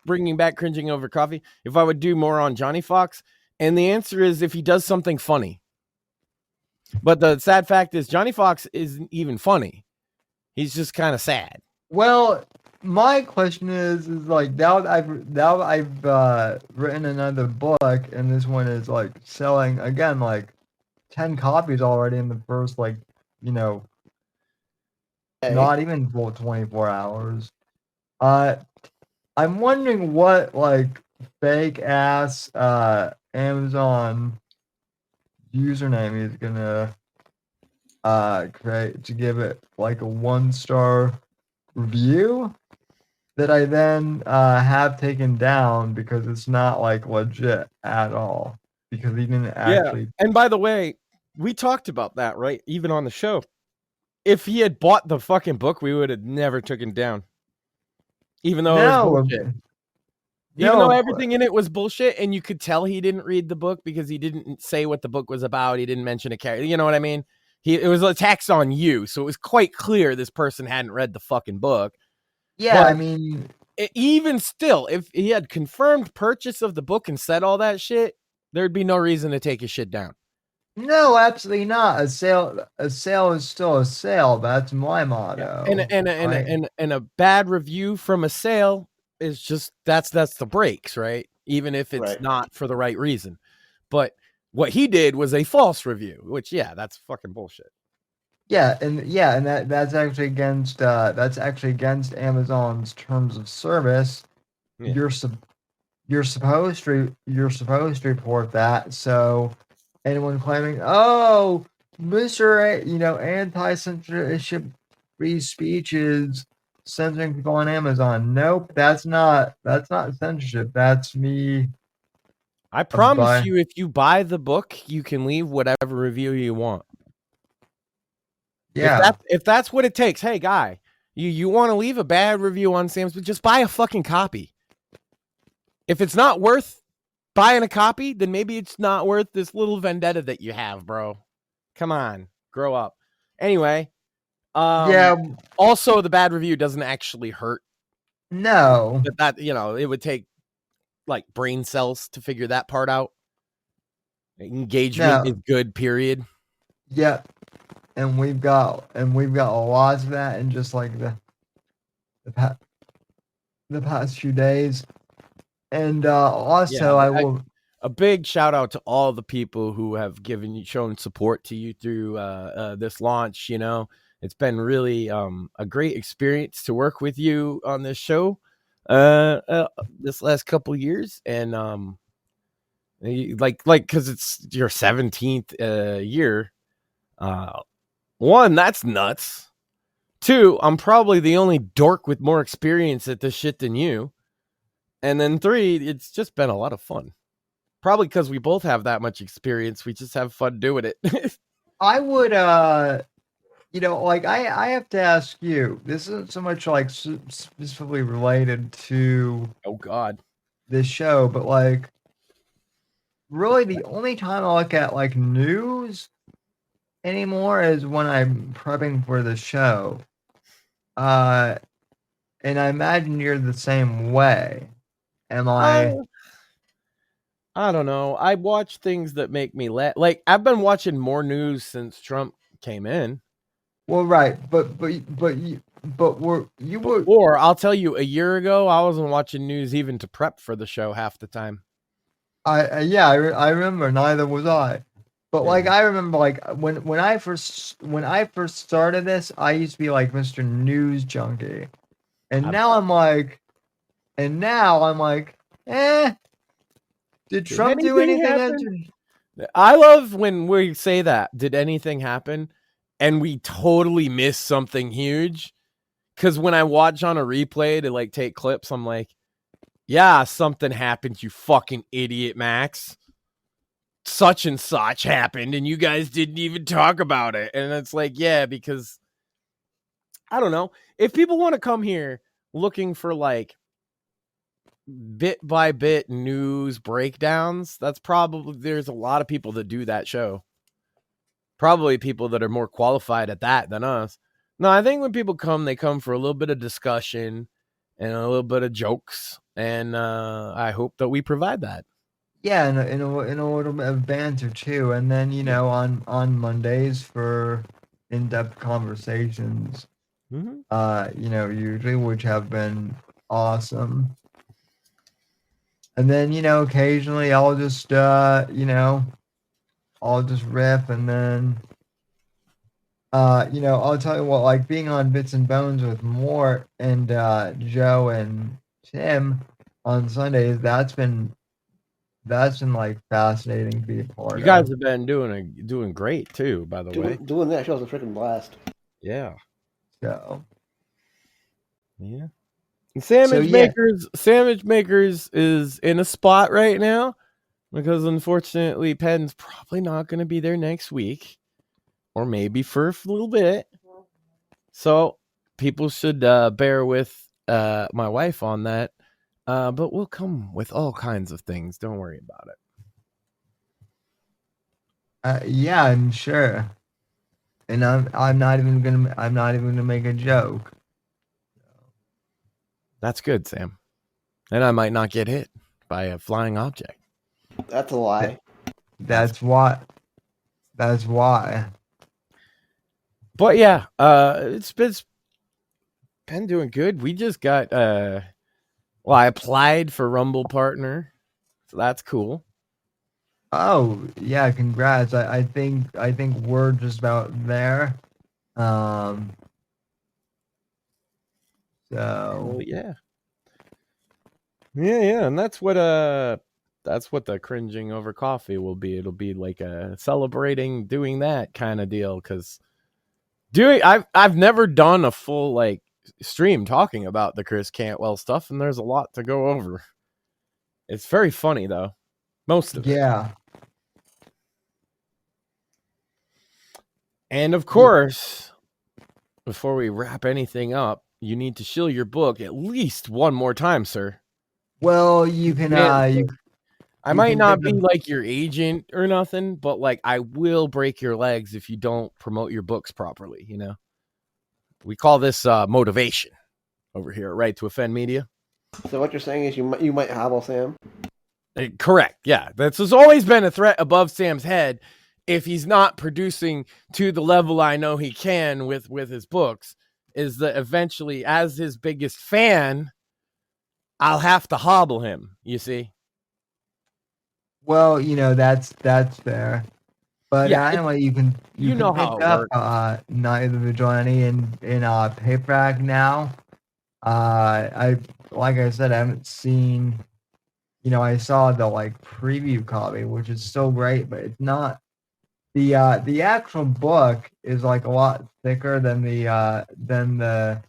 Speaker 4: bringing back Cringing Over Coffee, if I would do more on Johnny Fox, and the answer is if he does something funny. But the sad fact is Johnny Fox isn't even funny. He's just kind of sad.
Speaker 3: Well, my question is like now that I've written another book, and this one is like selling again like 10 copies already in the first
Speaker 6: Okay.
Speaker 3: not even full 24 hours. I'm wondering what like fake ass Amazon username he's gonna create to give it like a 1-star review that I then have taken down because it's not like legit at all, because he didn't actually.
Speaker 4: And by the way, we talked about that, right? Even on the show. If he had bought the fucking book, we would have never taken down. Even though it was bullshit. Even though everything in it was bullshit, and you could tell he didn't read the book because he didn't say what the book was about. He didn't mention a character. You know what I mean? It was a tax on you, so it was quite clear this person hadn't read the fucking book.
Speaker 3: Yeah,
Speaker 4: But
Speaker 3: I mean,
Speaker 4: even still, if he had confirmed purchase of the book and said all that shit, there'd be no reason to take his shit down.
Speaker 3: no, absolutely not. A sale is still a sale. That's my motto.
Speaker 4: And a bad review from a sale is just that's the breaks, right? Even if it's not for the right reason. But what he did was a false review, which that's fucking bullshit.
Speaker 3: And that's actually against Amazon's terms of service. Yeah. You're supposed to report that. So anyone claiming, oh, Mr. Anti-censorship free speech is censoring people on Amazon. Nope, that's not censorship. That's me.
Speaker 4: I promise you, if you buy the book, you can leave whatever review you want.
Speaker 3: Yeah.
Speaker 4: If that's what it takes, hey guy, you want to leave a bad review on Sam's, but just buy a fucking copy. If it's not worth buying a copy, then maybe it's not worth this little vendetta that you have, bro. Come on, grow up. Anyway, also, the bad review doesn't actually hurt.
Speaker 3: No,
Speaker 4: that it would take like brain cells to figure that part out. Engagement is good. Period.
Speaker 3: Yeah, and we've got lots of that in just like the past few days. And also, I will
Speaker 4: a big shout out to all the people who have shown support to you through this launch. It's been really a great experience to work with you on this show this last couple of years, and because it's your 17th year. One, that's nuts. Two, I'm probably the only dork with more experience at this shit than you. And then three, it's just been a lot of fun. Probably because we both have that much experience. We just have fun doing it.
Speaker 3: I would, I have to ask you, this isn't so much like specifically related to, this show, but like, really the only time I look at like news anymore is when I'm prepping for the show. And I imagine you're the same way. Am I?
Speaker 4: I don't know. I watch things that make me laugh. Like, I've been watching more news since Trump came in.
Speaker 3: Well, right, but you were.
Speaker 4: Or I'll tell you, a year ago, I wasn't watching news even to prep for the show half the time.
Speaker 3: I remember. Neither was I. But like, I remember like when I first started this, I used to be like Mr. News Junkie, and now I'm like, did Trump do anything?
Speaker 4: I love when we say that. Did anything happen? And we totally miss something huge. Because when I watch on a replay to like take clips, I'm like, yeah, something happened, you fucking idiot, Max. Such and such happened, and you guys didn't even talk about it. And it's like, yeah, because I don't know. If people want to come here looking for like bit by bit news breakdowns, that's probably, there's a lot of people that do that show. Probably people that are more qualified at that than us. No, I think when people come, they come for a little bit of discussion and a little bit of jokes, and I hope that we provide that.
Speaker 3: Yeah, in a little bit of banter too, and then on Mondays for in-depth conversations. Usually, which have been awesome. And then, occasionally I'll just, I'll just riff, and then, I'll tell you what, like being on Bits and Bones with Mort and Joe and Tim on Sundays, that's been like fascinating to be a part
Speaker 4: You guys
Speaker 3: of.
Speaker 4: have been doing great too, by the way.
Speaker 6: Doing that show's a freaking blast.
Speaker 4: Yeah.
Speaker 3: So
Speaker 4: Yeah. Sandwich Makers is in a spot right now because unfortunately Pen's probably not going to be there next week, or maybe for a little bit. So people should bear with my wife on that. But we'll come with all kinds of things. Don't worry about
Speaker 3: it. Yeah, I'm sure. And I'm not even gonna make a joke.
Speaker 4: That's good, Sam. And I might not get hit by a flying object.
Speaker 6: That's a lie.
Speaker 3: That's why. But
Speaker 4: yeah, it's been doing good. We just got I applied for Rumble Partner, so that's cool.
Speaker 3: Oh yeah, congrats! I think we're just about there. So
Speaker 4: yeah, and that's what the cringing over coffee will be. It'll be like a celebrating doing that kind of deal, because I've never done a full like stream talking about the Chris Cantwell stuff, and there's a lot to go over. It's very funny though, most of it.
Speaker 3: Yeah.
Speaker 4: And of course, before we wrap anything up, you need to shill your book at least one more time, sir.
Speaker 3: Well, you can.
Speaker 4: I might not be like your agent or nothing, but like I will break your legs if you don't promote your books properly. We call this motivation over here at Right to Offend Media.
Speaker 6: So what you're saying is you might hobble Sam?
Speaker 4: Correct. Yeah, that's always been a threat above Sam's head. If he's not producing to the level I know he can with his books, is that eventually, as his biggest fan, I'll have to hobble him, you see?
Speaker 3: Well, that's fair. But yeah, anyway, you can pick up Night of the Vigilante in paperback now. Like I said, I haven't seen, I saw the like preview copy, which is so great, but it's not. The actual book is like a lot thicker than the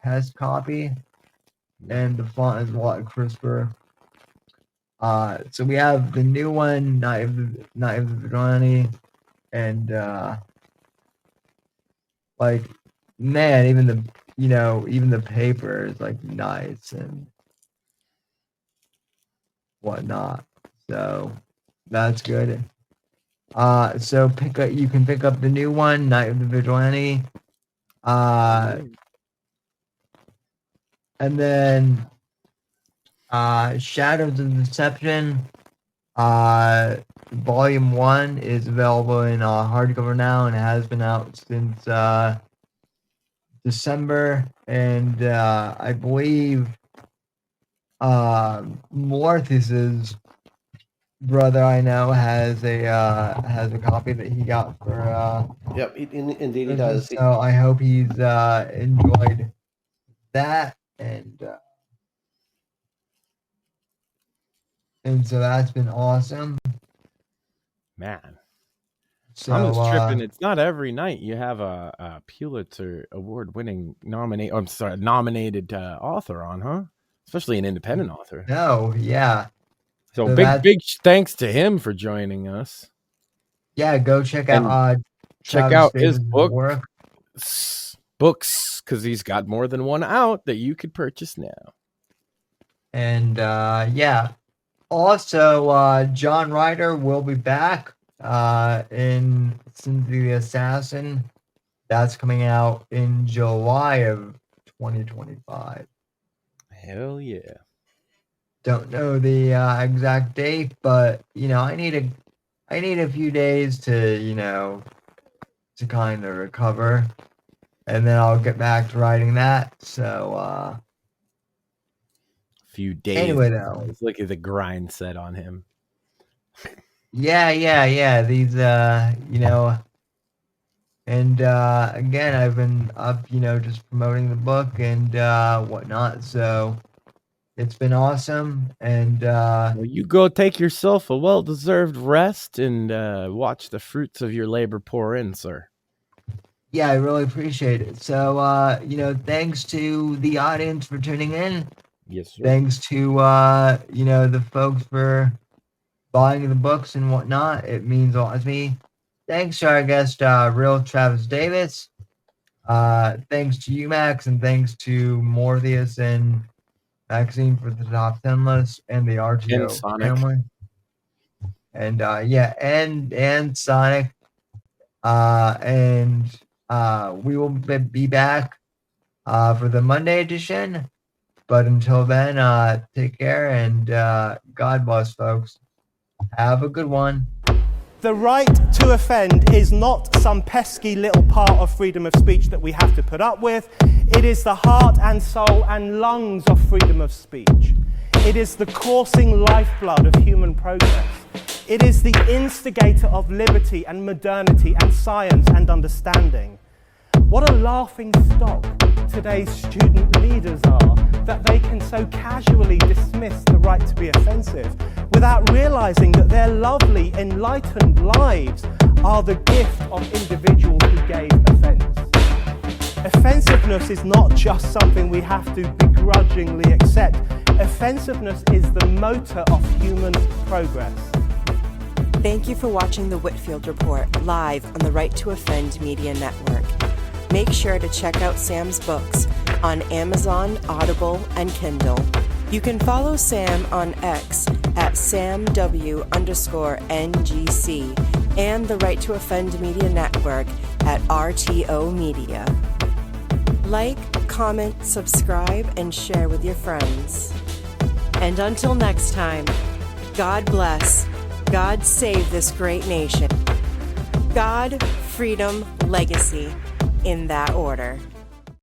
Speaker 3: test copy, and the font is a lot crisper. So we have the new one, Night of the Vigilante, and like, man, even the paper is like nice and whatnot. So that's good. So you can pick up the new one, Night of the Vigilante. And then Shadows of Deception, Volume 1 is available in hardcover now, and it has been out since December. And I believe Mortheous' brother I know has a copy that he got for
Speaker 6: Yep, indeed he does.
Speaker 3: So I hope he's enjoyed that, and so that's been awesome.
Speaker 4: Man,
Speaker 3: so
Speaker 4: I'm just tripping. It's not every night you have a Pulitzer Award-winning nominated author on, huh? Especially an independent author.
Speaker 3: No, yeah.
Speaker 4: So big thanks to him for joining us.
Speaker 3: Yeah, go check out
Speaker 4: his books, because he's got more than one out that you could purchase now.
Speaker 3: And yeah, also John Ryder will be back in Cynthia the Assassin. That's coming out in July of 2025.
Speaker 4: Hell yeah.
Speaker 3: Don't know the exact date, but I need a few days to to kind of recover, and then I'll get back to writing that. So,
Speaker 4: Few days.
Speaker 3: Anyway, though.
Speaker 4: Let's look at the grind set on him.
Speaker 3: Yeah. These, and again, I've been up, just promoting the book and whatnot. So it's been awesome. And
Speaker 4: Well, you go take yourself a well-deserved rest and watch the fruits of your labor pour in, sir.
Speaker 3: yeah, I really appreciate it. So, thanks to the audience for tuning in.
Speaker 4: Yes, sir.
Speaker 3: Thanks to, the folks for buying the books and whatnot. It means a lot to me. Thanks to our guest, Real Travis Davis. Thanks to you, Max, and thanks to Mortheous and Maxine for the top 10 list and the RTO
Speaker 4: And Sonic.
Speaker 3: family. And and Sonic. We will be back for the Monday edition. But until then, take care and God bless, folks. Have a good one.
Speaker 1: The right to offend is not some pesky little part of freedom of speech that we have to put up with. It is the heart and soul and lungs of freedom of speech. It is the coursing lifeblood of human progress. It is the instigator of liberty and modernity and science and understanding. What a laughing stock today's student leaders are, that they can so casually dismiss the right to be offensive without realizing that their lovely, enlightened lives are the gift of individuals who gave offense. Offensiveness is not just something we have to begrudgingly accept. Offensiveness is the motor of human progress.
Speaker 2: Thank you for watching the Whitfield Report live on the Right to Offend Media Network. Make sure to check out Sam's books on Amazon, Audible, and Kindle. You can follow Sam on X at SamW_NGC and the Right to Offend Media Network at RTO Media. Like, comment, subscribe, and share with your friends. And until next time, God bless, God save this great nation. God, freedom, legacy, in that order.